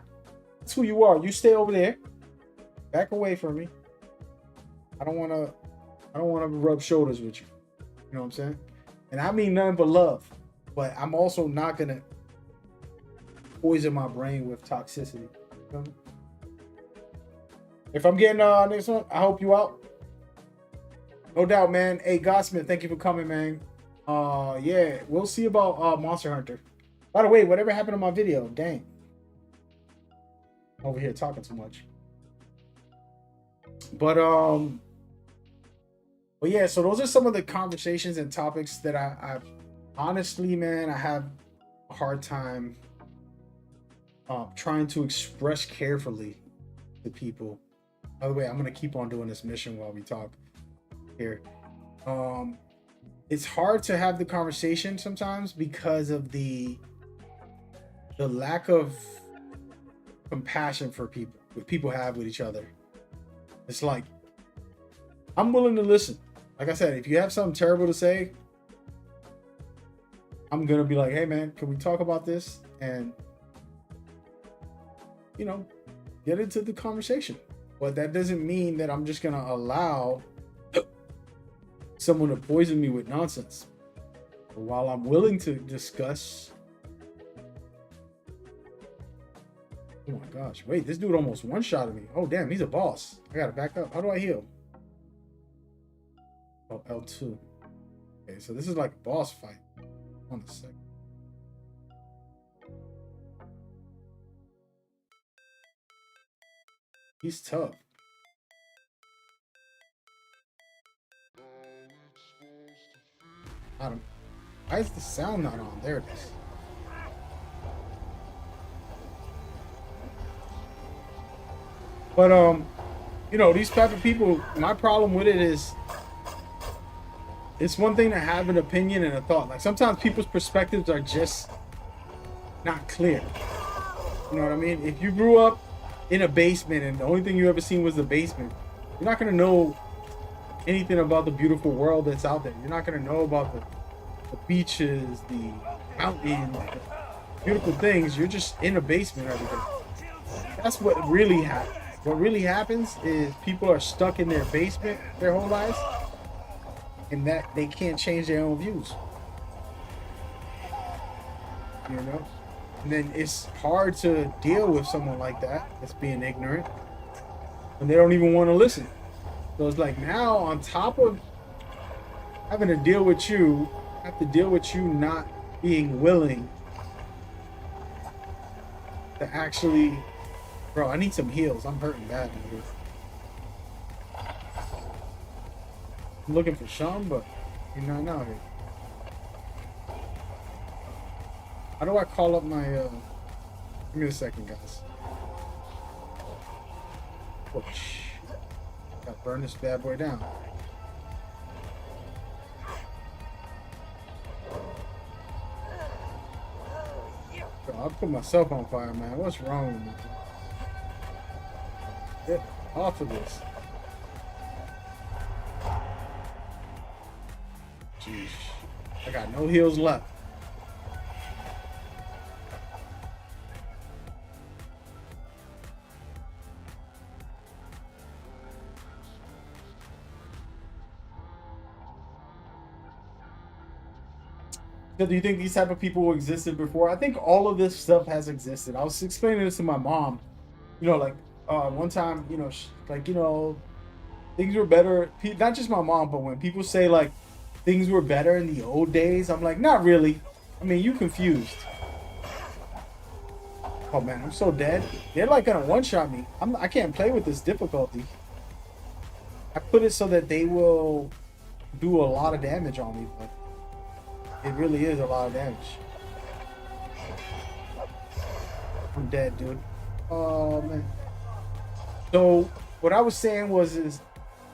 That's who you are. You stay over there. Back away from me. I don't want to rub shoulders with you. You know what I'm saying? And I mean nothing but love. But I'm also not gonna poison my brain with toxicity. You know? If I'm getting next one, I hope you out. No doubt, man. Hey, Godsmith, thank you for coming, man. Yeah, we'll see about Monster Hunter. By the way, whatever happened to my video? Dang. Over here talking too much. But yeah, so those are some of the conversations and topics that I honestly, man, I have a hard time trying to express carefully to people. By the way, I'm gonna keep on doing this mission while we talk. here. It's hard to have the conversation sometimes because of the lack of compassion for people have with each other. It's like, I'm willing to listen. Like I said, if you have something terrible to say, I'm gonna be like, hey man, can we talk about this? And get into the conversation. But that doesn't mean that I'm just gonna allow someone to poison me with nonsense. But while I'm willing to discuss. Oh my gosh, wait, this dude almost one-shotted me. Oh damn, he's a boss. I gotta back up. How do I heal? Oh, L2. Okay, so this is like a boss fight. Hold on a second. He's tough. Why is the sound not on? There it is. But these type of people, my problem with it is, it's one thing to have an opinion and a thought. Like sometimes people's perspectives are just not clear. You know what I mean? If you grew up in a basement and the only thing you ever seen was the basement, you're not gonna know anything about the beautiful world that's out there. You're not gonna know about the beaches, the mountains, the beautiful things. You're just in a basement every day. That's what really happens. What really happens is people are stuck in their basement their whole lives, and that they can't change their own views. And then it's hard to deal with someone like that that's being ignorant, and they don't even want to listen. So it's like, now on top of having to deal with you, I have to deal with you not being willing to actually. Bro, I need some heals. I'm hurting bad in here. I'm looking for some, but you're not out here. How do I call up my give me a second, guys. Whoosh. Gotta burn this bad boy down. Bro, I'll put myself on fire, man. What's wrong with me? Get off of this. Jeez. I got no heals left. So do you think these type of people existed before? I think all of this stuff has existed. I was explaining this to my mom. One time, things were better. Not just my mom, but when people say like things were better in the old days, I'm like, not really. I mean, you confused. Oh man, I'm so dead. They're like gonna one-shot me. I can't play with this difficulty. I put it so that they will do a lot of damage on me, but it really is a lot of damage. I'm dead, dude. Oh man. So what I was saying is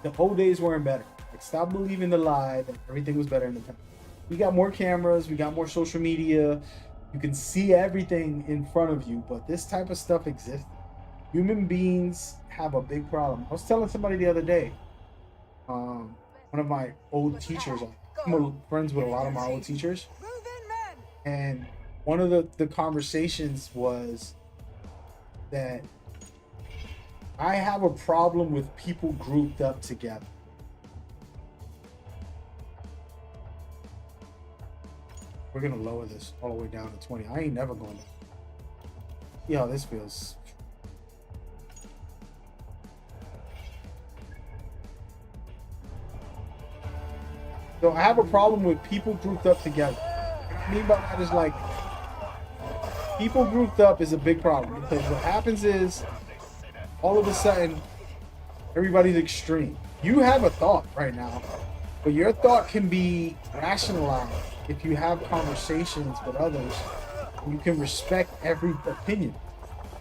the old days weren't better. Like, stop believing the lie that everything was better in the past. We got more cameras, we got more social media, you can see everything in front of you, but this type of stuff exists. Human beings have a big problem. I was telling somebody the other day, one of my old teachers, I'm friends with a lot of my old teachers, and one of the conversations was that I have a problem with people grouped up together. We're gonna lower this all the way down to 20. I ain't never going to. See how this feels. So I have a problem with people grouped up together. What I mean by that is like, people grouped up is a big problem, because what happens is all of a sudden everybody's extreme. You have a thought right now, but your thought can be rationalized if you have conversations with others. You can respect every opinion.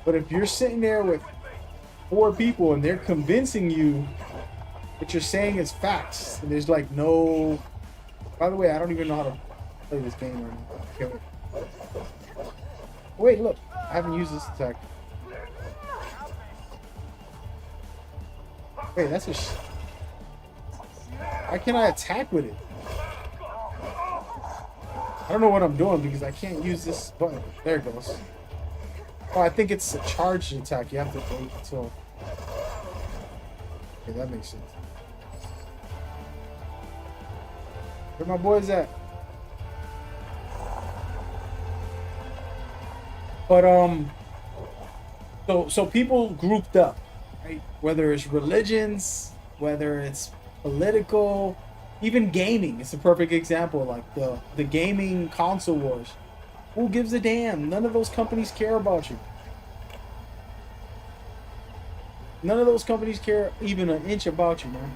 But if you're sitting there with 4 people and they're convincing you what you're saying is facts, and there's like no. By the way, I don't even know how to play this game right now. Okay, wait, look, I haven't used this attack. Wait, that's a. Why can't I attack with it? I don't know what I'm doing because I can't use this button. There it goes. Oh, I think it's a charged attack. You have to wait until. Okay, that makes sense. Where my boys at? But so people grouped up, right? Whether it's religions, whether it's political, even gaming. It's a perfect example. Like the gaming console wars. Who gives a damn? None of those companies care about you. None of those companies care even an inch about you, man.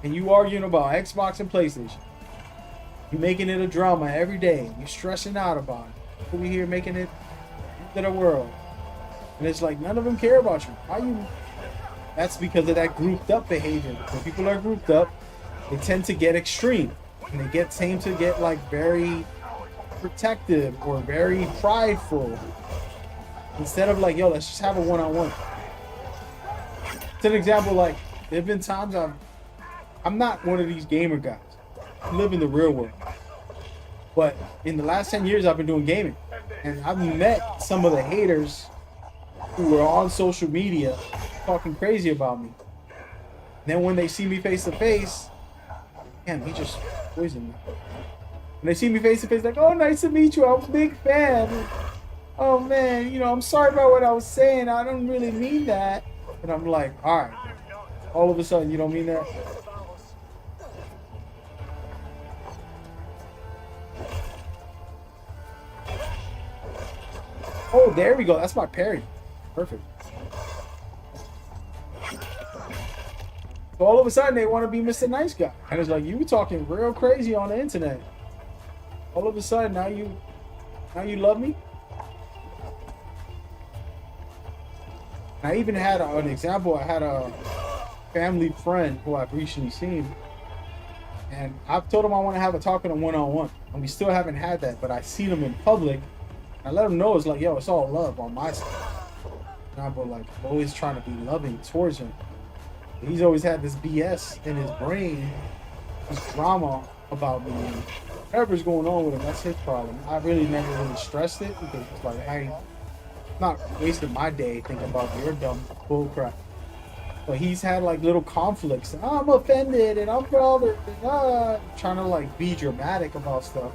And you arguing about Xbox and PlayStation. You making it a drama every day. You stressing out about it. Over here making it to the world. And it's like none of them care about you. How you? That's because of that grouped up behavior. When people are grouped up, they tend to get extreme. And they tend to get like very protective or very prideful. Instead of like, yo, let's just have a one-on-one. It's an example, like, there have been times I'm not one of these gamer guys. I live in the real world. But in the last 10 years, I've been doing gaming. And I've met some of the haters who were on social media talking crazy about me. Then when they see me face to face, damn, he just poisoned me. When they see me face to face, like, oh, nice to meet you. I'm a big fan. Oh, man, you know, I'm sorry about what I was saying. I don't really mean that. And I'm like, all right. All of a sudden, you don't mean that? Oh, there we go. That's my parry. Perfect. So all of a sudden, they want to be Mr. Nice Guy. And it's like, you were talking real crazy on the internet. All of a sudden, now you love me? I even had an example. I had a family friend who I've recently seen. And I've told him I want to have a talk with him one-on-one. And we still haven't had that. But I seen him in public. I let him know it's like, yo, it's all love on my side. Not but like always trying to be loving towards him. He's always had this BS in his brain, this drama about me. And whatever's going on with him, that's his problem. I really never really stressed it because it's like I'm not wasting my day thinking about your dumb bullcrap. But he's had like little conflicts. I'm offended and I'm bothered. Trying to like be dramatic about stuff.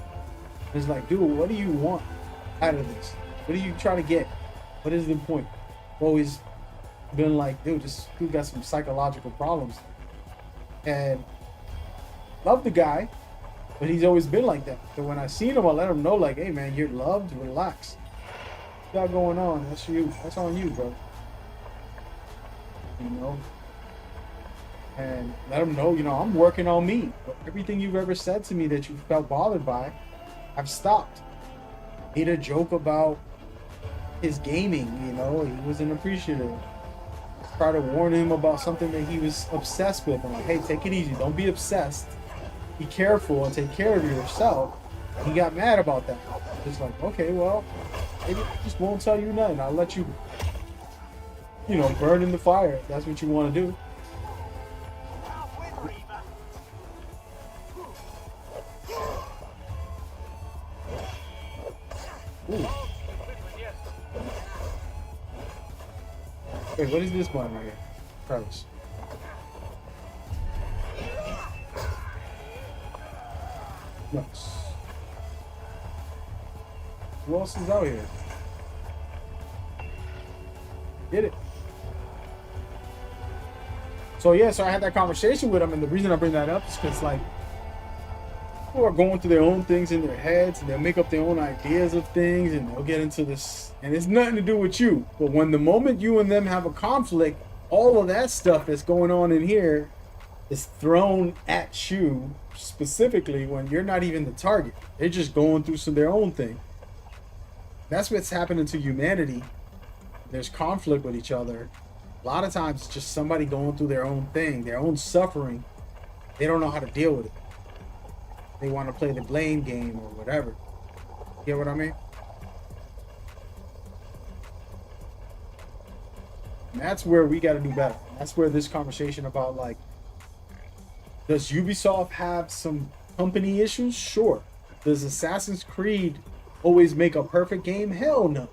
It's like, dude, what do you want out of this? What are you trying to get? What is the point? Always been like, dude, this dude got some psychological problems. And love the guy, but he's always been like that. So when I seen him, I let him know, like, hey man, you're loved, relax. What you got going on? That's you. That's on you, bro. You know? And let him know, you know, I'm working on me. But everything you've ever said to me that you felt bothered by, I've stopped. Made a joke about his gaming, you know, he wasn't appreciative. Try to warn him about something that he was obsessed with. I'm like, hey, take it easy. Don't be obsessed. Be careful and take care of yourself. He got mad about that. Just like, okay, well, maybe I just won't tell you nothing. I'll let you, you know, burn in the fire if that's what you want to do. Ooh. Wait, what is this button right here? Travis. Nice. Who else is out here? Get it. So yeah, so I had that conversation with him, and the reason I bring that up is because like people are going through their own things in their heads, and they'll make up their own ideas of things, and they'll get into this, and it's nothing to do with you. But when the moment you and them have a conflict, all of that stuff that's going on in here is thrown at you, specifically when you're not even the target. They're just going through their own thing. That's what's happening to humanity. There's conflict with each other. A lot of times it's just somebody going through their own thing, their own suffering. They don't know how to deal with it. They want to play the blame game or whatever. Get what I mean? And that's where we got to do better. That's where this conversation about, like, does Ubisoft have some company issues? Sure. Does Assassin's Creed always make a perfect game? Hell no.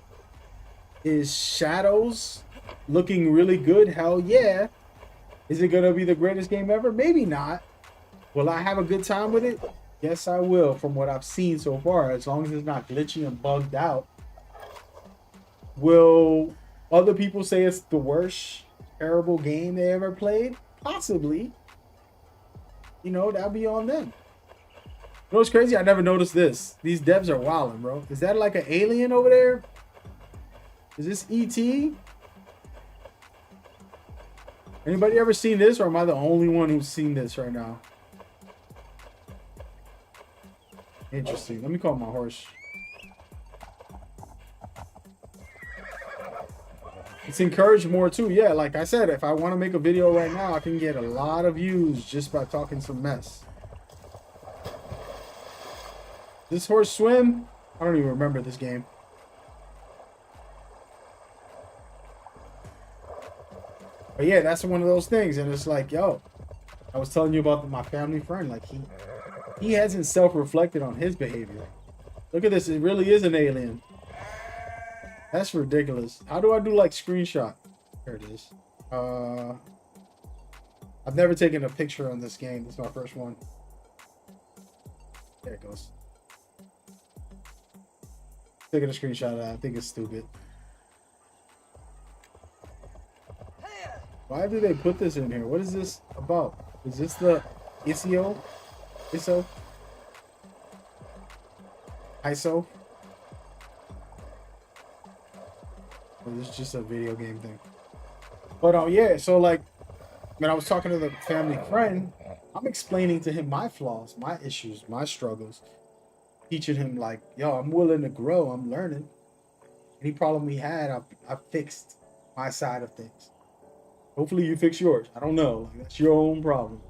Is Shadows looking really good? Hell yeah. Is it going to be the greatest game ever? Maybe not. Will I have a good time with it? Yes, I will, from what I've seen so far, as long as it's not glitchy and bugged out. Will other people say it's the worst, terrible game they ever played? Possibly. You know, that'll be on them. You know what's crazy? I never noticed this. These devs are wilding, bro. Is that like an alien over there? Is this ET? Anybody ever seen this, or am I the only one who's seen this right now? Interesting. Let me call my horse. It's encouraged more too. Yeah, like I said, if I want to make a video right now, I can get a lot of views just by talking some mess. This horse swim? I don't even remember this game. But yeah, that's one of those things. And it's like, yo, I was telling you about my family friend. Like, he hasn't self-reflected on his behavior. Look at this. It really is an alien. That's ridiculous. How do I do, like, screenshot? There it is. I've never taken a picture on this game. This is my first one. There it goes. Taking a screenshot of that. I think it's stupid. Why do they put this in here? What is this about? Is this the ISO? ISO? ISO? Or is this just a video game thing? But yeah, so like when I was talking to the family friend, I'm explaining to him my flaws, my issues, my struggles. Teaching him like, yo, I'm willing to grow, I'm learning. Any problem he had, I fixed my side of things. Hopefully you fix yours. I don't know. Like, that's your own problem.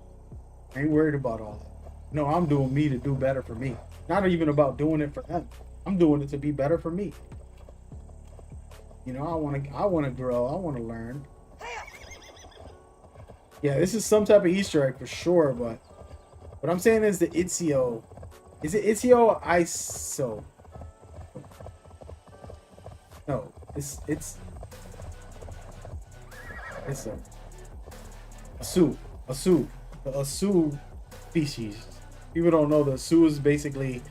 I ain't worried about all that. No, I'm doing me to do better for me. Not even about doing it for them. I'm doing it to be better for me. You know, I want to grow. I want to learn. Yeah, this is some type of Easter egg for sure, but what I'm saying is the Itz.io. Is it Itz.io or ISO? No, it's a Asu. The Asu species. People don't know the Asu is basically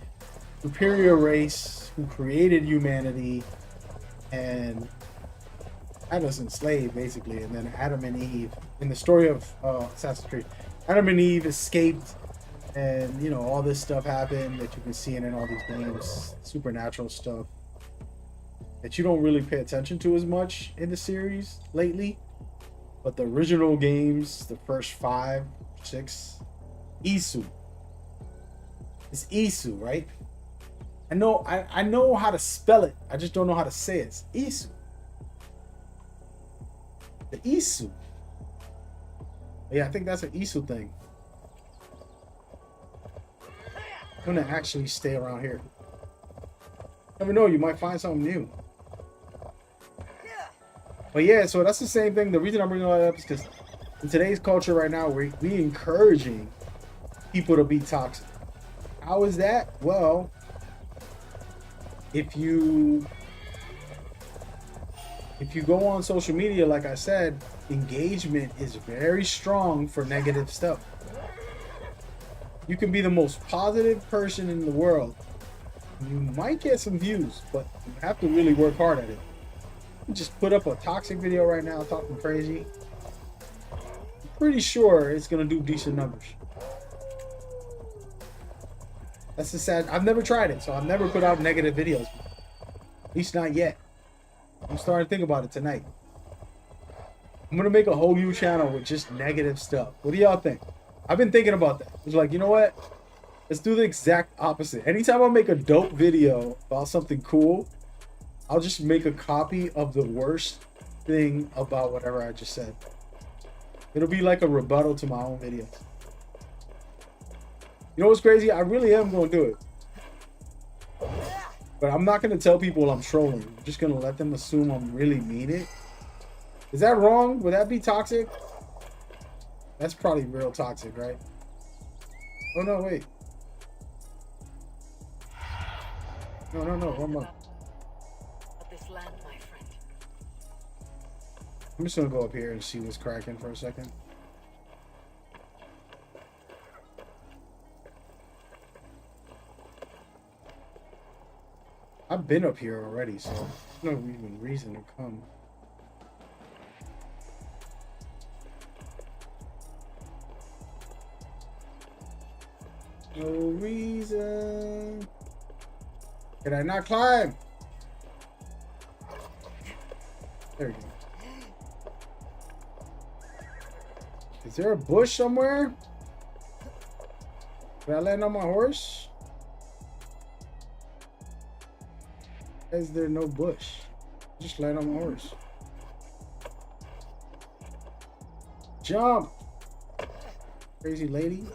superior race who created humanity and had us enslaved, basically. And then Adam and Eve, in the story of Assassin's Creed, Adam and Eve escaped, and you know, all this stuff happened that you can see in all these games, supernatural stuff that you don't really pay attention to as much in the series lately. But the original games, the first 5, 6, Isu. It's Isu, right? I know how to spell it. I just don't know how to say it. It's Isu. The Isu. Yeah, I think that's an Isu thing. I'm gonna actually stay around here. Never know, you might find something new. But yeah, so that's the same thing. The reason I'm bringing all that up is because in today's culture right now, we encouraging people to be toxic. How is that? Well, if you go on social media, like I said, engagement is very strong for negative stuff. You can be the most positive person in the world. You might get some views, but you have to really work hard at it. Just put up a toxic video right now talking crazy. I'm pretty sure it's gonna do decent numbers. That's the sad. I've never tried it, so I've never put out negative videos. At least not yet. I'm starting to think about it tonight. I'm gonna make a whole new channel with just negative stuff. What do y'all think? I've been thinking about that. It's like, you know what? Let's do the exact opposite. Anytime I make a dope video about something cool, I'll just make a copy of the worst thing about whatever I just said. It'll be like a rebuttal to my own videos. You know what's crazy? I really am going to do it. But I'm not going to tell people I'm trolling. I'm just going to let them assume I'm really mean it. Is that wrong? Would that be toxic? That's probably real toxic, right? Oh, no, wait. No, one more. This land, my friend. I'm just going to go up here and see what's cracking for a second. I've been up here already, so there's no even reason to come. No reason. Can I not climb? There we go. Is there a bush somewhere? Did I land on my horse? Why is there no bush? Just land on my horse. Jump! Crazy lady.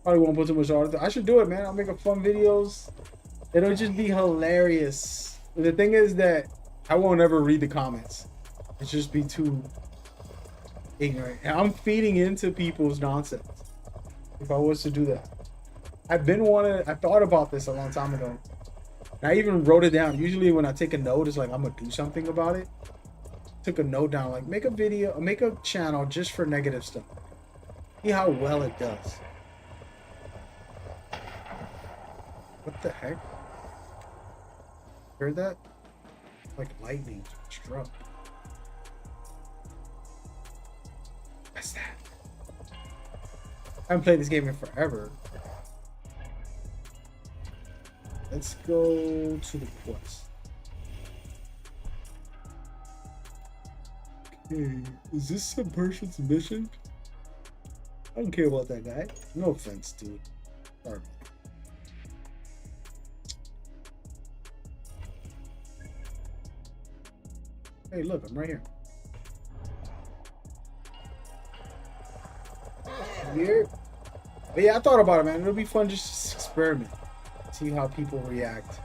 Probably won't put too much art. I should do it, man. I'll make a fun videos. It'll just be hilarious. The thing is that I won't ever read the comments. It's just be too ignorant. And I'm feeding into people's nonsense if I was to do that. I thought about this a long time ago. And I even wrote it down. Usually when I take a note, it's like I'm gonna do something about it. Took a note down, like make a video, make a channel just for negative stuff. See how well it does. What the heck? Heard that? Like lightning struck. What's that? I haven't played this game in forever. Let's go to the quest. Okay, is this some person's mission? I don't care about that guy. No offense, dude. Sorry. Hey, look, I'm right here. Here. But yeah, I thought about it, man. It'll be fun just to experiment. See how people react.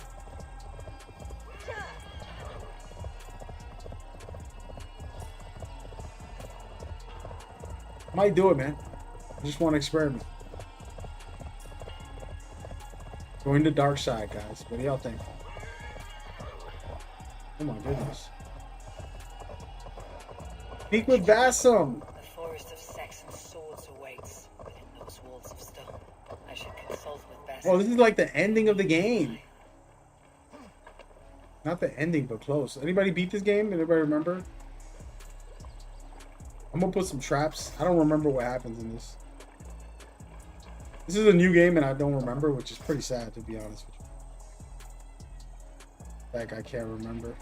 Might do it, man. I just want to experiment. Going the dark side, guys. What do y'all think? Oh my goodness. Speak with Bassam. The forest of Saxon swords awaits within those walls of stone. I should consult with Bassam. Oh, this is like the ending of the game. Not the ending, but close. Anybody beat this game? Anybody remember? I'm gonna put some traps. I don't remember what happens in this. This is a new game and I don't remember, which is pretty sad, to be honest with you. Like, I can't remember.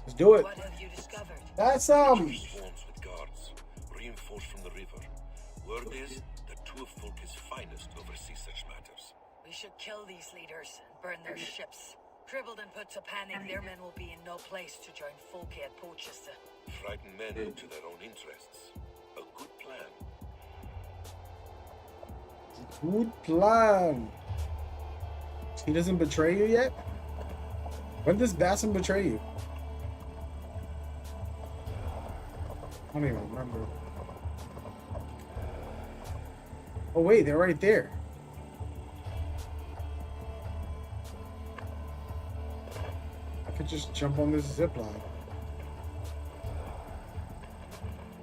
Let's do it. What have you discovered? That's Swarms with guards, reinforced from the river. Word is that two of Fulke's finest oversee such matters. We should kill these leaders and burn their ships. Crippled and put to panic, their men will be in no place to join Fulke at Porchester. Frighten men into their own interests. A good plan. good plan. He doesn't betray you yet? When does Bassam betray you? I don't even remember. Oh wait, they're right there. I could just jump on this zip line.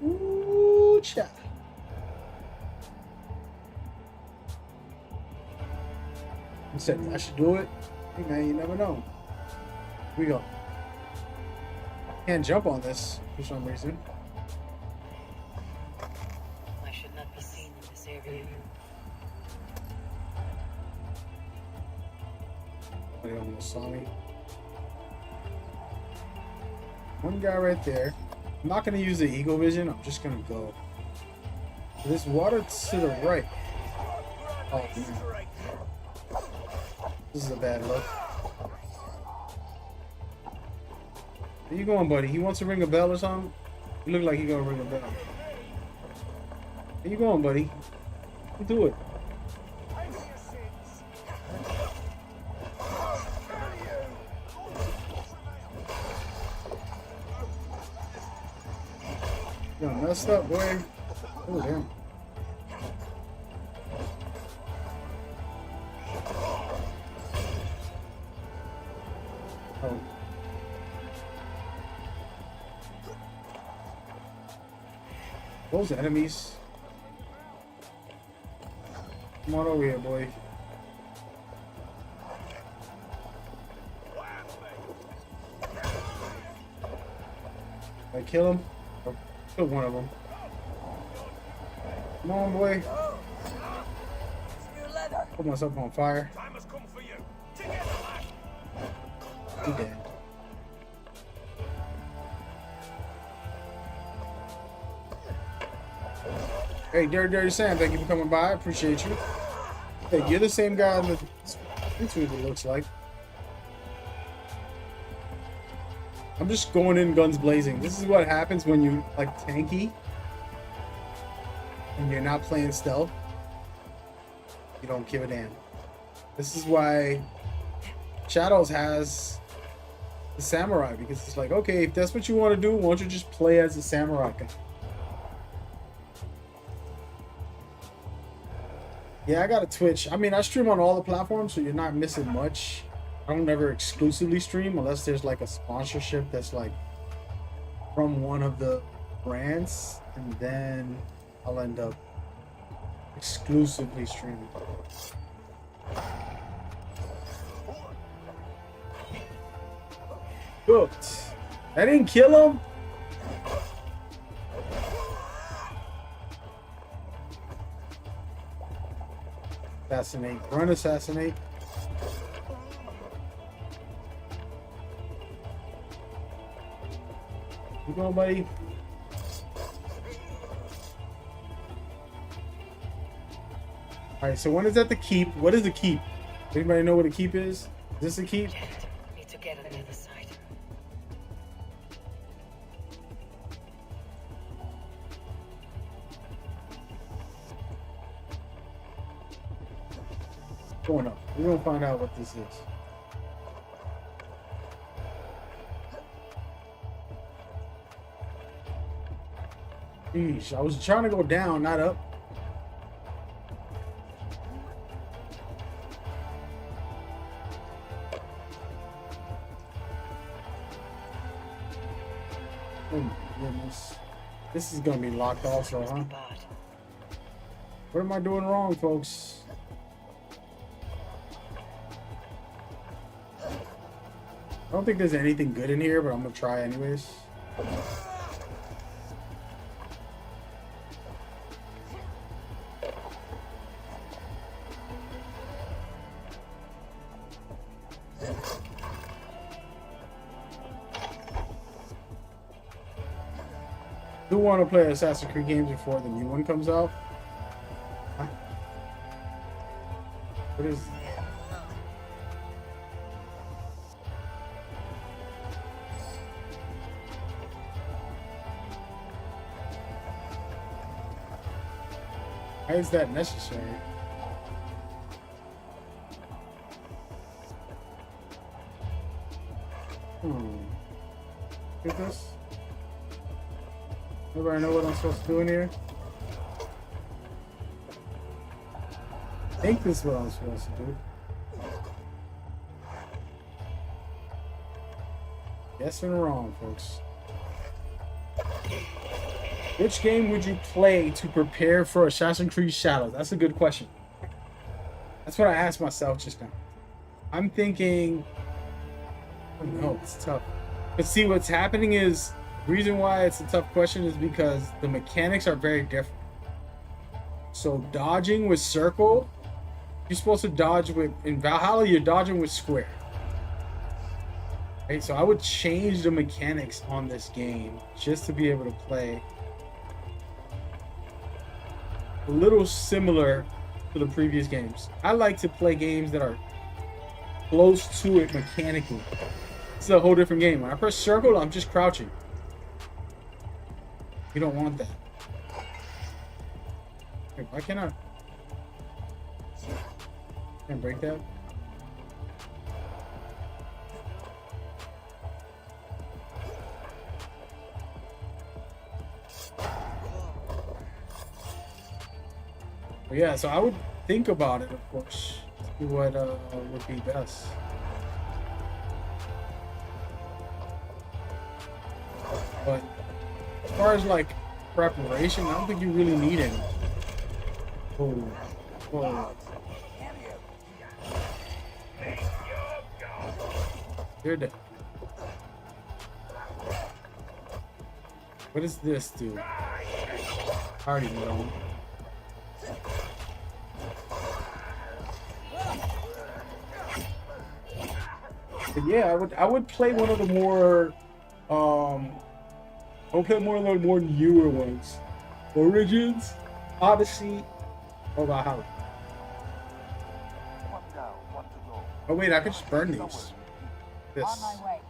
Ooh, cha. He said I should do it. Hey man, you never know. Here we go. Can't jump on this for some reason. I should not be seen in this area. They almost saw me. One guy right there. I'm not gonna use the eagle vision. I'm just gonna go. There's water to the right. Oh, man. This is a bad look. Where you going, buddy? He wants to ring a bell or something? You look like he gonna ring a bell. Where you going, buddy? You do it. You messed up, boy. Oh, damn. Oh. Those enemies. Come on over here, boy. Did I kill him? Or kill one of them. Come on, boy. Put myself on fire. Time has come for you. Together, lad. He dead. Hey, Dirty Sam, thank you for coming by. I appreciate you. Hey, you're the same guy on the YouTube, it looks like. I'm just going in guns blazing. This is what happens when you like tanky and you're not playing stealth. You don't give a damn. This is why Shadows has the samurai, because it's like, okay, if that's what you want to do, why don't you just play as a samurai guy? Yeah, I got a Twitch. I mean, I stream on all the platforms, so you're not missing much. I don't ever exclusively stream unless there's like a sponsorship that's like from one of the brands, and then I'll end up exclusively streaming. Booked. I didn't kill him. Assassinate. Run, assassinate. You going, buddy? Alright, so when is that the keep? What is the keep? Anybody know what a keep is? Is this a keep? Need to get on the other side. Going up. We're gonna find out what this is. Jeez, I was trying to go down, not up. Oh my goodness. This is gonna be locked also, huh? What am I doing wrong, folks? I don't think there's anything good in here, but I'm gonna try anyways. I do want to play Assassin's Creed games before the new one comes out. Huh? What is... Why is that necessary? Look at this. Everybody know what I'm supposed to do in here? I think this is what I'm supposed to do. Guessing wrong, folks. Which game would you play to prepare for Assassin's Creed Shadows? That's a good question. That's what I asked myself just now. I'm thinking... Oh no, it's tough. But see, what's happening is... The reason why it's a tough question is because the mechanics are very different. So dodging with circle, you're supposed to dodge with... In Valhalla, you're dodging with square. Right? So I would change the mechanics on this game just to be able to play a little similar to the previous games. I like to play games that are close to it mechanically. It's a whole different game. When I press circle, I'm just crouching. You don't want that. Wait, why can't I? Can't break that? But yeah, so I would think about it, of course. See what would be best. But as far as like preparation, I don't think you really need any. Oh, whoa. You're dead. What does this do? I already know. But yeah, I would play one of the more I'll play more of the more newer ones. Origins, Odyssey, or Valhalla. Oh wait, I could just burn these. This. On my way.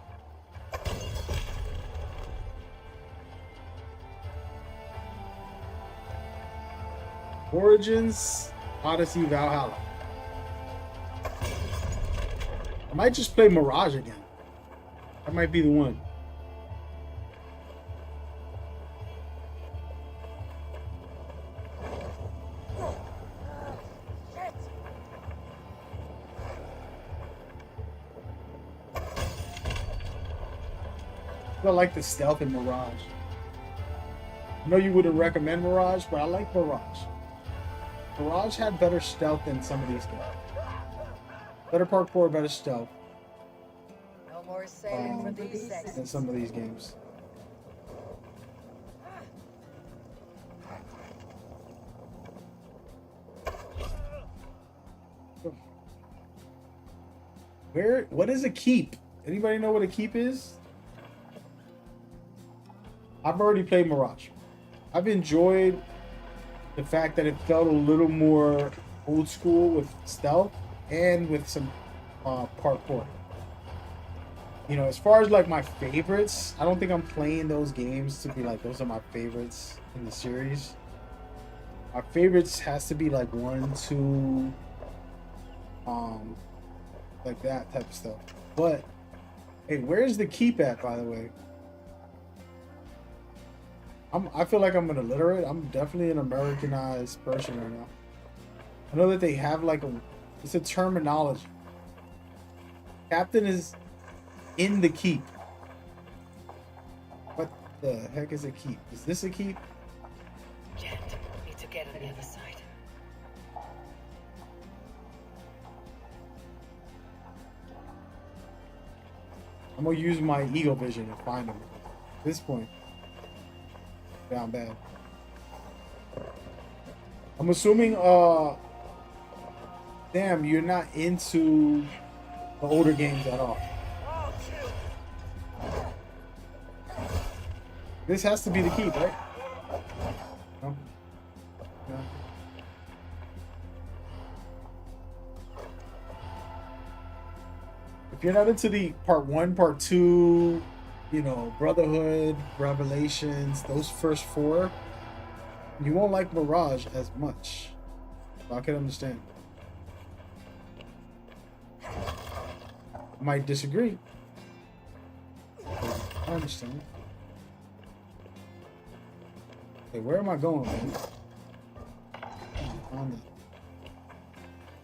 Origins, Odyssey, Valhalla. I might just play Mirage again. That might be the one. I like the stealth in Mirage. I know you wouldn't recommend Mirage, but I like Mirage. Mirage had better stealth than some of these games. Better parkour, better stealth No more sailing for these sexes. than some of these games. What is a keep? Anybody know what a keep is? I've already played Mirage. I've enjoyed the fact that it felt a little more old school with stealth and with some parkour. You know, as far as like my favorites, I don't think I'm playing those games to be like those are my favorites in the series. My favorites has to be like 1, 2, like that type of stuff. But hey, where's the keep at, by the way? I feel like I'm an illiterate. I'm definitely an Americanized person right now. I know that they have like it's a terminology. Captain is in the keep. What the heck is a keep? Is this a keep? Jet, need to get on the other side. I'm gonna use my eagle vision to find him. At this point, down bad. I'm assuming, damn, you're not into the older games at all. This has to be the key, right? No? No. If you're not into the part 1, part 2, you know, Brotherhood, Revelations, those first 4, you won't like Mirage as much. I can understand. I might disagree. I understand. Hey, where am I going, man?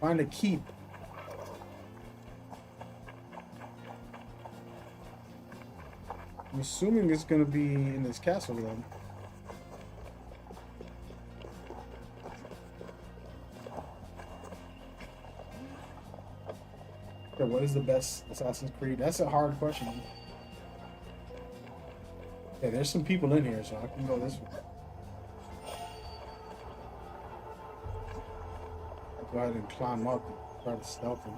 Find a keep. I'm assuming it's gonna be in this castle then. Okay, what is the best Assassin's Creed? That's a hard question. Okay, there's some people in here, so I can go this way. I'll go ahead and climb up and try to stealth him.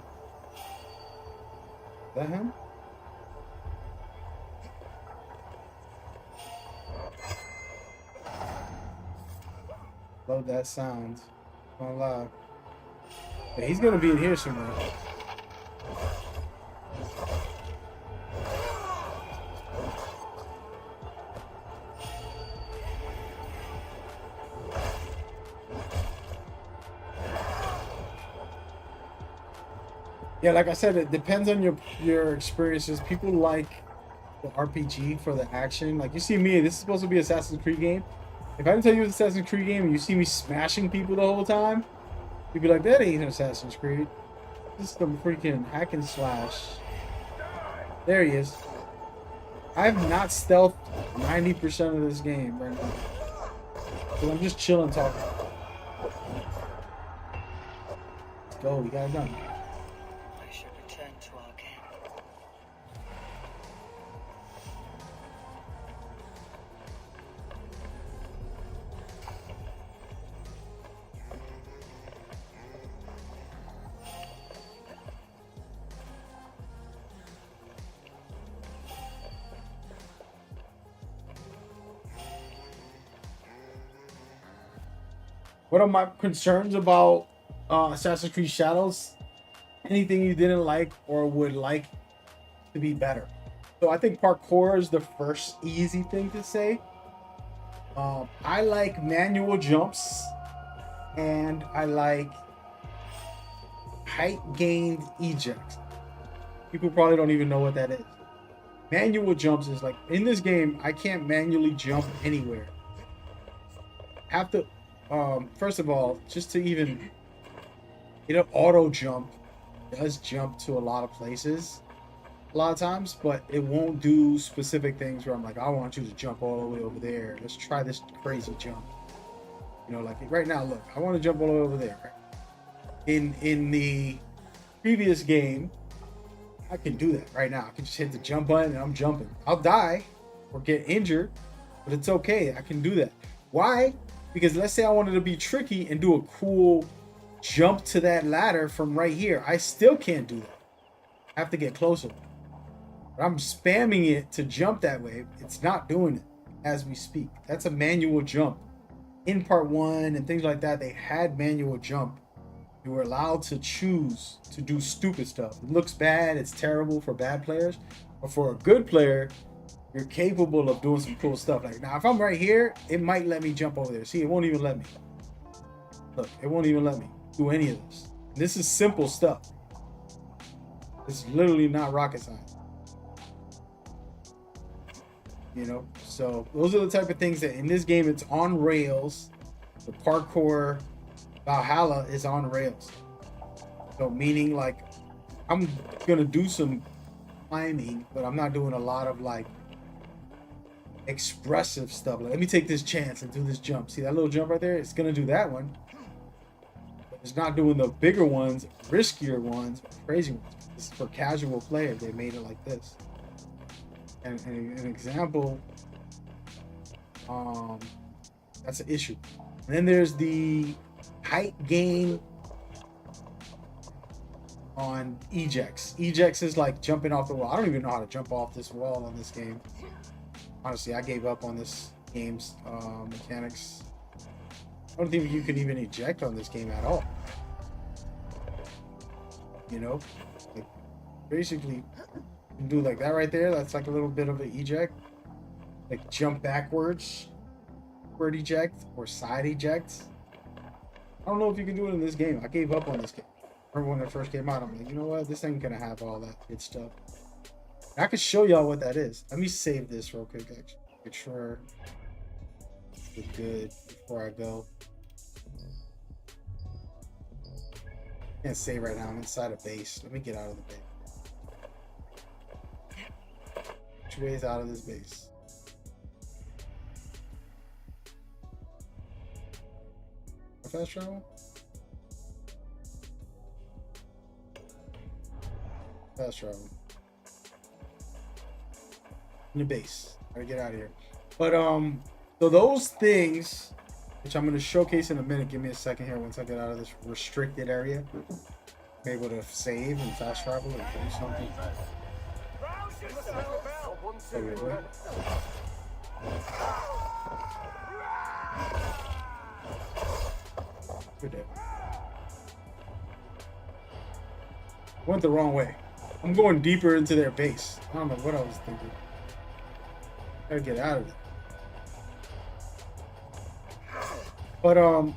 Is that him? Love that sound. Not gonna lie. Yeah, he's gonna be in here somewhere. Yeah, like I said, it depends on your experiences. People like the RPG for the action. Like you see me, this is supposed to be Assassin's Creed game. If I didn't tell you it's Assassin's Creed game and you see me smashing people the whole time, you'd be like, that ain't Assassin's Creed. This is the freaking hack and slash. There he is. I have not stealthed 90% of this game right now. So I'm just chilling talking. Let's go, we got it done. I should return to our camp. What are my concerns about Assassin's Creed Shadows? Anything you didn't like or would like to be better? So I think parkour is the first easy thing to say. I like manual jumps and I like height gained ejects. People probably don't even know what that is. Manual jumps is like in this game, I can't manually jump anywhere. Have to first of all, just to even auto jump does jump to a lot of places a lot of times, but it won't do specific things where I'm like, I want you to jump all the way over there. Let's try this crazy jump. Like right now, look, I want to jump all the way over there. Right? In the previous game, I can do that right now. I can just hit the jump button and I'm jumping. I'll die or get injured, but it's okay. I can do that. Why? Because let's say I wanted to be tricky and do a cool jump to that ladder from right here. I still can't do that. I have to get closer. But I'm spamming it to jump that way. It's not doing it as we speak. That's a manual jump. In part 1 and things like that, they had manual jump. You were allowed to choose to do stupid stuff. It looks bad. It's terrible for bad players. But for a good player, you're capable of doing some cool stuff. Like now, if I'm right here, it might let me jump over there. See, it won't even let me. Look, it won't even let me do any of this. This is simple stuff. It's literally not rocket science. So those are the type of things that in this game, it's on rails. The parkour Valhalla is on rails. So meaning like, I'm gonna do some climbing, but I'm not doing a lot of like expressive stuff. Like, let me take this chance and do this jump. See that little jump right there? It's gonna do that one. But it's not doing the bigger ones, riskier ones, crazy ones. This is for casual players. They made it like this. And an example, that's an issue. And then there's the height gain on ejects. Ejects is like jumping off the wall. I don't even know how to jump off this wall in this game. Honestly, I gave up on this game's mechanics. I don't think you can even eject on this game at all. Like basically, you can do like that right there. That's like a little bit of an eject. Like jump backwards, forward eject, or side eject. I don't know if you can do it in this game. I gave up on this game. Remember when it first came out, I'm like, you know what? This ain't gonna have all that good stuff. I can show y'all what that is. Let me save this real quick, actually. Make sure we're good before I go. Can't save right now. I'm inside a base. Let me get out of the base. Which way is out of this base? Fast travel? Fast travel. In the base. Gotta get out of here. But so those things, which I'm gonna showcase in a minute. Give me a second here once I get out of this restricted area. I'm able to save and fast travel and do something. We're dead. Went the wrong way. I'm going deeper into their base. I don't know what I was thinking. Gotta get out of it. But so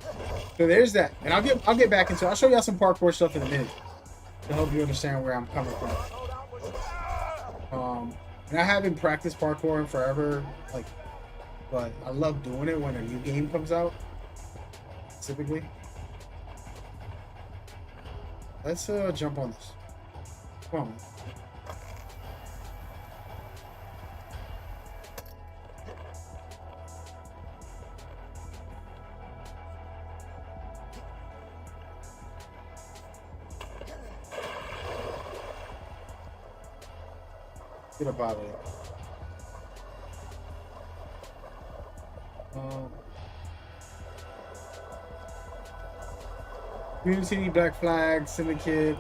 there's that, and I'll get back into. I'll show y'all some parkour stuff in a minute to help you understand where I'm coming from. And I haven't practiced parkour in forever, like, but I love doing it when a new game comes out. Typically, let's jump on this. Come on. Get up out of there. Unity, Black Flag, Syndicate.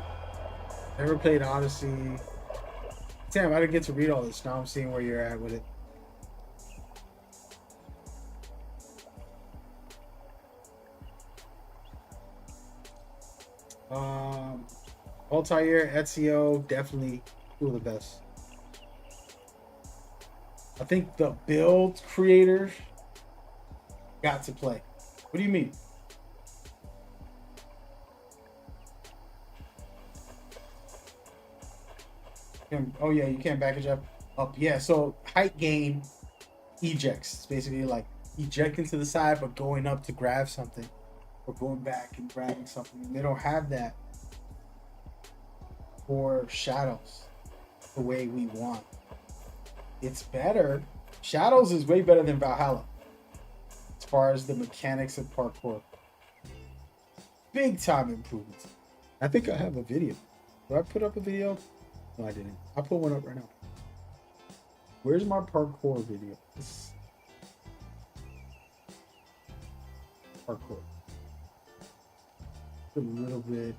Never played Odyssey. Damn, I didn't get to read all this. Now I'm seeing where you're at with it. Altair, Ezio, definitely two of the best. I think the build creators got to play. What do you mean? Oh yeah, you can't package up. Yeah, so height gain ejects. It's basically like ejecting to the side but going up to grab something, or going back and grabbing something. And they don't have that for Shadows the way we want. It's better. Shadows is way better than Valhalla as far as the mechanics of parkour. Big time improvements. I think I have a video. Did I put up a video? No, I didn't. I'll put one up right now. Where's my parkour video? Parkour. A little bit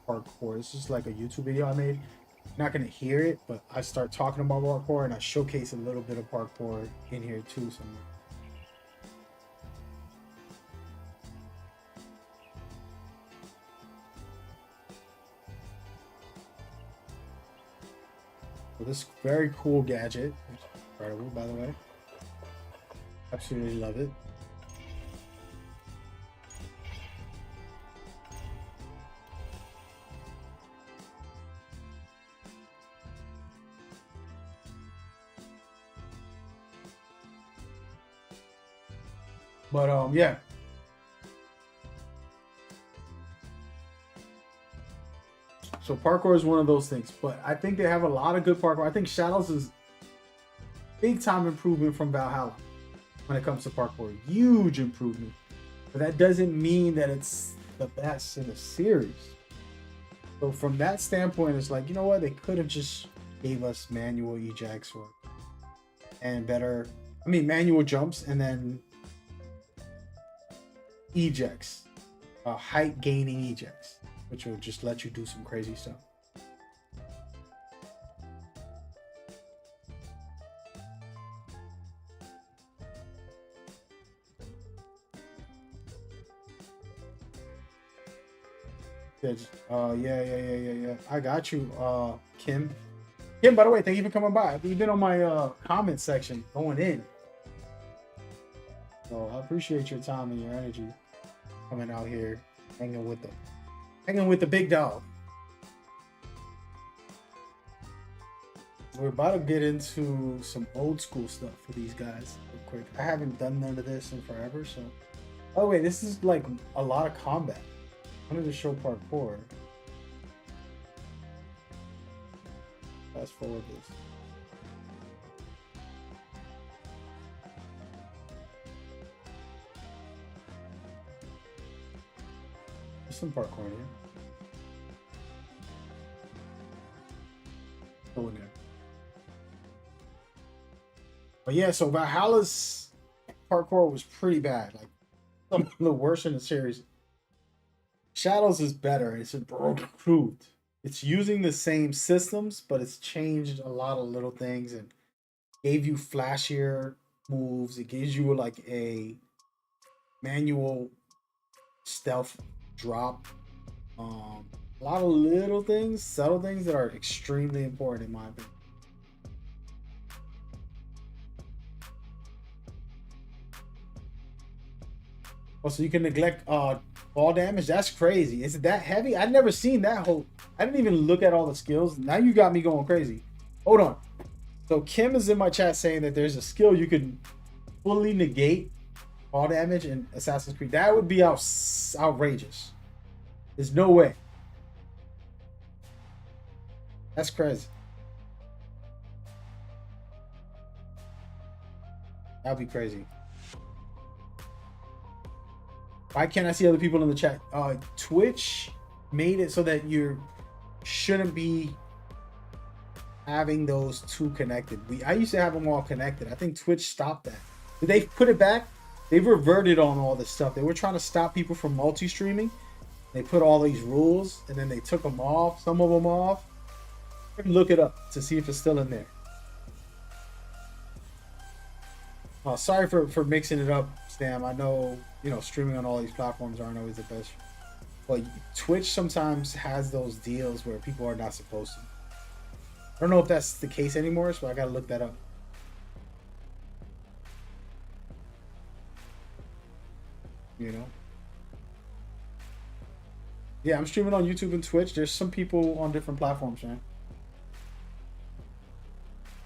of parkour. This is like a YouTube video I made. You're not gonna hear it, but I start talking about parkour and I showcase a little bit of parkour in here too somewhere. So this very cool gadget, incredible by the way. Absolutely love it. But yeah. So parkour is one of those things, but I think they have a lot of good parkour. I think Shadows is big time improvement from Valhalla when it comes to parkour. Huge improvement. But that doesn't mean that it's the best in the series. So from that standpoint, it's like, you know what? They could have just gave us manual ejects and better, manual jumps and then ejects, height gaining ejects, which will just let you do some crazy stuff. Yeah. I got you, Kim. Kim, by the way, thank you for coming by. You've been on my comment section going in. So I appreciate your time and your energy coming out here, hanging with the big dog. We're about to get into some old school stuff for these guys real quick. I haven't done none of this in forever, so. Oh wait, this is like a lot of combat. I wanted to show parkour. Fast forward this. There's some parkour here. Go in there. But yeah, so Valhalla's parkour was pretty bad. Like some of the worst in the series. Shadows is better. It's improved. It's using the same systems, but it's changed a lot of little things and gave you flashier moves. It gives you like a manual stealth drop. A lot of little things, subtle things that are extremely important in my opinion. Oh, so you can neglect fall damage? That's crazy. Is it that heavy? I've never seen that whole. I didn't even look at all the skills. Now you got me going crazy. Hold on. So Kim is in my chat saying that there's a skill you can fully negate fall damage in Assassin's Creed. That would be outrageous. There's no way. That's crazy. That'd be crazy. Why can't I see other people in the chat? Twitch made it so that you shouldn't be having those two connected. I used to have them all connected. I think Twitch stopped that. Did they put it back? They've reverted on all this stuff. They were trying to stop people from multi-streaming. They put all these rules and then they took them off, some of them off. Look it up to see if it's still in there. Sorry for mixing it up, Stam. I know, streaming on all these platforms aren't always the best. But Twitch sometimes has those deals where people are not supposed to. I don't know if that's the case anymore, so I gotta look that up. Yeah, I'm streaming on YouTube and Twitch. There's some people on different platforms, man.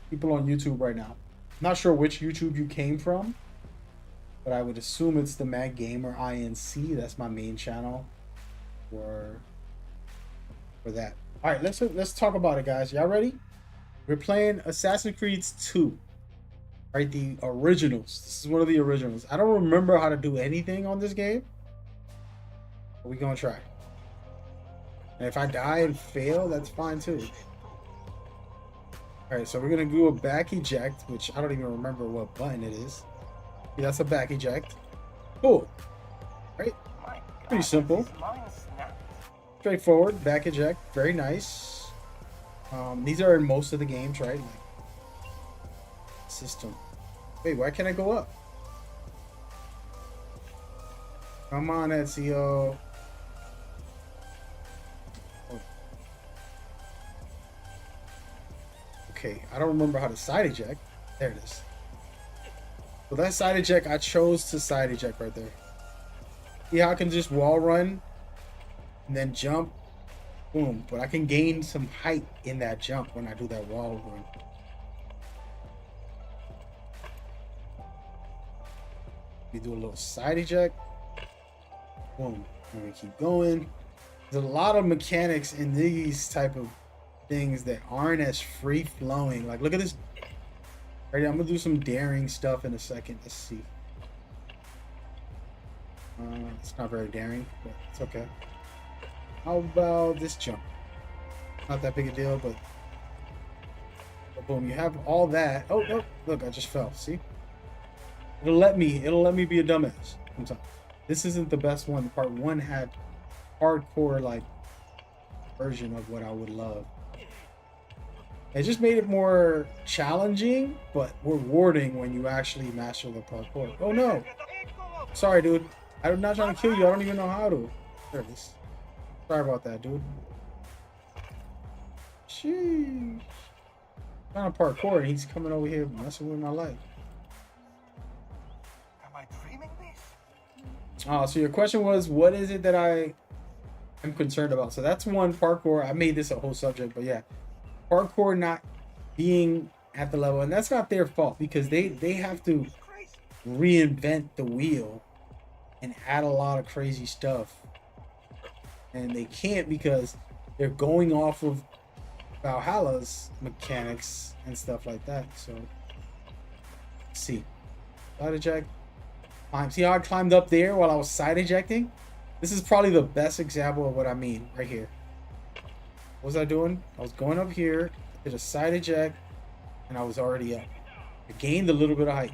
People on YouTube right now. Not sure which YouTube you came from, but I would assume it's the Mad Gamer INC. That's my main channel for that. All right, let's talk about it, guys. Y'all ready? We're playing Assassin's Creed 2. Right, the originals. This is one of the originals. I don't remember how to do anything on this game, but we're gonna try. And if I die and fail, that's fine too. All right, so we're gonna do a back eject, which I don't even remember what button it is. Yeah, that's a back eject. Cool. Right? Pretty simple. Straightforward. Back eject. Very nice. These are in most of the games, right? System. Wait, why can't I go up? Come on, Ezio. Okay, I don't remember how to side eject. There it is. So that side eject, I chose to side eject right there. See how I can just wall run and then jump? Boom. But I can gain some height in that jump when I do that wall run. We do a little side eject. Boom. And we keep going. There's a lot of mechanics in these type of things that aren't as free flowing. Like, look at this. Right, I'm gonna do some daring stuff in a second. Let's see. It's not very daring, but it's okay. How about this jump? Not that big a deal, but boom, you have all that. Oh, no, look, I just fell. See? It'll let me be a dumbass sometimes. This isn't the best one. Part 1 had hardcore like version of what I would love. It just made it more challenging, but rewarding when you actually master the parkour. Oh no! Sorry, dude. I'm not trying to kill you. I don't even know how to. There it is. Sorry about that, dude. Sheesh. I'm trying to parkour and he's coming over here messing with my life. Am I dreaming this? So your question was, what is it that I am concerned about? So that's one, parkour. I made this a whole subject, but yeah. Parkour not being at the level, and that's not their fault because they have to reinvent the wheel and add a lot of crazy stuff, and they can't because they're going off of Valhalla's mechanics and stuff like that. So let's see, side eject, climb. See how I climbed up there while I was side ejecting? This is probably the best example of what I mean right here. What was I doing? I was going up here, did a side eject, and I was already up. I gained a little bit of height.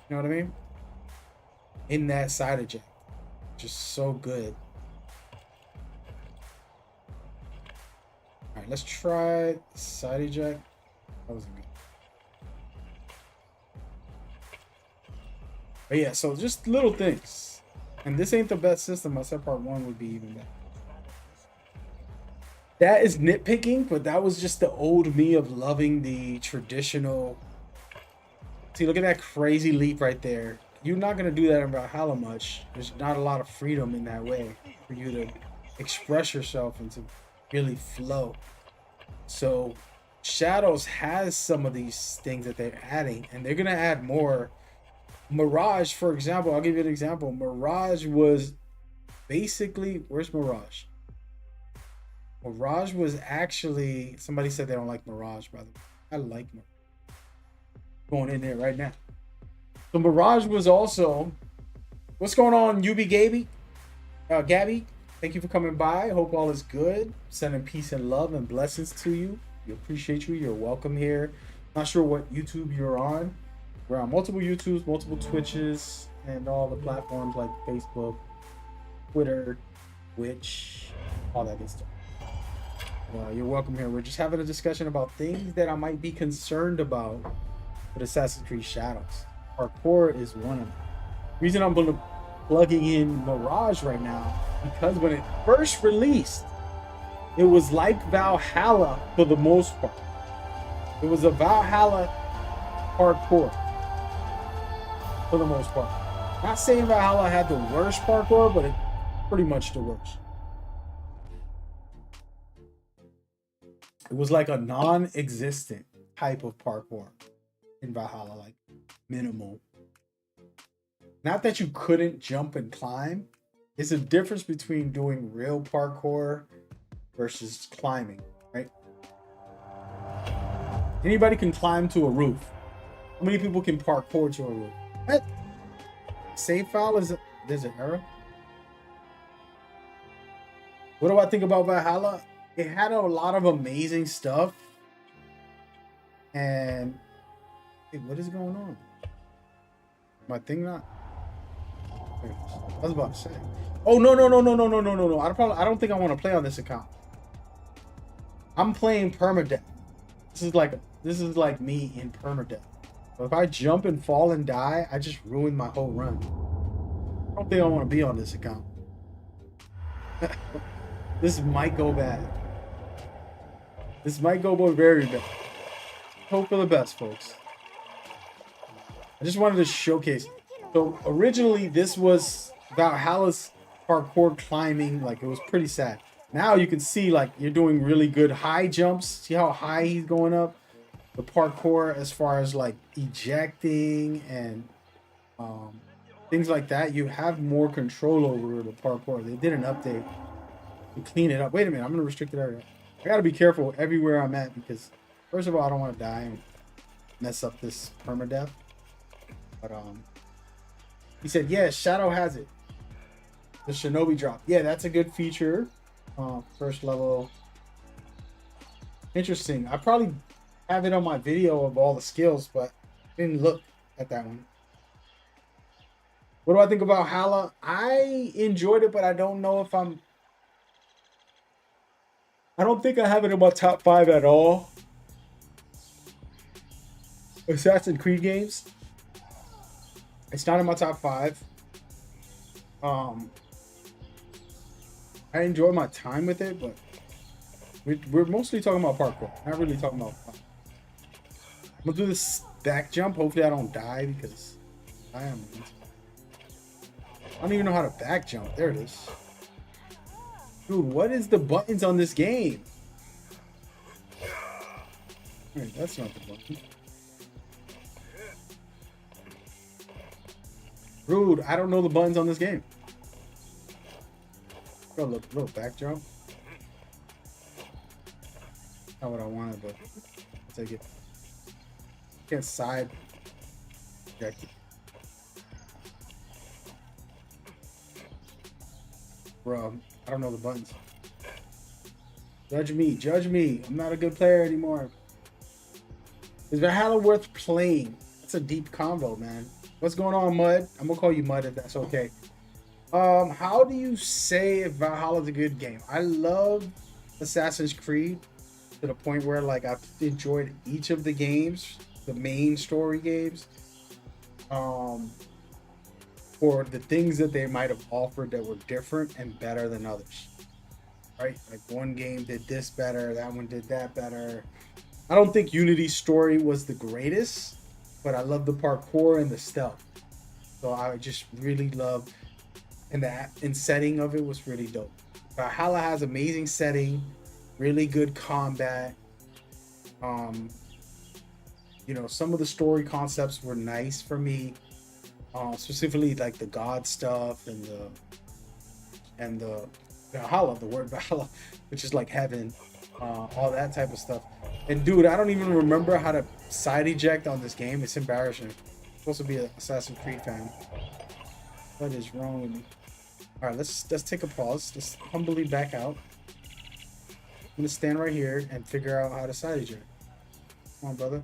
You know what I mean? In that side eject. Just so good. Alright, let's try side eject. That wasn't good. But yeah, so just little things. And this ain't the best system. I said part 1 would be even better. That is nitpicking, but that was just the old me of loving the traditional. See, look at that crazy leap right there. You're not gonna do that in Valhalla much. There's not a lot of freedom in that way for you to express yourself and to really flow. So Shadows has some of these things that they're adding, and they're gonna add more. Mirage, for example, I'll give you an example. Mirage was basically, where's Mirage? Mirage was actually, somebody said they don't like Mirage, by the way. I like Mirage. Going in there right now. So Mirage was also, what's going on, Gabby? Gabby, thank you for coming by. Hope all is good. Sending peace and love and blessings to you. We appreciate you. You're welcome here. Not sure what YouTube you're on. We're on multiple YouTubes, multiple Twitches, and all the platforms like Facebook, Twitter, Twitch, all that good stuff. You're welcome here. We're just having a discussion about things that I might be concerned about with Assassin's Creed Shadows. Parkour is one of them. The reason I'm plugging in Mirage right now, because when it first released, it was like Valhalla for the most part. It was a Valhalla parkour for the most part. Not saying Valhalla had the worst parkour, but it's pretty much the worst. It was like a non-existent type of parkour in Valhalla, like minimal. Not that you couldn't jump and climb. It's a difference between doing real parkour versus climbing, right? Anybody can climb to a roof. How many people can parkour to a roof? What? Save file is there's an error. What do I think about Valhalla? It had a lot of amazing stuff. And hey, what is going on? My thing not. I was about to say. Oh no. I don't think I want to play on this account. I'm playing permadeath. This is like me in permadeath. But if I jump and fall and die, I just ruined my whole run. I don't think I want to be on this account. This might go bad. This might go very bad. Hope for the best, folks. I just wanted to showcase. So originally this was Valhalla's parkour climbing, like it was pretty sad. Now you can see like you're doing really good high jumps. See how high he's going up? The parkour as far as like ejecting and things like that, you have more control over the parkour. They did an update to clean it up. Wait a minute, I'm in a restricted area. I gotta be careful everywhere I'm at because first of all, I don't want to die and mess up this permadeath. But he said, yeah, Shadow has it. The Shinobi drop. Yeah, that's a good feature. First level. Interesting. I probably have it on my video of all the skills, but I didn't look at that one. What do I think about Valhalla? I enjoyed it, but I don't know if I don't think I have it in my top 5 at all. Assassin's Creed games. It's not in my top 5. I enjoy my time with it, but we're mostly talking about parkour. Not really talking about fun. I'm gonna do this back jump. Hopefully I don't die because I don't even know how to back jump. There it is. Dude, what is the buttons on this game? Wait, that's not the button. Rude, I don't know the buttons on this game. Got a little back jump. Not what I wanted, but I'll take it. Can't side project it. Bro, I don't know the buttons. Judge me. I'm not a good player anymore. Is Valhalla worth playing? That's a deep combo, man. What's going on, Mud? I'm gonna call you Mud if that's okay. How do you say if Valhalla's a good game? I love Assassin's Creed to the point where like I've enjoyed each of the games, the main story games, for the things that they might have offered that were different and better than others. right? Like one game did this better, that one did that better. I don't think Unity's story was the greatest, but I love the parkour and the stealth. So I just really love, and the setting of it was really dope. Valhalla has amazing setting, really good combat. Um, some of the story concepts were nice for me, specifically like the god stuff and the Valhalla, the word Valhalla, which is like heaven, all that type of stuff. And dude, I don't even remember how to side eject on this game. It's embarrassing. I'm supposed to be an Assassin's Creed fan. What is wrong with me? All right, let's take a pause. Let's humbly back out. I'm gonna stand right here and figure out how to side eject. Come on, brother.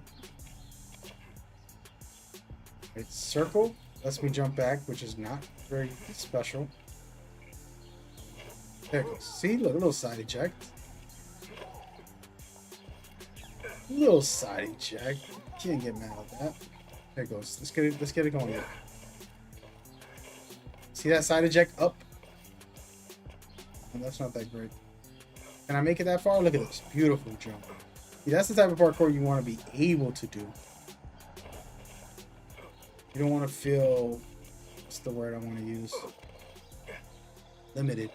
It's circle. Lets me jump back, which is not very special. There it goes. See, look, a little side eject. A little side eject. Can't get mad at that. There it goes. Let's get it going here. See that side eject up? Oh, that's not that great. Can I make it that far? Look at this. Beautiful jump. See, that's the type of parkour you want to be able to do. You don't want to feel, what's the word I want to use? Limited.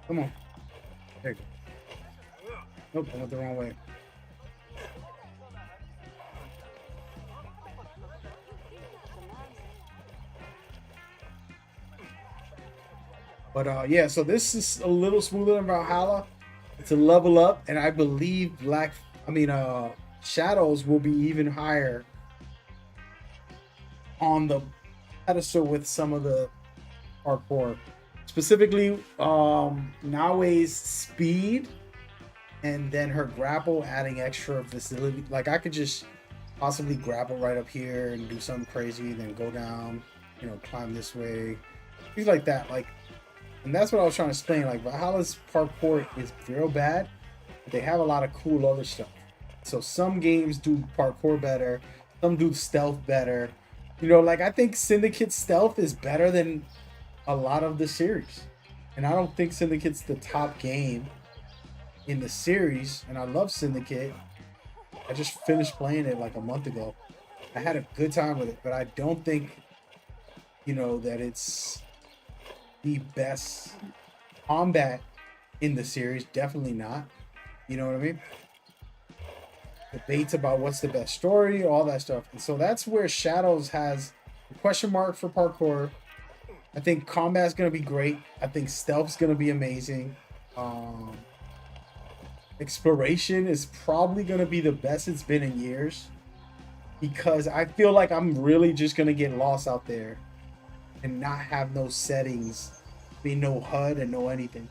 Come on. There you go. Nope, I went the wrong way. But yeah, so this is a little smoother than Valhalla. It's a level up, and I believe Shadows will be even higher on the pedestal with some of the parkour. Specifically, Nawe's speed and then her grapple adding extra facility. Like I could just possibly grapple right up here and do something crazy, then go down, climb this way. Things like that. And that's what I was trying to explain. Like Valhalla's parkour is real bad, but they have a lot of cool other stuff. So some games do parkour better, some do stealth better. I think Syndicate's stealth is better than a lot of the series. And I don't think Syndicate's the top game in the series. And I love Syndicate. I just finished playing it like a month ago. I had a good time with it, but I don't think, that it's the best combat in the series. Definitely not. You know what I mean? Debates about what's the best story, all that stuff. And so that's where Shadows has a question mark for parkour. I think combat's going to be great. I think stealth's going to be amazing. Exploration is probably going to be the best it's been in years, because I feel like I'm really just going to get lost out there and not have no settings, be no HUD and no anything,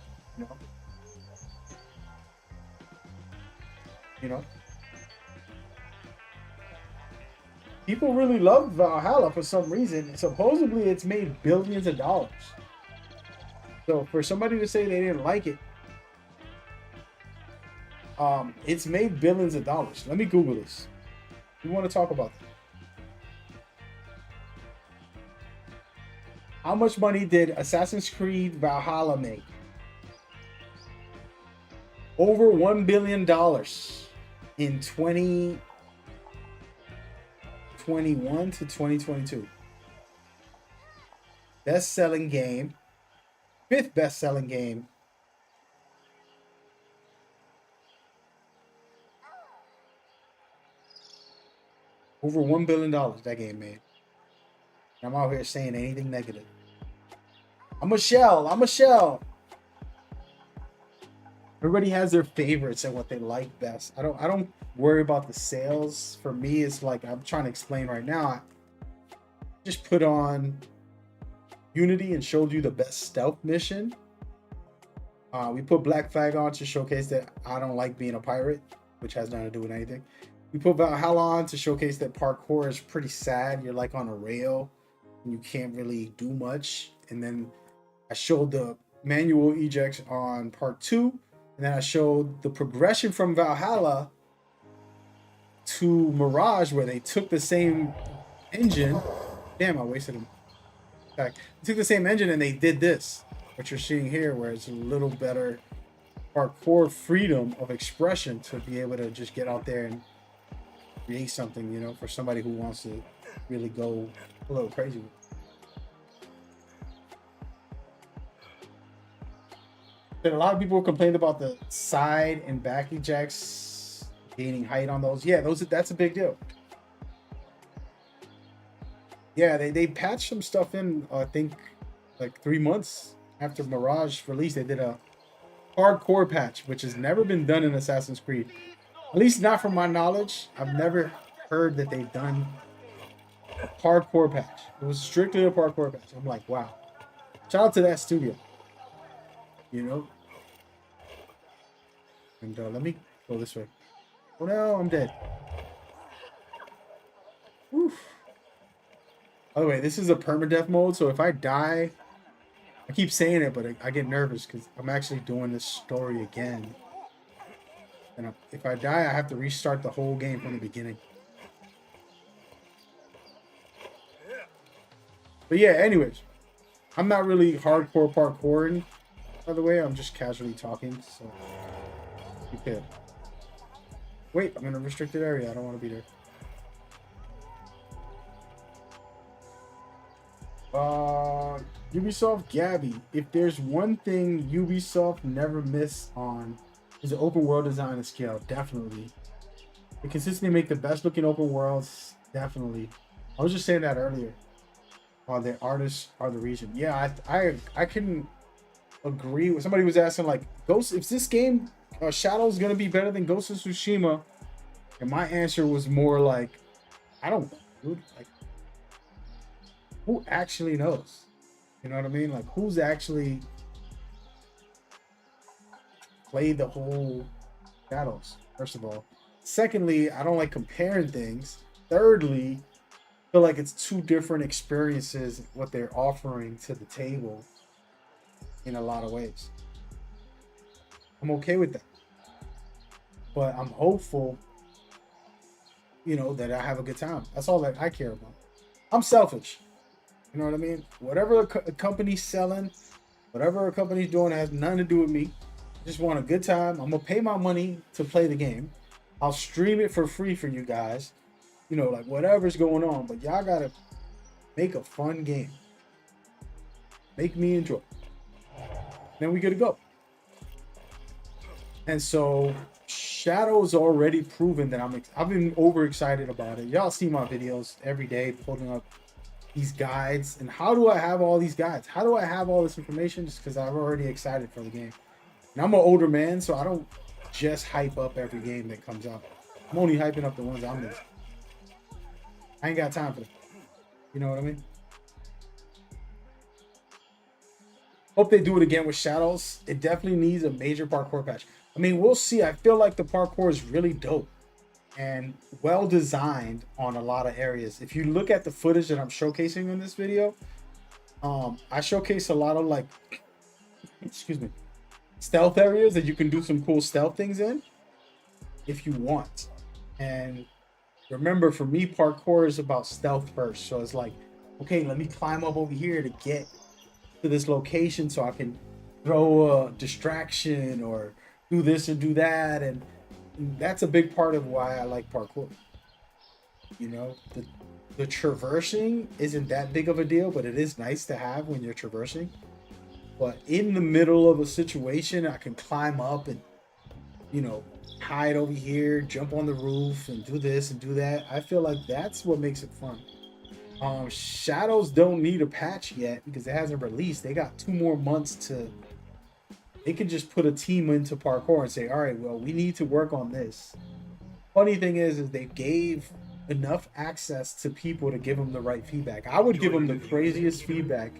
People really love Valhalla for some reason. Supposedly it's made billions of dollars. So for somebody to say they didn't like it, it's made billions of dollars. Let me Google this. We want to talk about that. How much money did Assassin's Creed Valhalla make? Over $1 billion in 2021 to 2022. Best-selling game. 5th best-selling game. Over $1 billion that game made. I'm out here saying anything negative. I'm a shell. Everybody has their favorites and what they like best. I don't worry about the sales. For me, it's like I'm trying to explain right now. I just put on Unity and showed you the best stealth mission. We put Black Flag on to showcase that I don't like being a pirate, which has nothing to do with anything. We put Valhalla on to showcase that parkour is pretty sad. You're like on a rail and you can't really do much. And then I showed the manual ejects on part 2. And then I showed the progression from Valhalla to Mirage, where they took the same engine. Damn, I wasted him. They took the same engine and they did this. What you're seeing here, where it's a little better parkour freedom of expression to be able to just get out there and create something, you know, for somebody who wants to really go a little crazy with it. A lot of people complained about the side and back ejects gaining height on those. Yeah, that's a big deal. Yeah, they patched some stuff in, I think, like 3 months after Mirage released. They did a hardcore patch, which has never been done in Assassin's Creed. At least not from my knowledge. I've never heard that they've done a hardcore patch. It was strictly a hardcore patch. I'm like, wow. Shout out to that studio. You know? And let me go this way. Oh no, I'm dead. Oof. By the way, this is a permadeath mode, so if I die, I keep saying it, but I get nervous because I'm actually doing this story again. And if I die, I have to restart the whole game from the beginning. But yeah, anyways, I'm not really hardcore parkouring, by the way. I'm just casually talking, so you could. Wait, I'm in a restricted area. I don't want to be there. Ubisoft Gabby. If there's one thing Ubisoft never miss on is the open world design and scale. Definitely. They consistently make the best looking open worlds. Definitely. I was just saying that earlier. The artists are the reason. Yeah, I can agree with somebody was asking like Ghost. If this game Shadow is gonna be better than Ghost of Tsushima, and my answer was more like, I don't know, dude. Like, who actually knows? You know what I mean? Like, who's actually played the whole Shadows? First of all. Secondly, I don't like comparing things. Thirdly, I feel like it's two different experiences what they're offering to the table in a lot of ways. I'm okay with that. But I'm hopeful, you know, that I have a good time. That's all that I care about. I'm selfish. You know what I mean? Whatever a company's selling, whatever a company's doing has nothing to do with me. I just want a good time. I'm going to pay my money to play the game. I'll stream it for free for you guys. You know, like whatever's going on. But y'all got to make a fun game. Make me enjoy. Then we good to go. And so Shadow's already proven that I've been overexcited about it. Y'all see my videos every day pulling up these guides. And how do I have all these guides? How do I have all this information? Just because I'm already excited for the game. And I'm an older man, so I don't just hype up every game that comes out. I'm only hyping up the ones I'm in. I ain't got time for that. You know what I mean? Hope they do it again with Shadows. It definitely needs a major parkour patch. I mean, we'll see. I feel like the parkour is really dope and well designed on a lot of areas. If you look at the footage that I'm showcasing in this video, I showcase a lot of like, excuse me, stealth areas that you can do some cool stealth things in if you want. And remember, for me, parkour is about stealth first. So it's like, okay, let me climb up over here to get to this location so I can throw a distraction or do this and do that. And that's a big part of why I like parkour. You know, the traversing isn't that big of a deal, but it is nice to have when you're traversing. But in the middle of a situation, I can climb up and, you know, hide over here, jump on the roof and do this and do that. I feel like that's what makes it fun. Shadows don't need a patch yet because it hasn't released. They got 2 more months to. They can just put a team into parkour and say, all right, well, we need to work on this. Funny thing is they gave enough access to people to give them the right feedback. I would give them the craziest feedback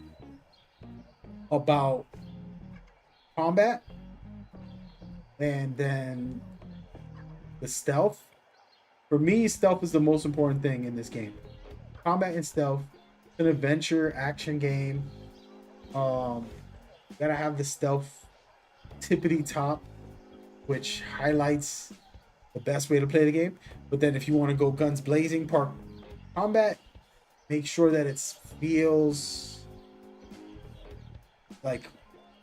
about combat and then the stealth. For me, stealth is the most important thing in this game. Combat and stealth. It's an adventure action game. Gotta have the stealth tippity top, which highlights the best way to play the game. But then if you want to go guns blazing park combat, make sure that it feels like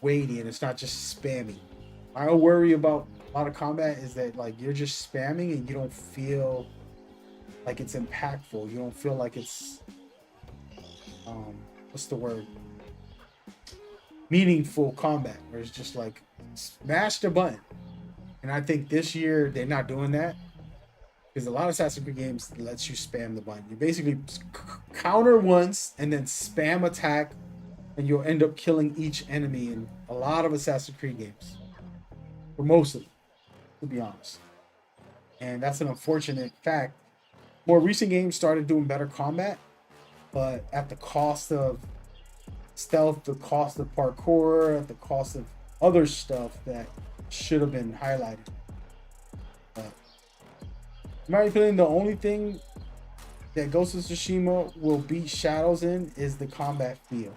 weighty and it's not just spammy. My worry about a lot of combat is that like you're just spamming and you don't feel like it's impactful. You don't feel like it's what's the word? Meaningful combat, where it's just like smash the button. And I think this year they're not doing that, because a lot of Assassin's Creed games lets you spam the button. You basically counter once and then spam attack, and you'll end up killing each enemy in a lot of Assassin's Creed games, for most of them, to be honest. And that's an unfortunate fact. More recent games started doing better combat, but at the cost of stealth, the cost of parkour, at the cost of other stuff that should have been highlighted. But in my opinion, the only thing that Ghost of Tsushima will beat Shadows in is the combat feel.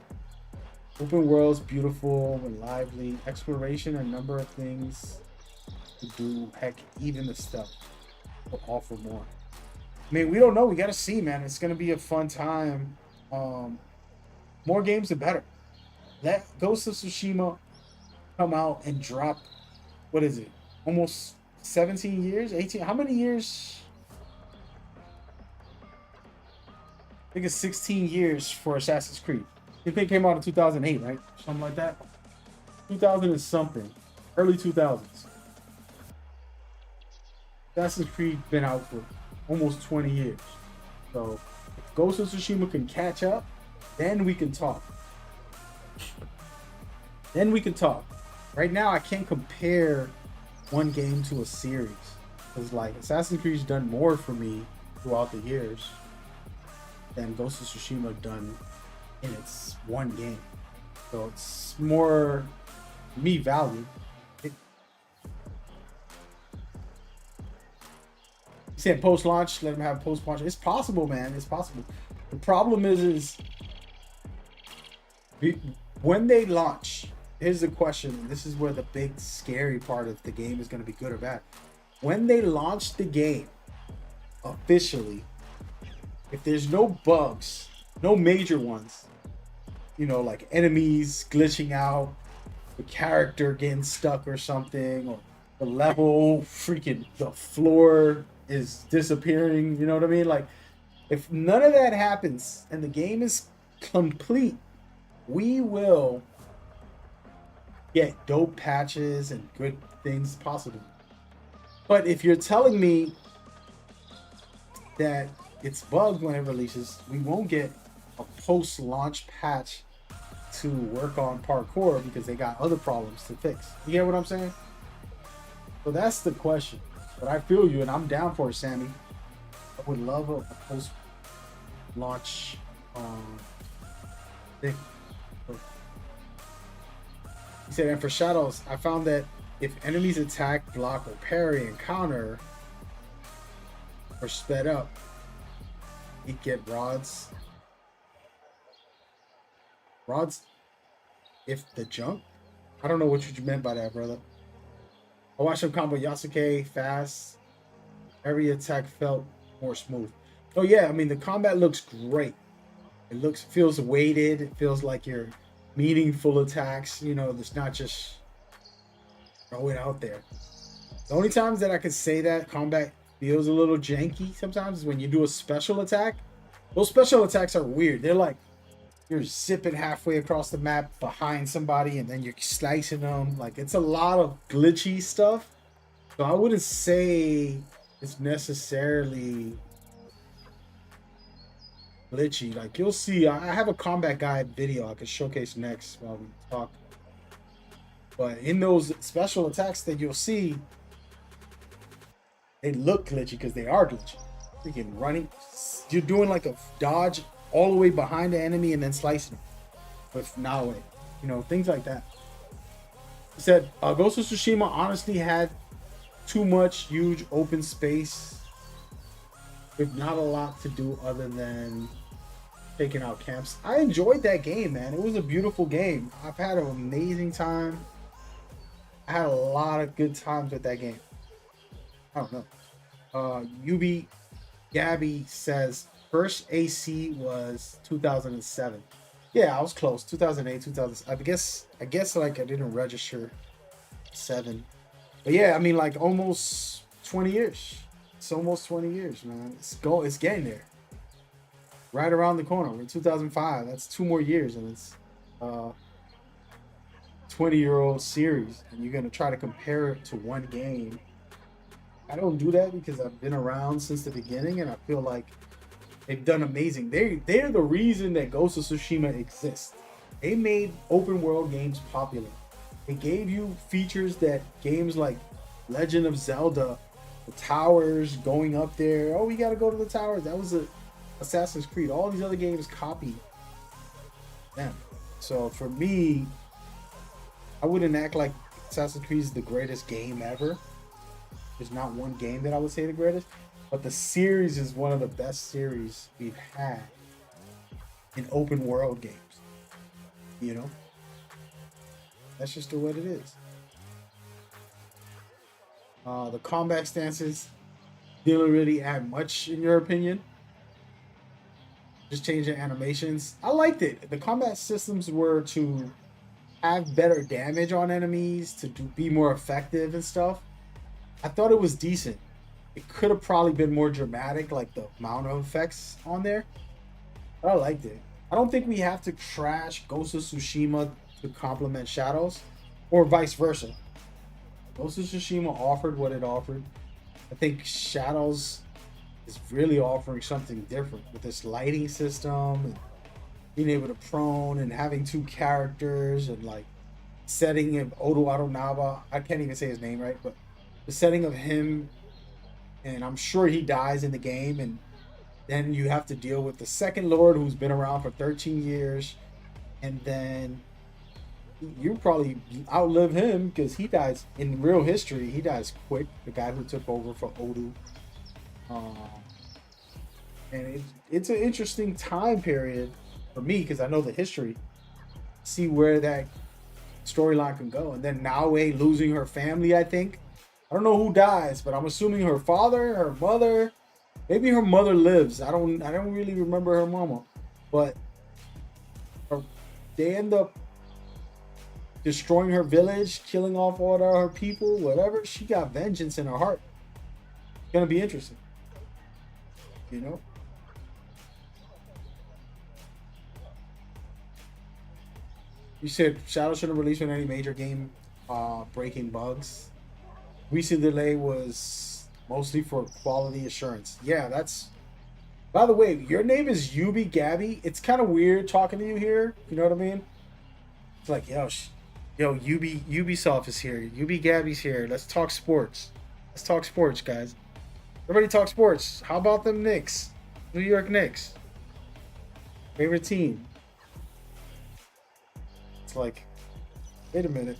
Open world's beautiful and lively. Exploration, a number of things to do. Heck, even the stuff will offer more. I mean, we don't know. We got to see, man. It's going to be a fun time. More games, the better. Let Ghost of Tsushima come out and drop, what is it? Almost 17 years? 18? How many years? I think it's 16 years for Assassin's Creed. I think it came out in 2008, right? Something like that. 2000 and something. Early 2000s. Assassin's Creed been out for almost 20 years. So if Ghost of Tsushima can catch up, then we can talk. Then we can talk. Right now, I can't compare one game to a series. Because like Assassin's Creed's done more for me throughout the years than Ghost of Tsushima done in its one game. So it's more me value. He said post-launch, let them have post-launch. It's possible, man. It's possible. The problem is when they launch, here's the question. This is where the big scary part of the game is going to be good or bad. When they launch the game officially, if there's no bugs, no major ones, you know, like enemies glitching out, the character getting stuck or something, or the level freaking, the floor is disappearing, you know what I mean? Like, if none of that happens and the game is complete, we will get dope patches and good things possible. But if you're telling me that it's bugged when it releases, we won't get a post-launch patch to work on parkour because they got other problems to fix. You get what I'm saying? So that's the question. But I feel you, and I'm down for it, Sammy. I would love a post-launch thing. He said, and for Shadows, I found that if enemies attack, block, or parry and counter, or sped up, you get rods. Rods, if the jump? I don't know what you meant by that, brother. I watched him combo Yasuke fast. Every attack felt more smooth. Oh yeah, I mean the combat looks great. It feels weighted. It feels like you're meaningful attacks. You know, it's not just throw it out there. The only times that I could say that combat feels a little janky sometimes is when you do a special attack. Those special attacks are weird. They're like you're zipping halfway across the map behind somebody and then you're slicing them. Like, it's a lot of glitchy stuff. So I wouldn't say it's necessarily glitchy. Like, you'll see, I have a combat guide video I could showcase next while we talk. But in those special attacks that you'll see, they look glitchy because they are glitchy. Freaking running. You're doing like a dodge all the way behind the enemy and then slicing them with Nawe. You know, things like that. He said, Ghost of Tsushima honestly had too much huge open space with not a lot to do other than taking out camps. I enjoyed that game, man. It was a beautiful game. I've had an amazing time. I had a lot of good times with that game. I don't know. Yubi Gabby says first AC was 2007. Yeah, I was close. 2008, 2000. I guess like I didn't register 7. But yeah, I mean like almost 20 years. It's almost 20 years, man. It's getting there. Right around the corner. We're in 2005. That's 2 more years and it's 20-year-old series and you're going to try to compare it to one game. I don't do that because I've been around since the beginning and I feel like they've done amazing. They're the reason that Ghost of Tsushima exists. They made open world games popular. They gave you features that games like Legend of Zelda, the towers, going up there. Oh, we got to go to the towers. That was a Assassin's Creed. All these other games copied them. So for me, I wouldn't act like Assassin's Creed is the greatest game ever. There's not one game that I would say the greatest, but the series is one of the best series we've had in open world games. You know? That's just what it is. The combat stances didn't really add much in your opinion. Just changing animations. I liked it. The combat systems were to have better damage on enemies, to be more effective and stuff. I thought it was decent. It could have probably been more dramatic, like the amount of effects on there. But I liked it. I don't think we have to trash Ghost of Tsushima to complement Shadows, or vice versa. Ghost of Tsushima offered what it offered. I think Shadows is really offering something different with this lighting system and being able to prone and having 2 characters and like setting of Odo Aronaba. I can't even say his name right, but the setting of him, and I'm sure he dies in the game, and then you have to deal with the second Lord who's been around for 13 years, and then you probably outlive him because he dies in real history. He dies quick, the guy who took over for Odo. And it's an interesting time period for me because I know the history. See where that storyline can go. And then Naoe losing her family, I think. I don't know who dies, but I'm assuming her father, her mother, maybe her mother lives. I don't really remember her mama, but they end up destroying her village, killing off all her people, whatever. She got vengeance in her heart. It's gonna be interesting, you know. You said Shadow shouldn't release with any major game breaking bugs. Recent delay was mostly for quality assurance. Yeah, that's... By the way, your name is Yubi Gabby. It's kind of weird talking to you here. You know what I mean? It's like, yo, Ubisoft is here. Yubi Gabby's here. Let's talk sports. Let's talk sports, guys. Everybody talk sports. How about them Knicks? New York Knicks. Favorite team. It's like, wait a minute.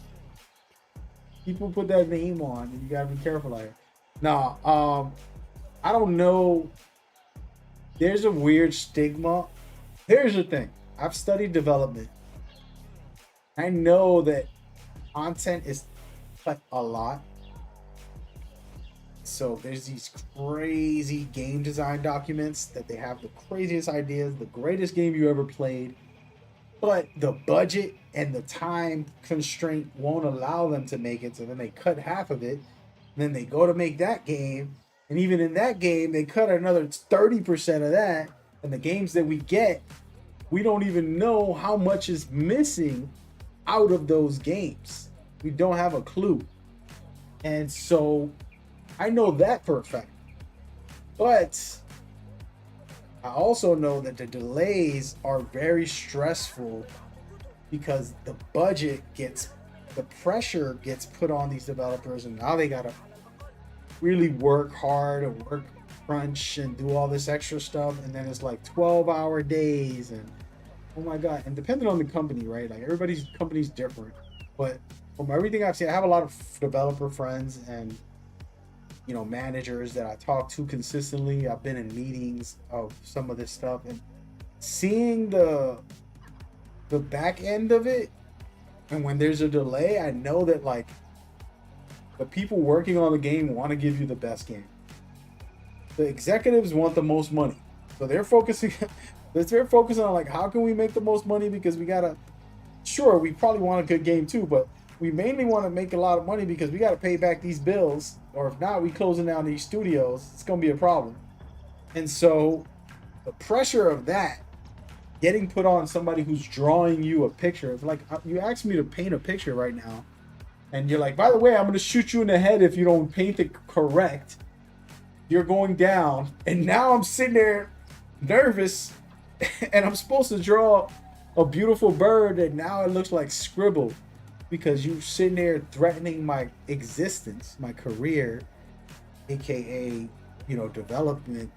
People put that name on, and you gotta be careful out here. Nah, I don't know. There's a weird stigma. Here's the thing. I've studied development. I know that content is cut a lot. So there's these crazy game design documents that they have the craziest ideas, the greatest game you ever played. But the budget and the time constraint won't allow them to make it. So then they cut half of it. And then they go to make that game. And even in that game, they cut another 30% of that. And the games that we get, we don't even know how much is missing out of those games. We don't have a clue. And so I know that for a fact. But I also know that the delays are very stressful because the pressure gets put on these developers, and now they gotta really work hard and work crunch and do all this extra stuff, and then it's like 12-hour days, and oh my god. And depending on the company, right? Like everybody's company's different, but from everything I've seen, I have a lot of developer friends and managers that I talk to consistently. I've been in meetings of some of this stuff, and seeing the back end of it, and when there's a delay, I know that like the people working on the game want to give you the best game. the executives want the most money, so they're focusing. They're focusing on like how can we make the most money because we gotta. Sure, we probably want a good game too, but we mainly want to make a lot of money because we got to pay back these bills, or if not, we closing down these studios. It's gonna be a problem, and so the pressure of that getting put on somebody who's drawing you a picture. If like you asked me to paint a picture right now, and you're like, by the way, I'm gonna shoot you in the head if you don't paint it correct. You're going down, and now I'm sitting there nervous, and I'm supposed to draw a beautiful bird, and now it looks like scribble because you're sitting there threatening my existence, my career, aka development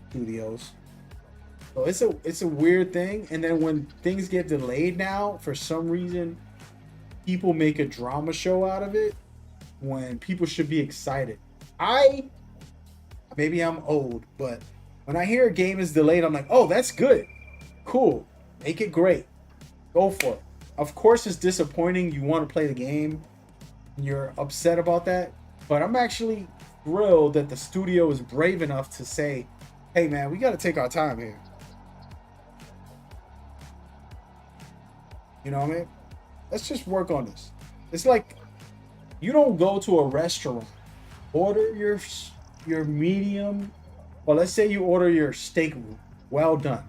studios. So it's a weird thing. And then when things get delayed now, for some reason, people make a drama show out of it when people should be excited. Maybe I'm old, but when I hear a game is delayed, I'm like, oh, that's good. Cool. Make it great. Go for it. Of course, it's disappointing. You want to play the game. And you're upset about that. But I'm actually thrilled that the studio is brave enough to say, hey, man, we got to take our time here. You know what I mean? Let's just work on this. It's like you don't go to a restaurant, order your medium, or let's say you order your steak well done,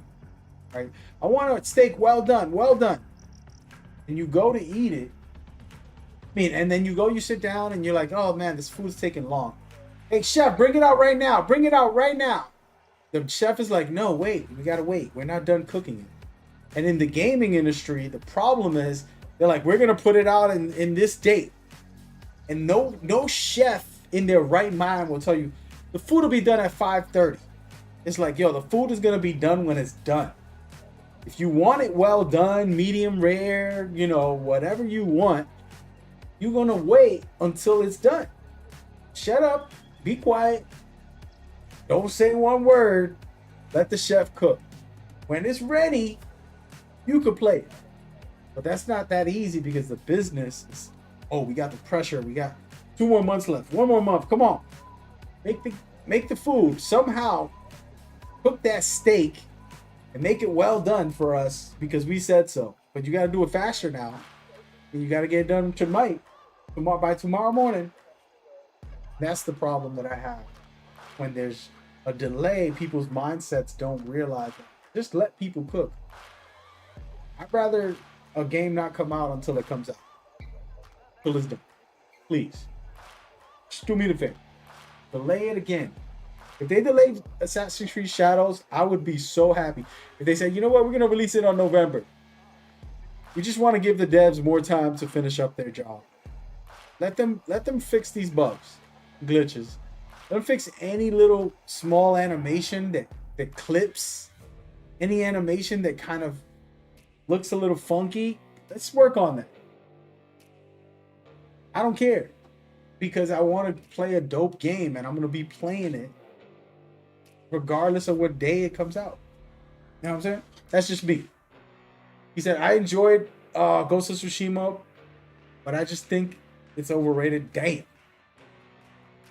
right? I want a steak well done. And you go to eat it. And then you sit down and you're like, oh man, this food's taking long. Hey chef, bring it out right now. The chef is like, no, wait, we gotta wait. We're not done cooking it. And in the gaming industry, the problem is they're like, we're gonna put it out in this date. And no chef in their right mind will tell you the food will be done at 5:30. It's like, yo, the food is gonna be done when it's done. If you want it well done, medium rare, whatever you want, you're gonna wait until it's done. Shut up, be quiet, don't say one word, let the chef cook. When it's ready, you could play it. But that's not that easy because the business is, oh, we got the pressure, we got 2 more months left, 1 more month, come on. Make the food, somehow cook that steak and make it well done for us because we said so. But you got to do it faster now. And you got to get it done tonight, by tomorrow morning. That's the problem that I have. When there's a delay, people's mindsets don't realize it. Just let people cook. I'd rather a game not come out until it comes out. Till it's done. Please. Just do me the favor. Delay it again. If they delayed Assassin's Creed Shadows, I would be so happy. If they said, you know what, we're going to release it on November. We just want to give the devs more time to finish up their job. Let them fix these bugs, glitches. Let them fix any little small animation that clips. Any animation that kind of looks a little funky. Let's work on that. I don't care. Because I want to play a dope game and I'm going to be playing it regardless of what day it comes out. You know what I'm saying? That's just me. He said, I enjoyed Ghost of Tsushima, but I just think it's overrated. Damn.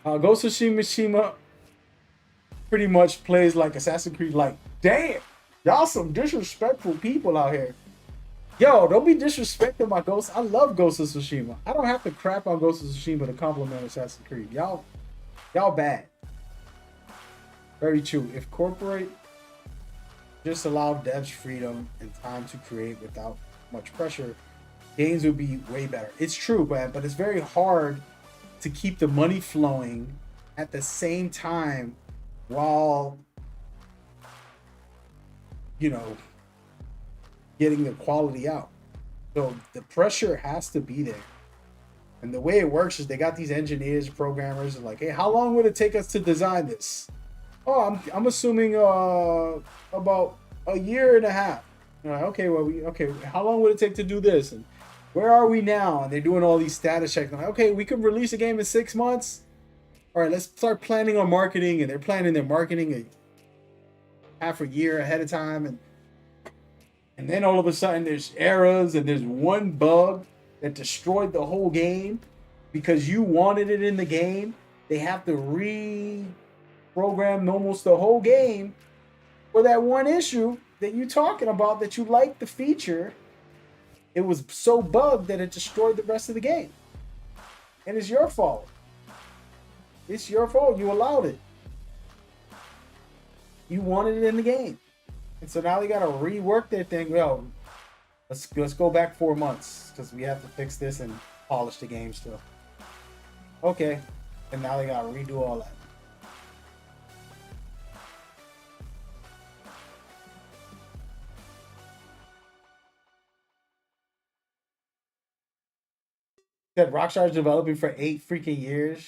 Ghost of Tsushima pretty much plays like Assassin's Creed Light. Damn. Y'all some disrespectful people out here. Yo, don't be disrespecting my Ghost. I love Ghost of Tsushima. I don't have to crap on Ghost of Tsushima to compliment Assassin's Creed. Y'all bad. Very true. If corporate just allowed devs freedom and time to create without much pressure, games would be way better. It's true, man, but it's very hard to keep the money flowing at the same time while, getting the quality out. So the pressure has to be there. And the way it works is they got these engineers, programmers, and like, hey, how long would it take us to design this? Oh, I'm assuming about a year and a half. Okay, how long would it take to do this? And where are we now? And they're doing all these status checks. Like, okay, we could release a game in 6 months. All right, let's start planning on marketing. And they're planning their marketing half a year ahead of time. And then all of a sudden there's errors and there's one bug that destroyed the whole game because you wanted it in the game. They have to programmed almost the whole game for that one issue that you talking about that you liked the feature. It was so bugged that it destroyed the rest of the game. And it's your fault. It's your fault. You allowed it. You wanted it in the game. And so now they got to rework their thing. Well, let's go back 4 months because we have to fix this and polish the game still. Okay. And now they got to redo all that. That Rockstar's developing for 8 freaking years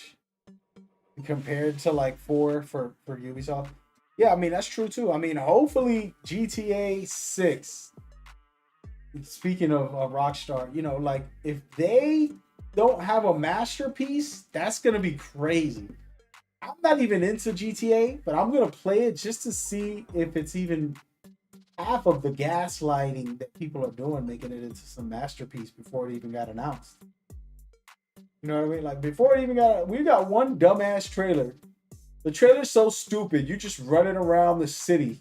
compared to like 4 for Ubisoft. Yeah, I mean, that's true too. I mean, hopefully GTA 6, speaking of Rockstar, you know, like if they don't have a masterpiece, that's going to be crazy. I'm not even into GTA, but I'm going to play it just to see if it's even half of the gaslighting that people are doing, making it into some masterpiece before it even got announced. You know what I mean? Like before it even we got one dumbass trailer. The trailer's so stupid. You just running around the city.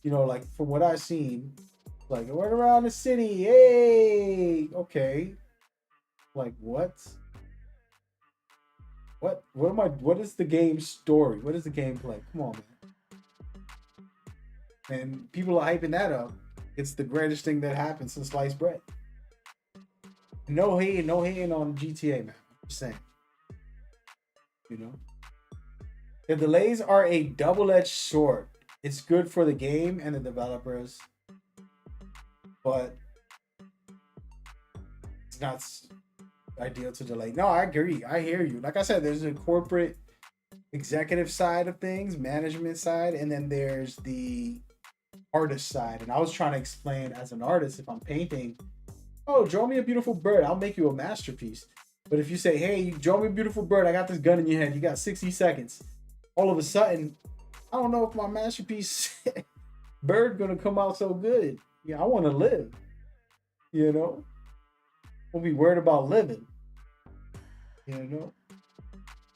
You know, like from what I've seen, like run around the city. Hey, okay. Like what? What is the game story? What is the gameplay? Come on, man. And people are hyping that up. It's the greatest thing that happened since sliced bread. No hating on GTA, man. I'm just saying. You know? The delays are a double-edged sword. It's good for the game and the developers, but it's not ideal to delay. No, I agree. I hear you. Like I said, there's a corporate executive side of things, management side, and then there's the artist side. And I was trying to explain as an artist, if I'm painting, oh, draw me a beautiful bird, I'll make you a masterpiece. But if you say, hey, draw me a beautiful bird, I got this gun in your head, you got 60 seconds. All of a sudden, I don't know if my masterpiece bird gonna come out so good. Yeah, I want to live. You know, we'll be worried about living. You know,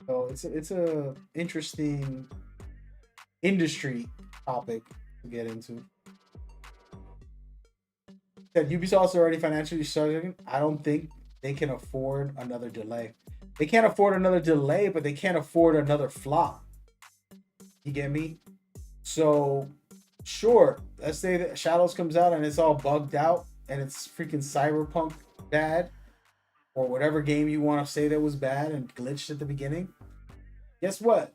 so it's a interesting industry topic to get into. That Ubisoft's already financially struggling. I don't think they can afford another delay. They can't afford another delay, but they can't afford another flop. You get me? So, sure, let's say that Shadows comes out and it's all bugged out and it's freaking cyberpunk bad, or whatever game you want to say that was bad and glitched at the beginning. Guess what?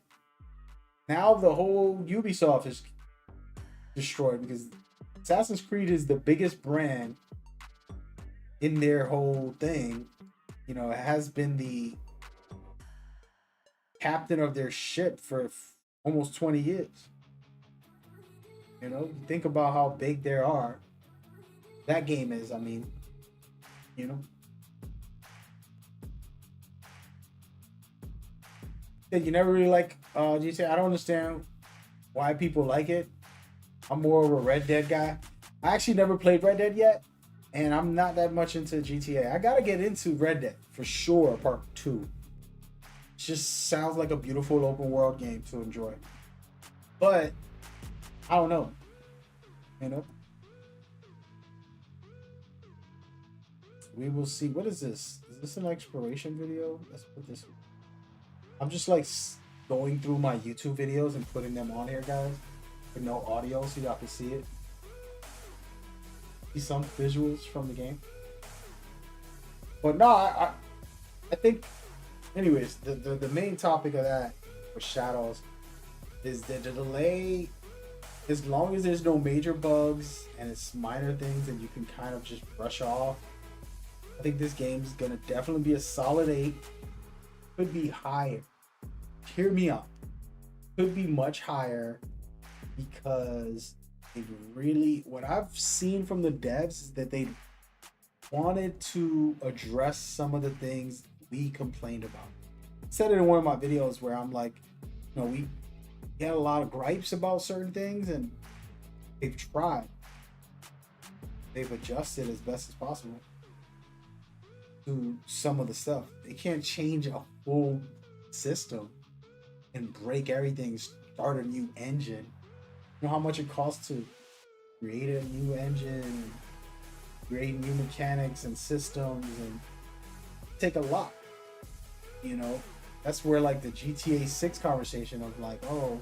Now the whole Ubisoft is destroyed because Assassin's Creed is the biggest brand in their whole thing. You know, it has been the captain of their ship for almost 20 years. You know, think about how big they are. That game is, I mean, you know. You never really like GTA. I don't understand why people like it. I'm more of a Red Dead guy. I actually never played Red Dead yet, and I'm not that much into GTA. I gotta get into Red Dead for sure, Part 2. It just sounds like a beautiful open world game to enjoy. But I don't know. You know? We will see. What is this? Is this an exploration video? Let's put this. I'm just like going through my YouTube videos and putting them on here, guys. With no audio, so y'all can see it. See some visuals from the game. But no, I think, anyways, the main topic of that for Shadows is that the delay, as long as there's no major bugs and it's minor things and you can kind of just brush off, I think this game's gonna definitely be a solid 8. Could be higher. Hear me out. Could be much higher because it really, what I've seen from the devs is that they wanted to address some of the things we complained about. I said it in one of my videos where I'm like, you know, we had a lot of gripes about certain things and they've tried. They've adjusted as best as possible to some of the stuff. They can't change a full system and break everything, start a new engine. You know how much it costs to create a new engine, create new mechanics and systems, and take a lot. You know, that's where like the GTA 6 conversation of like, oh,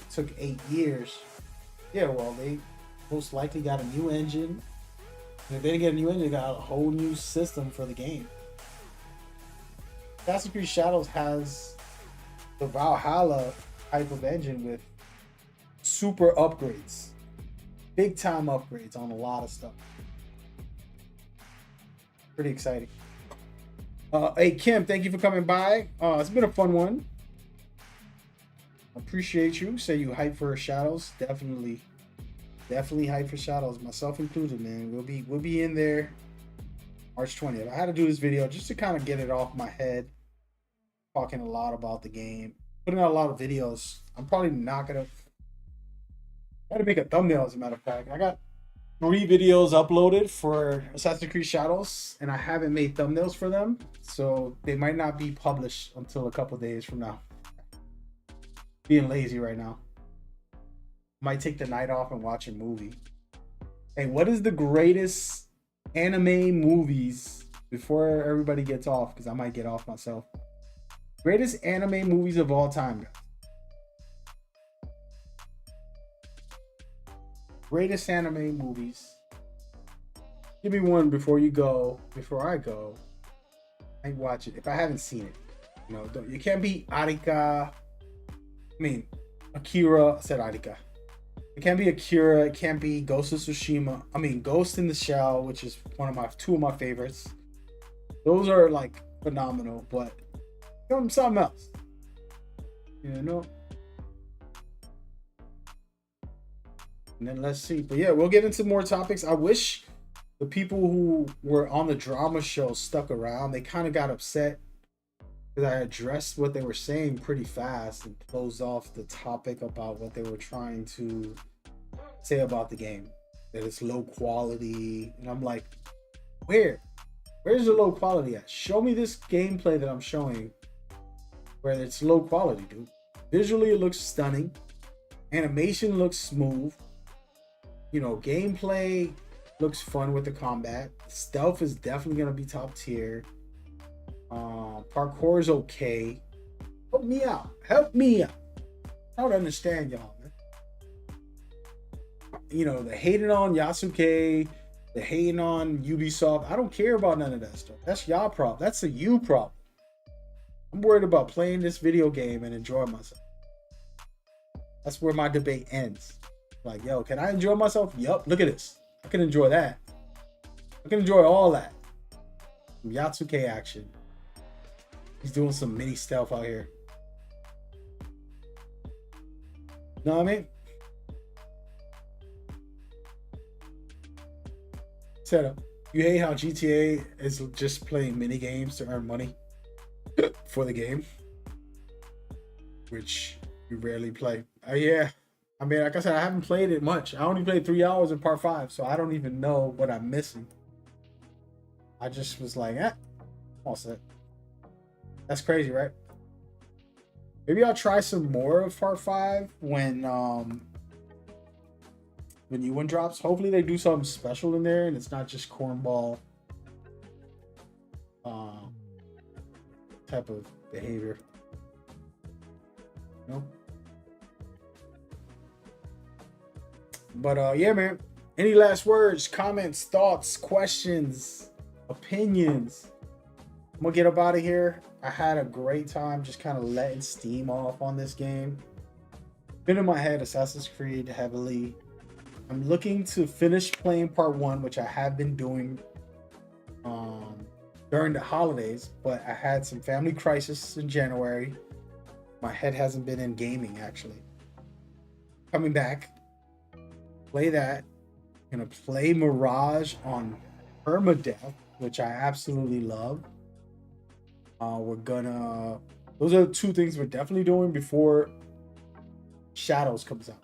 it took 8 years. Yeah, well, they most likely got a new engine. And if they didn't get a new engine, they got a whole new system for the game. Assassin's Creed Shadows has the Valhalla type of engine with super upgrades, big time upgrades on a lot of stuff. Pretty exciting. Hey Kim, thank you for coming by. It's been a fun one. Appreciate you. Say you hype for Shadows. Definitely hype for Shadows, myself included, man. We'll be in there March 20th. I had to do this video just to kind of get it off my head. Talking a lot about the game, putting out a lot of videos. I'm probably not gonna. I had to make a thumbnail, as a matter of fact. I got 3 videos uploaded for Assassin's Creed Shadows, and I haven't made thumbnails for them, so they might not be published until a couple days from now. Being lazy right now. Might take the night off and watch a movie. Hey, what is the greatest anime movies before everybody gets off? Because I might get off myself. Greatest anime movies of all time, guys. Greatest anime movies. Give me one before you go. Before I go, I watch it if I haven't seen it. You know, you can't be Akira. I said Akira. It can't be Akira. It can't be Ghost of Tsushima. Ghost in the Shell, which is two of my favorites. Those are like phenomenal, but something else. You know. And then let's see. But yeah, we'll get into more topics. I wish the people who were on the drama show stuck around. They kind of got upset because I addressed what they were saying pretty fast and closed off the topic about what they were trying to say about the game. That it's low quality. And I'm like, where's the low quality at? Show me this gameplay that I'm showing where it's low quality, dude. Visually, it looks stunning. Animation looks smooth. You know, gameplay looks fun with the combat. Stealth is definitely going to be top tier. Parkour is okay. Help me out. I don't understand y'all, man. You know, the hating on Yasuke, the hating on Ubisoft. I don't care about none of that stuff. That's y'all problem. That's a you problem. I'm worried about playing this video game and enjoying myself. That's where my debate ends. Like, yo, can I enjoy myself? Yup, look at this. I can enjoy that. I can enjoy all that. Some Yatsuke action. He's doing some mini stealth out here. Know what I mean? Setup. You hate how GTA is just playing mini games to earn money for the game, which you rarely play. Yeah. Like I said, I haven't played it much. I only played 3 hours in part 5, so I don't even know what I'm missing. I just was like, all set. That's crazy, right? Maybe I'll try some more of part 5 when the new one drops. Hopefully they do something special in there and it's not just cornball type of behavior. You know? But yeah, man. Any last words, comments, thoughts, questions, opinions? I'm gonna get up out of here. I had a great time just kind of letting steam off on this game. Been in my head Assassin's Creed heavily. I'm looking to finish playing part 1, which I have been doing during the holidays, but I had some family crisis in January. My head hasn't been in gaming, actually. Coming back, play that. Gonna play Mirage on permadeath, which I absolutely love. Those are the 2 things we're definitely doing before Shadows comes out.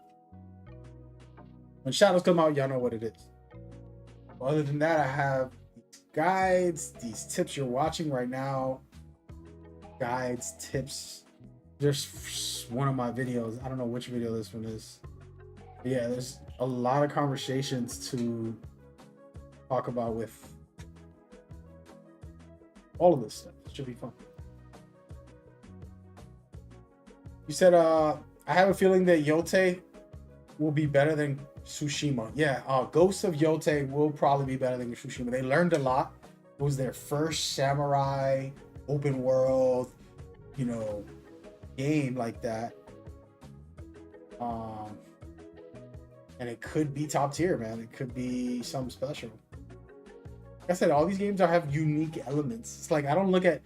When Shadows come out, y'all know what it is. Other than that, I have these guides, these tips you're watching right now. Guides, tips, there's one of my videos. I don't know which video this one is. But yeah, there's a lot of conversations to talk about with all of this stuff. It should be fun. You said, I have a feeling that Yote will be better than Tsushima. Yeah, Ghosts of Yote will probably be better than Tsushima. They learned a lot. It was their first samurai open world, game like that. And it could be top tier, man. It could be something special. Like I said, all these games have unique elements. It's like I don't look at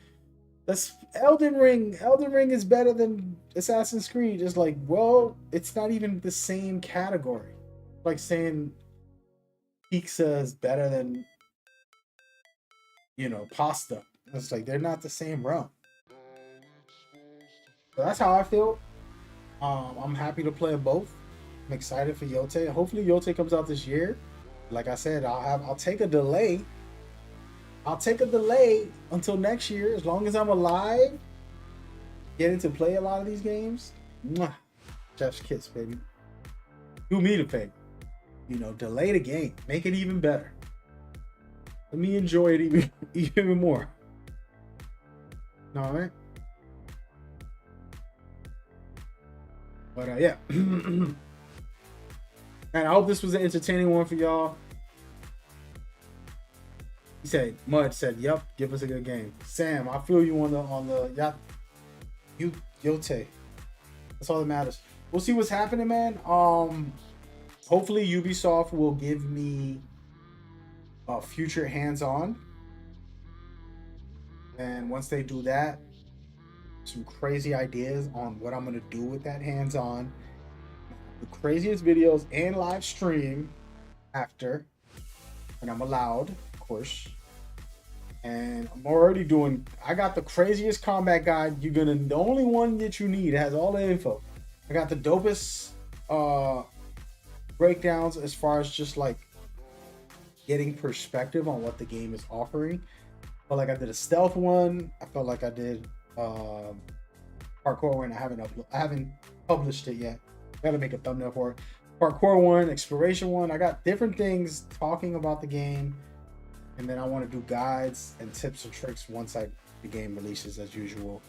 that's Elden Ring. Elden Ring is better than Assassin's Creed. It's like, well, it's not even the same category. Like saying pizza is better than pasta. It's like they're not the same realm. So that's how I feel. I'm happy to play both. I'm excited for Yote. Hopefully Yote comes out this year. Like I said, I'll take a delay. I'll take a delay until next year, as long as I'm alive. Getting to play a lot of these games. Mwah. Chef's kiss, baby. Do me the favor. Delay the game. Make it even better. Let me enjoy it even more. All right. But yeah. And I hope this was an entertaining one for y'all. He said, Mud said, "Yep, give us a good game." Sam, I feel you on the Yote. That's all that matters. We'll see what's happening, man. Hopefully Ubisoft will give me a future hands-on. And once they do that, some crazy ideas on what I'm gonna do with that hands-on. The craziest videos and live stream after, and I'm allowed, of course. And I'm already I got the craziest combat guide. The only one that you need. It has all the info. I got the dopest breakdowns as far as just like getting perspective on what the game is offering. But like I did a stealth one. I felt like I did parkour one. I haven't published it yet. Gotta make a thumbnail for it. Parkour one, exploration one. I got different things talking about the game. And then I want to do guides and tips and tricks once the game releases, as usual.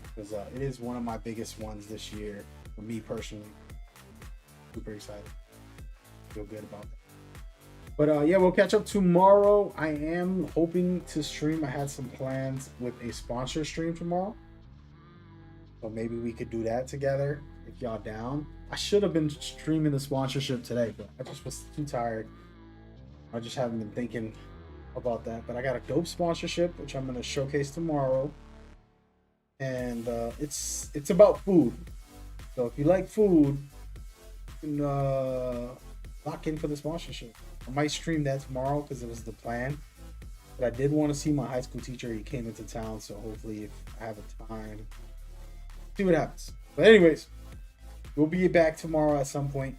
Because it is one of my biggest ones this year for me personally. Super excited. Feel good about that. But yeah, we'll catch up tomorrow. I am hoping to stream. I had some plans with a sponsor stream tomorrow. So maybe we could do that together if y'all down. I should have been streaming the sponsorship today, but I just was too tired. I just haven't been thinking about that. But I got a dope sponsorship, which I'm going to showcase tomorrow. And it's about food. So if you like food, you can lock in for the sponsorship. I might stream that tomorrow because it was the plan. But I did want to see my high school teacher. He came into town, so hopefully if I have a time, see what happens. But anyways, we'll be back tomorrow at some point.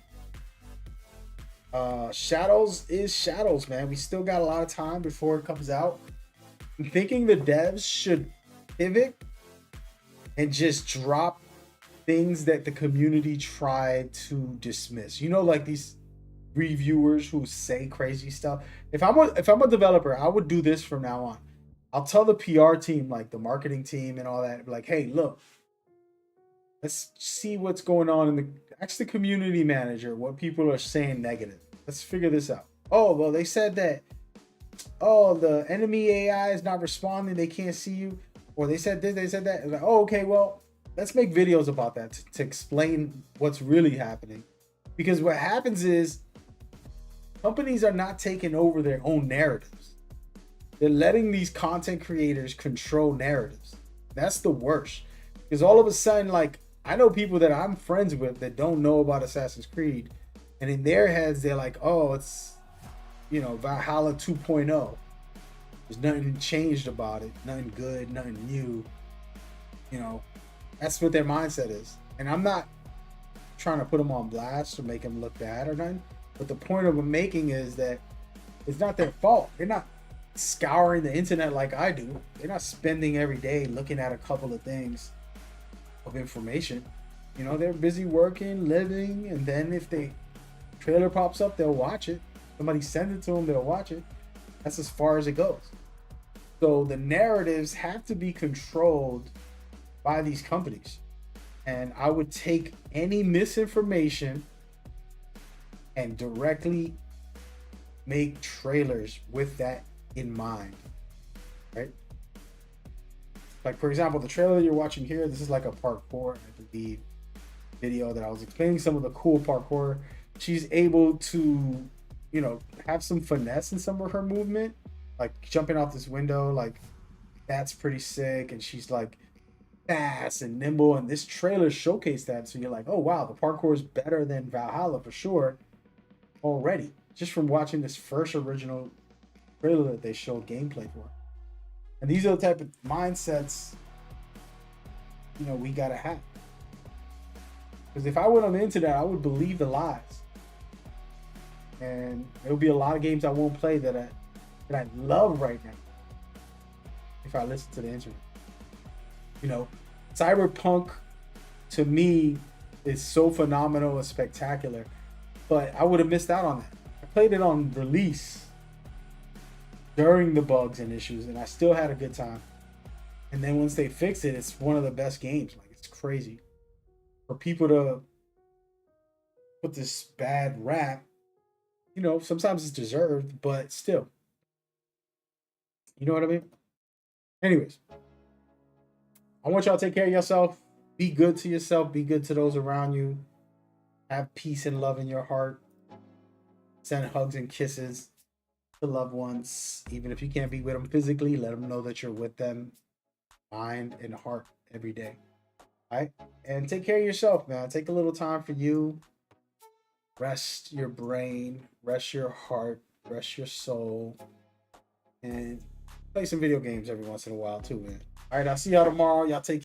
Shadows is Shadows, man. We still got a lot of time before it comes out. I'm thinking the devs should pivot and just drop things that the community tried to dismiss. Like these reviewers who say crazy stuff. If I'm a developer, I would do this from now on. I'll tell the PR team, like the marketing team and all that, like, hey, look, let's see what's going on ask the community manager what people are saying negative. Let's figure this out. Oh, well, they said that, the enemy AI is not responding. They can't see you. Or they said this, they said that. Like, oh, okay, well, let's make videos about that to explain what's really happening. Because what happens is companies are not taking over their own narratives. They're letting these content creators control narratives. That's the worst. Because all of a sudden, like, I know people that I'm friends with that don't know about Assassin's Creed. And in their heads, they're like, oh, it's, Valhalla 2.0. There's nothing changed about it. Nothing good, nothing new. That's what their mindset is. And I'm not trying to put them on blast or make them look bad or nothing. But the point of them making is that it's not their fault. They're not scouring the internet like I do. They're not spending every day looking at a couple of things. of information. You know, they're busy working, living, and then if the trailer pops up, they'll watch it. Somebody sends it to them, they'll watch it. That's as far as it goes. So the narratives have to be controlled by these companies. And I would take any misinformation and directly make trailers with that in mind, right? Like, for example, the trailer you're watching here, this is like a parkour, I believe, video that I was explaining some of the cool parkour. She's able to, you know, have some finesse in some of her movement, like jumping off this window, like that's pretty sick. And she's like fast and nimble, and this trailer showcased that. So you're like, oh wow, the parkour is better than Valhalla for sure already, just from watching this first original trailer that they showed gameplay for. And these are the type of mindsets, you know, we gotta have. Because if I went on the internet, I would believe the lies, and there will be a lot of games I won't play that I love right now if I listen to the internet. You know, Cyberpunk to me is so phenomenal and spectacular, but I would have missed out on that. I played it on release during the bugs and issues, and I still had a good time. And then once they fix it, it's one of the best games. Like, it's crazy. For people to put this bad rap, you know, sometimes it's deserved, but still. You know what I mean? Anyways, I want y'all to take care of yourself. Be good to yourself. Be good to those around you. Have peace and love in your heart. Send hugs and kisses to loved ones. Even if you can't be with them physically, let them know that you're with them, mind and heart, every day. All right? And take care of yourself, man. Take a little time for you. Rest your brain. Rest your heart. Rest your soul. And play some video games every once in a while too, man. All right, I'll see y'all tomorrow. Y'all take care.